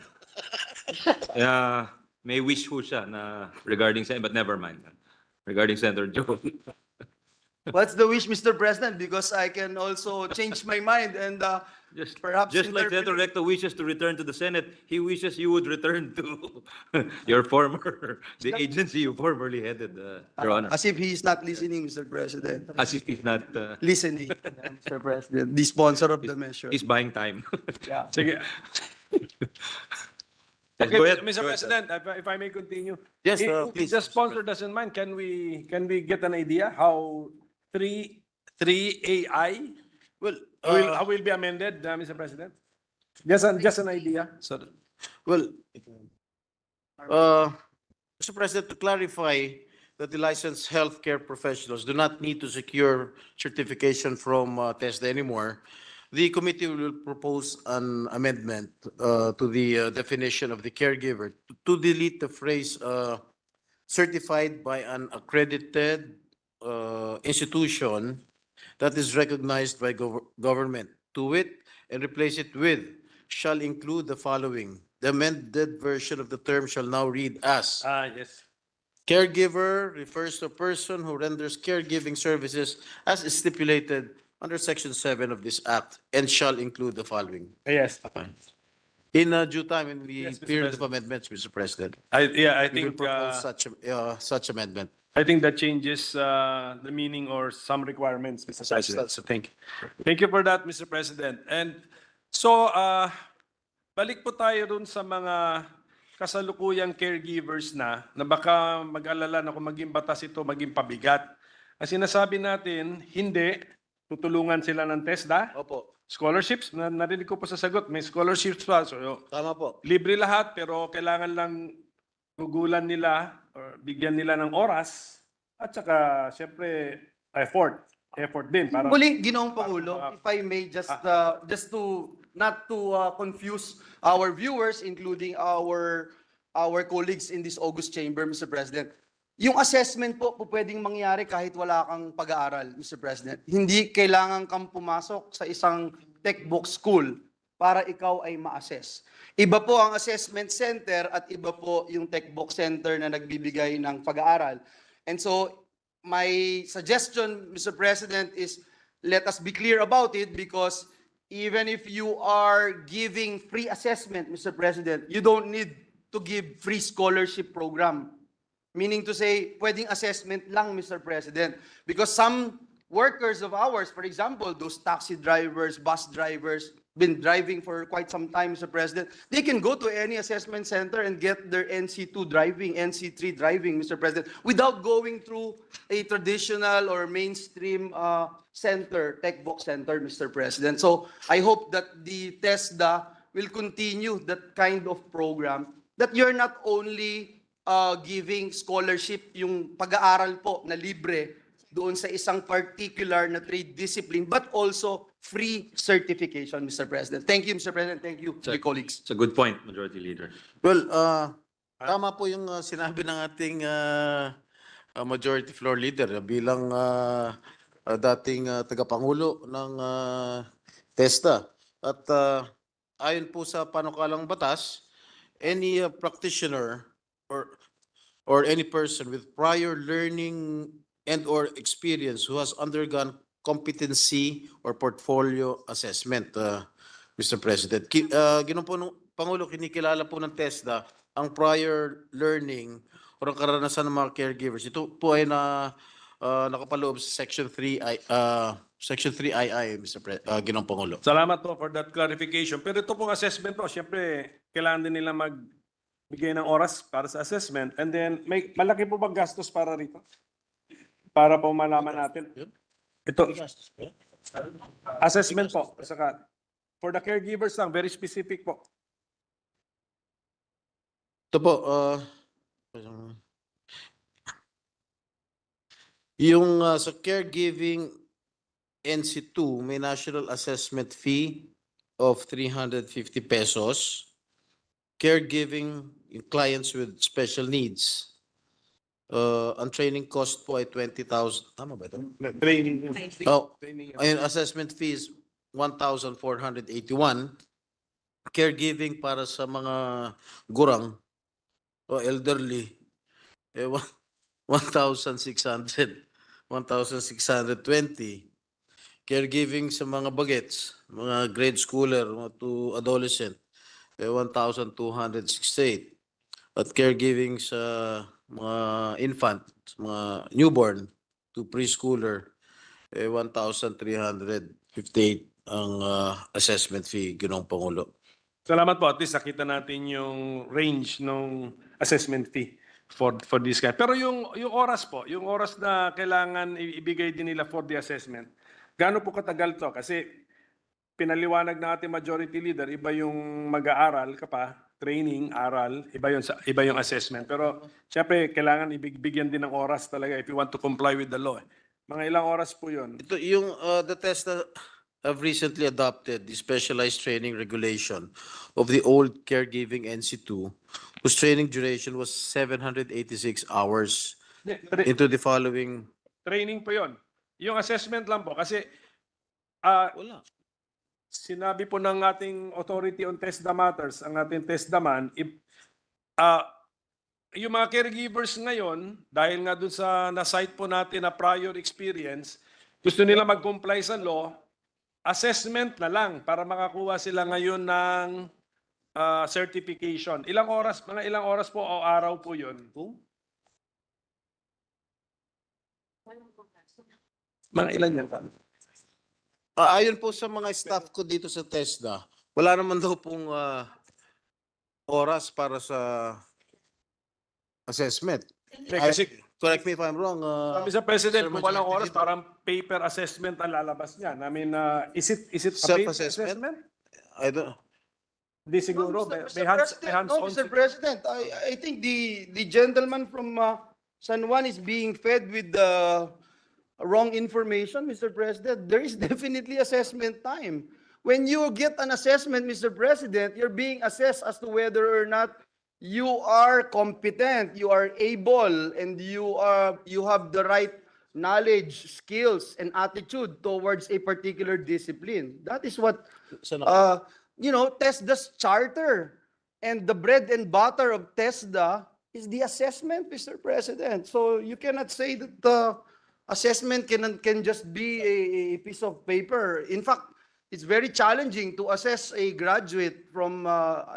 May wish ho siya na regarding but never mind. Regarding Senator Joe.
What's the wish, Mr. President? Because I can also change my mind and perhaps
Just like Senator Recto wishes to return to the Senate, he wishes you would return to your the agency you formerly headed, Your Honor.
As if he is not listening, Mr. President.
As if he's not,
Listening, Mr. President, the sponsor of the measure.
he's buying time.
Yeah.
sige.
Yes,
Okay,
go ahead.
Mr.
Go ahead,
President, if I may continue.
Yes,
If
please.
the sponsor doesn't mind, can we get an idea how 3AI
Well,
will be amended, Mr. President? Just an idea. So,
well, Mr. President, to clarify that the licensed healthcare professionals do not need to secure certification from TESDA anymore, the committee will propose an amendment to the definition of the caregiver to delete the phrase certified by an accredited institution that is recognized by government, to wit, and replace it with shall include the following. The amended version of the term shall now read as
yes.
caregiver refers to a person who renders caregiving services as stipulated under Section 7 of this Act and shall include the following.
Yes.
In due time, in the
Yes, Mr.
period of
President.
amendments, Mr. President,
I
we will
think,
propose such amendment.
I think that changes the meaning or some requirements, Mr. President. So thank you. Thank you for that, Mr. President. And so, balik po tayo dun sa mga kasalukuyang caregivers na baka mag-alala na kung maging batas ito, maging pabigat. Ang sinasabi natin, hindi, tutulungan sila ng TESDA.
Opo,
Scholarships, narinig ko po sa sagot, may scholarships pa. So,
tama po.
libre lahat, pero kailangan lang gugulan nila or bigyan nila ng oras at saka siyempre effort din para
Muli, Ginoong Pangulo, if I may just to not to confuse our viewers, including our colleagues in this August chamber, Mr. President. Yung assessment po pwedeng mangyari kahit wala kang pag-aaral, Mr. President. Hindi kailangan kang pumasok sa isang textbook school para ikaw ay ma-assess. Iba po ang assessment center at iba po yung textbook center na nagbibigay ng pag-aaral. And so, my suggestion, Mr. President, is let us be clear about it because even if you are giving free assessment, Mr. President, you don't need to give free scholarship program. Meaning to say, pwedeng assessment lang, Mr. President. Because some workers of ours, for example, those taxi drivers, bus drivers, been driving for quite some time, Mr. President, they can go to any assessment center and get their NC2 driving, NC3 driving, Mr. President, without going through a traditional or mainstream center, textbook center, Mr. President. So I hope that the TESDA will continue that kind of program, that you're not only giving scholarship, yung pag-aaral po na libre doon sa isang particular na trade discipline, but also free certification, Mr. President. Thank you, Mr. President. Thank you, my colleagues.
It's a good point, Majority Leader.
Well, tama po yung sinabi ng ating Majority Floor Leader bilang dating tagapangulo ng TESDA. At ayon po sa panukalang batas, any practitioner or any person with prior learning and or experience who has undergone competency or portfolio assessment, Mr. President. Ginoong Pangulo, kinikilala po ng TESDA ang prior learning o ang karanasan ng mga caregivers. Ito po ay nakapaloob sa Section 3 Section 3II, Ginoong Pangulo.
Salamat po for that clarification. Pero ito pong assessment po, siyempre, kailangan din nila magbigay ng oras para sa assessment. And then, may malaki po bang gastos para rito? Para po malaman natin. Ito, assessment po. Saka, for the caregivers lang, very specific po.
Ito po, yung sa caregiving NC2, may national assessment fee of 350 pesos. Caregiving in clients with special needs. Ang training cost po ay 20,000. Tama ba ito?
Training.
Oh, ayun, assessment fees 1,481. Caregiving para sa mga gurang o elderly, 1,600, 1,620. Caregiving sa mga bagets, mga grade schooler, mga to adolescent, 1,268. At caregiving sa mga infant, mga newborn to preschooler, 1,358 ang assessment fee, Ginoong Pangulo.
Salamat po. At least nakita natin yung range ng assessment fee for this guy. Pero yung oras po, yung oras na kailangan ibigay din nila for the assessment, gaano po katagal to? Kasi pinaliwanag na ating majority leader, iba yung mag-aaral ka pa, training, aral, iba yung assessment. Pero syempre, kailangan ibigyan din ng oras talaga if you want to comply with the law. Mga ilang oras po yun?
Ito yung the test na have recently adopted the specialized training regulation of the old caregiving NC2, whose training duration was 786 hours into the following.
Training po yun. Yung assessment lang po kasi
Wala.
sinabi po ng ating authority on TESDA matters, ang ating TESDA man, yung mga caregivers ngayon, dahil nga dun sa na-cite po natin na prior experience, gusto nila mag-comply sa law, assessment na lang para makakuha sila ngayon ng certification. Mga ilang oras po o araw po yun? Mga ilan yan?
Ayon po sa mga staff ko dito sa TESDA, wala naman daw pong oras para sa assessment.
Kasi
Correct me if I'm wrong.
Mr. President,
Sir
kung walang
Majority
oras, parang paper assessment ang lalabas niyan. I mean, is it a paper
Self-assessment?
assessment?
I don't.
Di siguro. May hands-on.
Mr. President, I think the gentleman from San Juan is being fed with the wrong information, Mr. President. There is definitely assessment time. When you get an assessment, Mr. President, you're being assessed as to whether or not you are competent, you are able, and you have the right knowledge, skills, and attitude towards a particular discipline. That is what TESDA's charter and the bread and butter of TESDA is the assessment, Mr. President. So you cannot say that the assessment can just be a piece of paper. In fact, it's very challenging to assess a graduate from,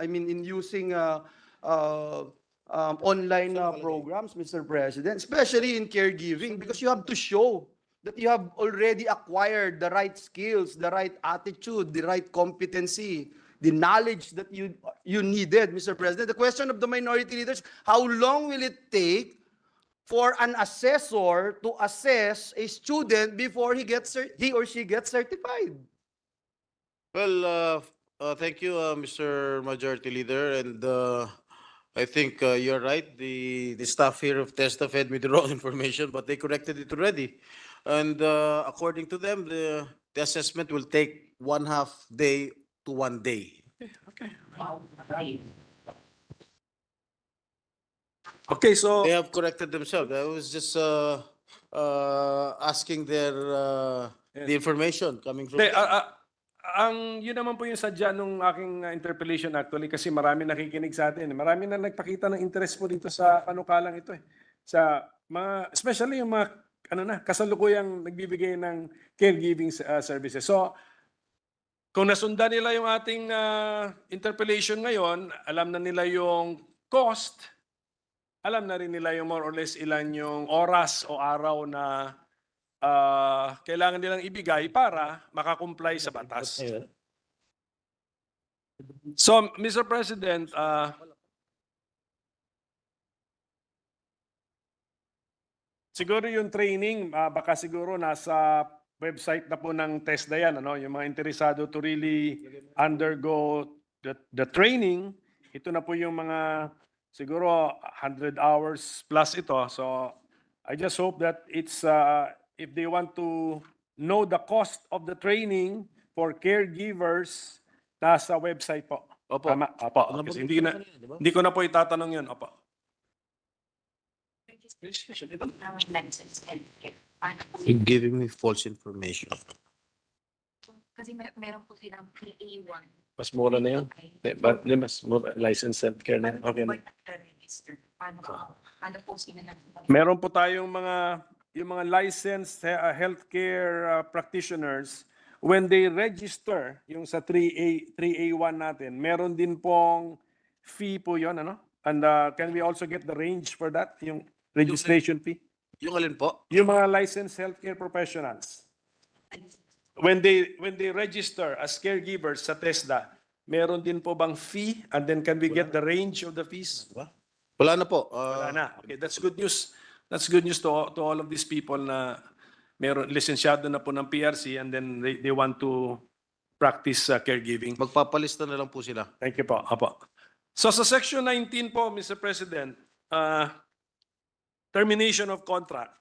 in using online programs, Mr. President, especially in caregiving, because you have to show that you have already acquired the right skills, the right attitude, the right competency, the knowledge that you needed, Mr. President. The question of the minority leaders, how long will it take for an assessor to assess a student before he or she gets certified?
Well, thank you, Mr. Majority Leader, and I think you're right. The staff here of TESDA fed me the wrong information, but they corrected it already. And according to them, the assessment will take 1/2 day to 1 day.
Okay, so
They have corrected themselves. I was just asking their the information coming from.
Hindi,
them.
yun naman po yung sadya nung aking interpellation actually kasi marami nakikinig sa atin. Marami na nagpakita ng interest po dito sa panukalang ito eh. Sa mga, especially yung mga kasalukuyang nagbibigay ng caregiving services. So, kung nasundan nila yung ating interpellation ngayon, alam na nila yung cost, alam na rin nila yung more or less ilan yung oras o araw na kailangan nilang ibigay para makakomply sa batas. So, Mr. President, siguro yung training, baka siguro nasa website na po ng TESDA yan, ano? Yung mga interesado to really undergo the training, ito na po yung mga siguro 100 hours plus ito. So, I just hope that it's, if they want to know the cost of the training for caregivers, nasa website po.
Opo.
Tama? Opo. Kasi hindi ko na po itatanong yun. Opo.
Giving me false information.
Kasi meron po silang PA1.
Mas mura na yun. But mas mura, licensed healthcare na. Okay na.
Ano po sila na?
Meron po tayong yung mga licensed healthcare practitioners, when they register, yung sa 3A1 natin, meron din pong fee po yon, ano? And can we also get the range for that, yung registration fee?
Yung alin po?
Yung mga licensed healthcare professionals, when they register as caregivers sa TESDA, meron din po bang fee? And then can we get the range of the fees?
Wala na po.
Wala na. Okay, that's good news. That's good news to all of these people na meron lisensyado na po ng PRC and then they want to practice caregiving.
Magpapalista na lang po sila.
Thank you po. Apo. So sa Section 19 po, Mr. President, termination of contract.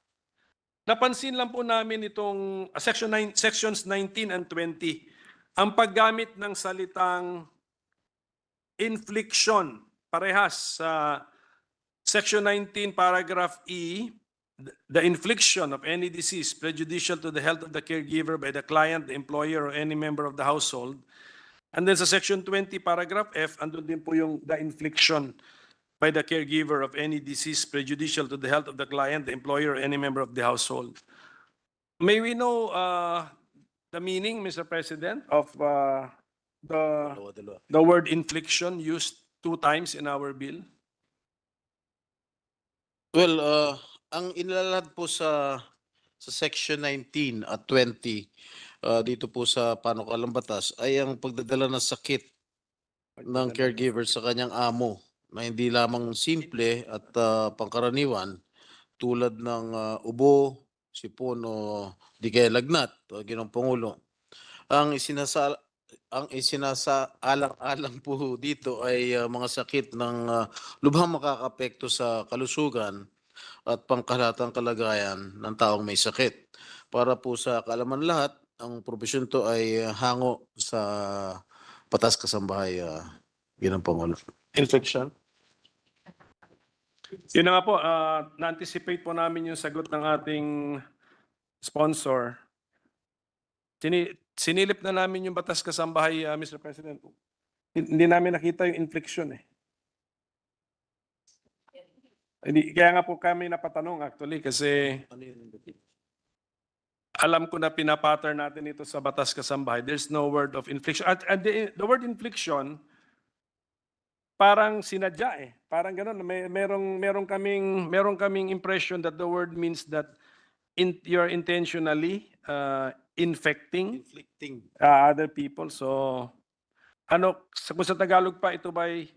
Napansin lang po namin itong Sections 19 and 20, ang paggamit ng salitang infliction, parehas sa Section 19, paragraph E, the infliction of any disease prejudicial to the health of the caregiver by the client, the employer, or any member of the household. And then sa Section 20, paragraph F, andun din po yung the infliction by the caregiver of any disease prejudicial to the health of the client, the employer, or any member of the household. May we know the meaning, Mr. President, of the word infliction used 2 times in our bill?
Well, ang inilalad po sa Section 19 at 20 dito po sa panukalang batas ay ang pagdadala ng sakit ng caregiver sa kanyang amo na hindi lamang simple at pangkaraniwan tulad ng ubo, sipon o di kaya lagnat, Ginoong Pangulo. Ang isinasaalang-alang po dito ay mga sakit ng lubhang makakapekto sa kalusugan at pangkalatang kalagayan ng taong may sakit. Para po sa kaalaman lahat, ang provision to ay hango sa Batas Kasambahay, Ginoong Pangulo.
Infliction? Yun na nga po, na-anticipate po namin yung sagot ng ating sponsor. Sinilip na namin yung Batas Kasambahay, Mr. President. Hindi namin nakita yung infliction eh. Kaya nga po kami napatanong actually kasi alam ko na pinapattern natin ito sa Batas Kasambahay. There's no word of infliction. At the word infliction, parang sinadya eh. Parang gano'n. Meron kaming impression that the word means that you're intentionally infecting other people. So, kung sa Tagalog pa, ito ba'y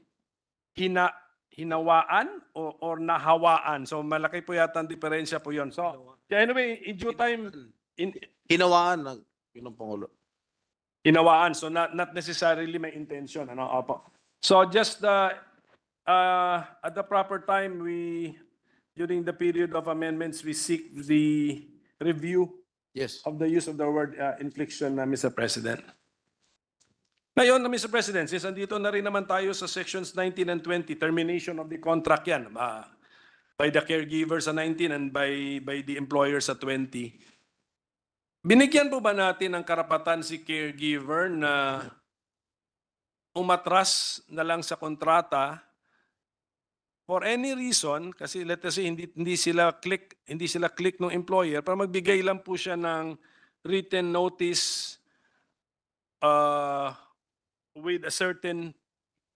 hinawaan or nahawaan? So, malaki po yata ang diferensya po yun. So, anyway, in due time,
Hinawaan ng Ginoong Pangulo.
hinawaan. So, not necessarily may intention. Opo. So, just at the proper time, during the period of amendments, we seek the review
Yes.
of the use of the word infliction, Mr. President. Ngayon, Mr. President, since andito na rin naman tayo sa sections 19 and 20, termination of the contract yan, by the caregiver sa 19 and by the employer sa 20. Binigyan po ba natin ng karapatan si caregiver na umatras na lang sa kontrata for any reason, kasi let us say hindi sila click ng employer, para magbigay lang po siya ng written notice with a certain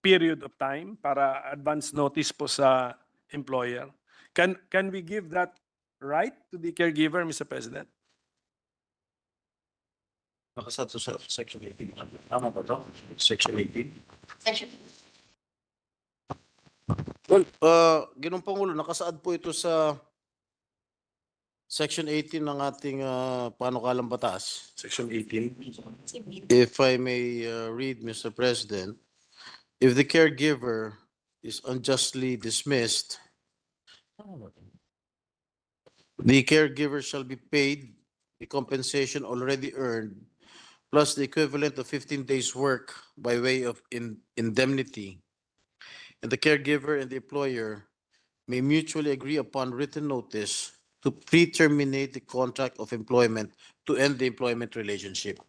period of time para advance notice po sa employer. Can we give that right to the caregiver, Mr. President?
Nakasad sa Section 18. Tama ba to? Section 18? Well, Ginoong Pangulo, nakasaad po ito sa Section 18 ng ating panukalang batas.
Section 18.
If I may read, Mr. President, if the caregiver is unjustly dismissed, the caregiver shall be paid the compensation already earned plus the equivalent of 15 days' work by way of indemnity. And the caregiver and the employer may mutually agree upon written notice to pre-terminate the contract of employment to end the employment relationship.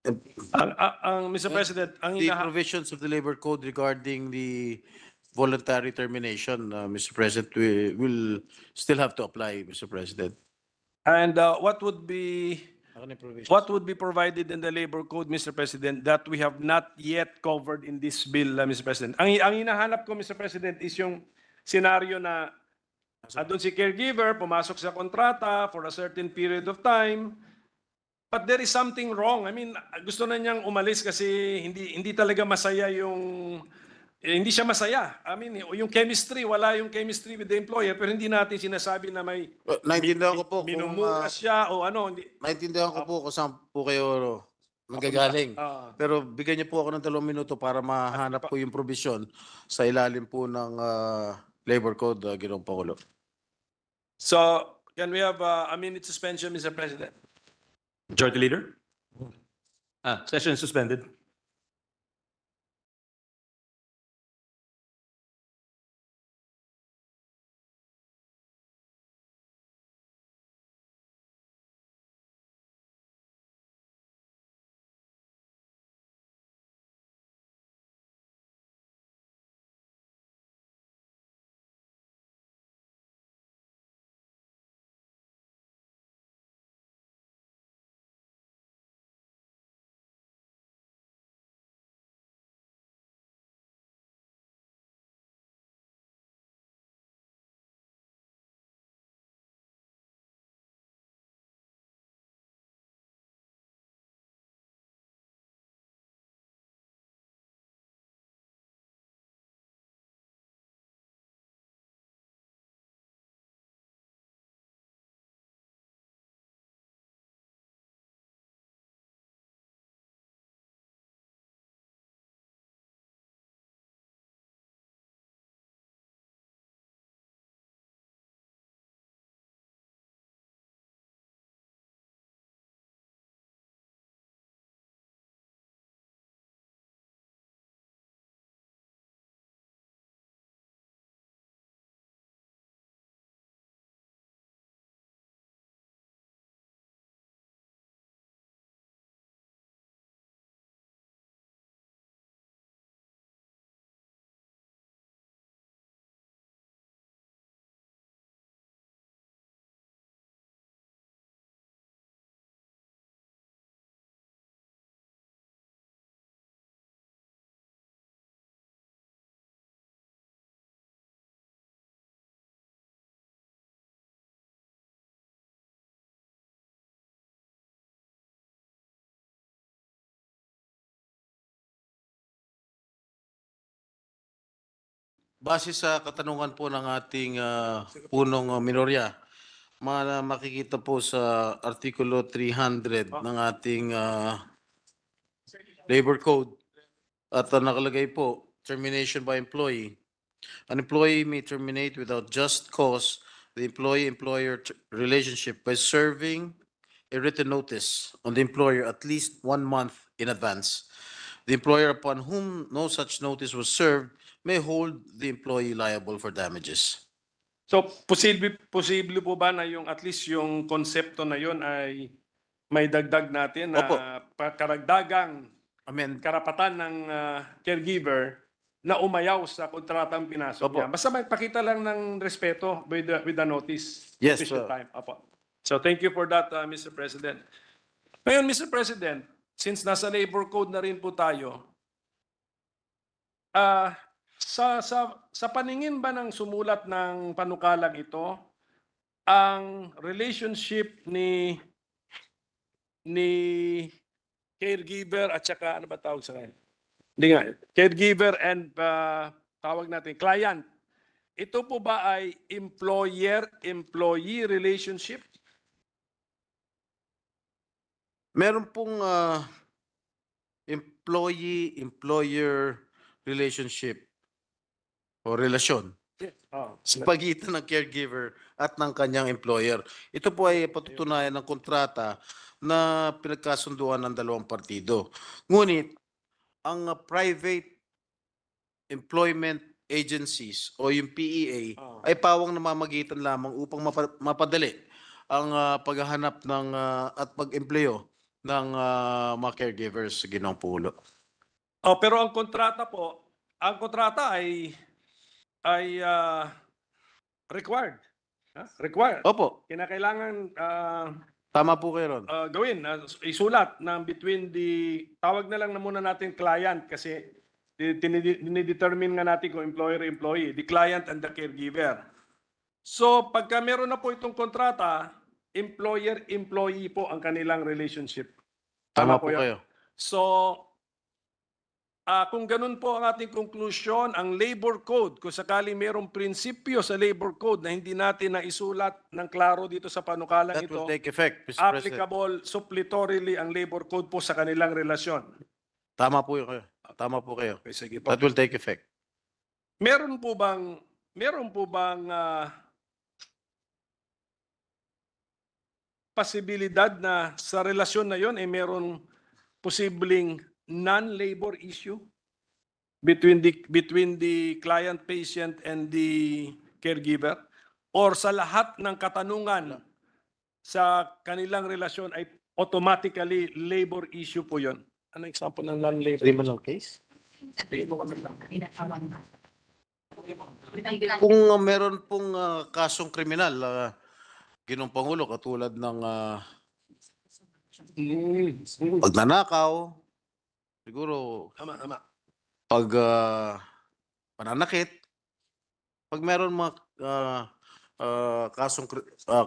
And
Mr. President,
the provisions of the labor code regarding the voluntary termination, Mr. President, will still have to apply, Mr. President.
and what would be provided in the labor code, Mr. President, that we have not yet covered in this bill, Mr. President? Ang hinahanap ko, Mr. President, is yung scenario na doon si caregiver, pumasok sa kontrata for a certain period of time, but there is something wrong. I mean, gusto na niyang umalis kasi hindi talaga masaya hindi siya masaya. I mean, yung chemistry, wala yung chemistry with the employer, pero hindi natin sinasabi na may
Naintindihan ko po kung
minumura siya o ano.
naintindihan ko po kung saan po kayo nanggagaling. Pero bigyan niyo po ako ng 2 minuto para mahanap po yung provision sa ilalim po ng labor code, Ginoong Pangulo.
So, can we have a minute suspension, Mr. President?
Majority Leader? Session is suspended.
Base sa katanungan po ng ating punong minorya, makikita po sa Artikulo 300 ng ating Labor Code at nakalagay po, termination by employee. An employee may terminate without just cause the employee-employer relationship by serving a written notice on the employer at least 1 month in advance. The employer upon whom no such notice was served may hold the employee liable for damages.
So, posible po ba na yung at least yung konsepto na yun ay may dagdag natin
Opo.
na karagdagang
Amen.
karapatan ng caregiver na umayaw sa kontratang pinasok
Opo.
niya. Basta magpakita lang ng respeto with the notice.
Yes,
sufficient
sir.
time. Opo. So thank you for that, Mr. President. Ngayon, Mr. President, since nasa labor code na rin po tayo, sa paningin ba ng sumulat ng panukalang ito, ang relationship ni caregiver at saka ano ba tawag sa kanya? Hindi nga, caregiver and tawag natin client. Ito po ba ay employer-employee relationship?
Meron pong employee-employer relationship o relasyon sa pagitan ng caregiver at ng kanyang employer. Ito po ay patutunayan ng kontrata na pinagkasunduan ng dalawang partido. Ngunit, ang private employment agencies o yung PEA ay pawang namamagitan lamang upang mapadali ang paghahanap ng at pag-empleyo ng mga caregivers, Ginoong Pangulo.
Oh, pero ang kontrata ay required. Required.
Opo,
Kinakailangan
tama po kayo ron.
gawin, isulat ng between tawag na lang na muna natin client kasi dinidetermine nga natin kung employer-employee, the client and the caregiver. So pagka meron na po itong kontrata, employer-employee po ang kanilang relationship.
Tama po
yun?
kayo.
So, kung ganun po ang ating conclusion, ang labor code, kung sakaling mayroong prinsipyo sa labor code na hindi natin naisulat ng klaro dito sa panukalang
That
ito,
will take effect, Mr. President.
applicable suppletorily ang labor code po sa kanilang relasyon.
Tama po kayo. Tama po kayo.
Okay, sige po.
That will take effect.
Meron po bang posibilidad na sa relasyon na yon ay meron posibleng non-labor issue between the client, patient, and the caregiver? Or sa lahat ng katanungan sa kanilang relasyon ay automatically labor issue po yon? Ano example ng non-labor?
Criminal case? Kung meron pong kasong kriminal, Ginoong Pangulo, katulad ng pagnanakaw, siguro
Tama.
pag pananakit, pag meron mga kasong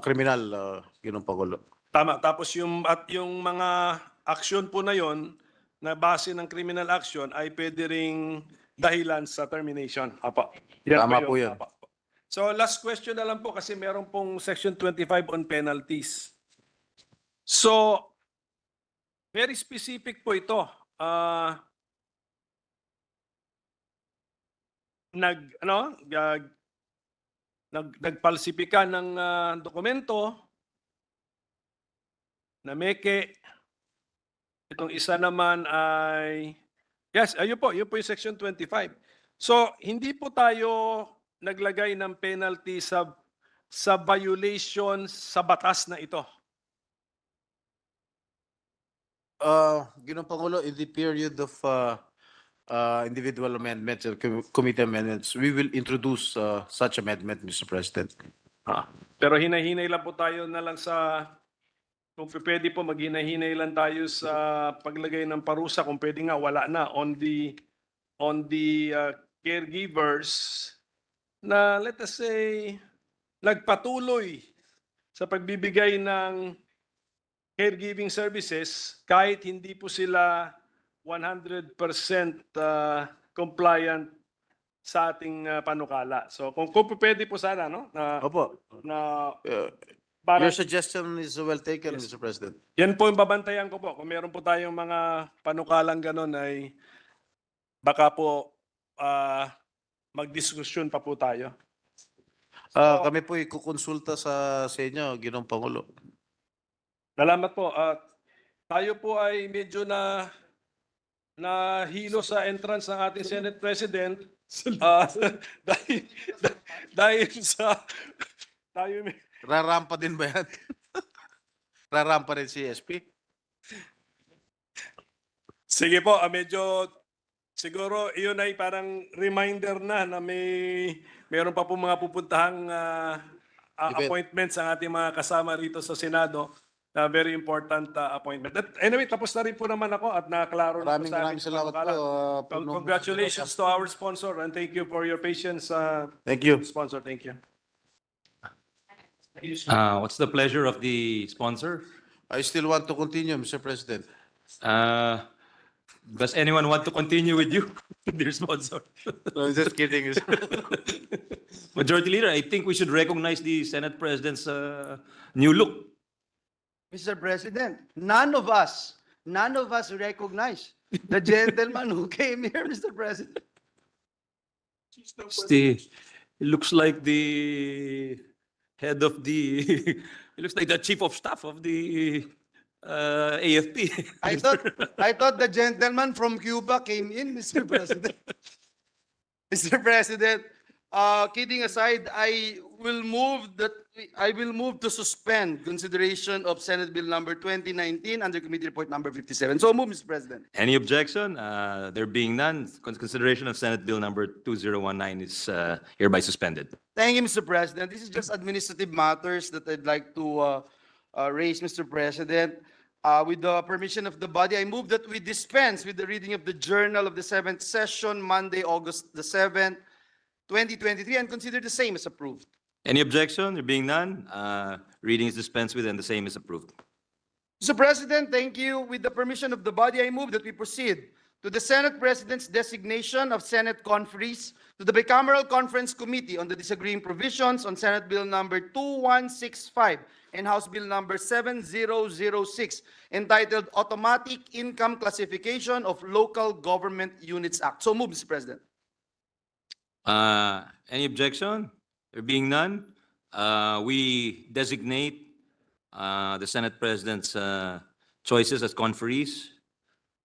kriminal, Ginoong Pangulo.
Tama. Tapos yung mga aksyon po na yon na base ng criminal action ay pwede ring dahilan sa termination. Apa.
Tama po yun.
Apa. So last question na lang po kasi meron pong section 25 on penalties. So very specific po ito. Nagpalsipika ng dokumento na meke. Itong isa naman ay yes, yun po yung section 25. So hindi po tayo naglagay ng penalty sa violation sa batas na ito.
Ginoong Pangulo, in the period of individual amendments or committee amendments, we will introduce such amendment, Mr. President.
Pero hinahinay lang po tayo na lang sa kung pwede po maghinay-hinay lang tayo sa paglagay ng parusa kung pwede nga wala na on the caregivers na let us say nagpatuloy sa pagbibigay ng caregiving services kahit hindi po sila 100% compliant sa ating panukala. So kung pwede po sana no
Opo.
na
Your suggestion is well taken,
Yes.
Mr. President.
yan po yung babantayan ko po. Kung meron po tayong mga panukalang ganon ay baka po magdiskusyon pa po tayo.
Kami po ikukonsulta sa inyo, Ginoong Pangulo.
Salamat po. Tayo po ay medyo hilo sa entrance ng ating Senate President dahil sa tayo
Rarampa din ba yan? Rarampa rin si SP?
Sige po, medyo siguro iyon ay parang reminder na meron pa po mga pupuntahang
Event.
appointments ang ating mga kasama rito sa Senado na very important appointment. Anyway, tapos na rin po naman ako at naklaro na po
Maraming
sa akin.
maraming salamat po. Punong-
Congratulations to our sponsor and thank you for your patience,
Thank you.
sponsor. Thank you.
What's the pleasure of the sponsor?
I still want to continue, Mr. President.
Does anyone want to continue with you, dear sponsor?
No, I'm just kidding.
Majority Leader, I think we should recognize the Senate President's new look.
Mr. President, none of us recognize the gentleman who came here, Mr. President.
It looks like the head of the, it looks like the chief of staff of the AFP.
I thought the gentleman from Cuba came in, Mr. President. Mr. President, kidding aside, I will move to suspend consideration of Senate Bill number 2019 under Committee Report number 57. So move, Mr. President.
Any objection? There being none, consideration of Senate Bill number 2019 is hereby suspended.
Thank you, Mr. President. This is just administrative matters that I'd like to raise, Mr. President. With the permission of the body, I move that we dispense with the reading of the Journal of the 7th Session, Monday, August the 7th, 2023, and consider the same as approved.
Any objection? There being none, reading is dispensed with and the same is approved.
Mr. President, thank you. With the permission of the body, I move that we proceed to the Senate President's designation of Senate conferees to the Bicameral Conference Committee on the Disagreeing Provisions on Senate Bill number 2165 and House Bill number 7006, entitled Automatic Income Classification of Local Government Units Act. So move, Mr. President.
Any objection? There being none, we designate the Senate President's choices as conferees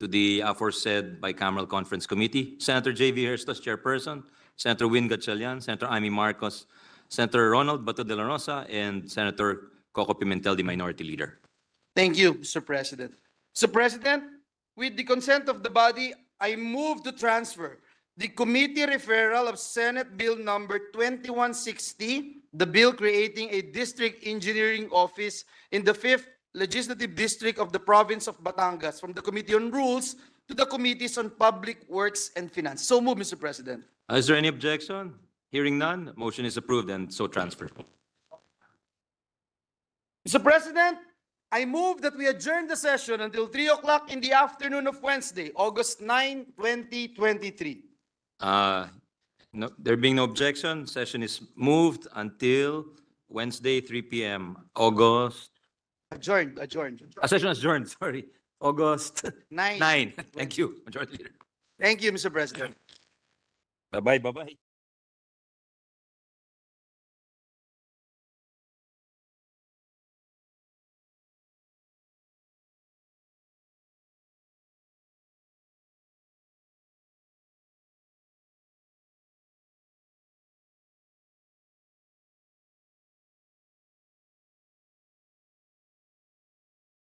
to the aforesaid bicameral conference committee. Senator J.V. Hurst, Chairperson, Senator Win Gatchalian, Senator Amy Marcos, Senator Ronald Bato de la Rosa, and Senator Coco Pimentel, the Minority Leader.
Thank you, Mr. President. Mr. President, with the consent of the body, I move to transfer the committee referral of Senate Bill number 2160, the bill creating a district engineering office in the 5th Legislative District of the Province of Batangas, from the Committee on Rules to the Committees on Public Works and Finance. So move, Mr. President.
Is there any objection? Hearing none, motion is approved and so transferred.
Mr. President, I move that we adjourn the session until 3 o'clock in the afternoon of Wednesday, August 9, 2023.
No, there being no objection, session is moved until Wednesday, 3 p.m. August.
Adjourned.
Session is adjourned, sorry. August
9.
9. Thank you, Majority Leader.
Thank you, Mr. President.
Bye-bye, bye-bye.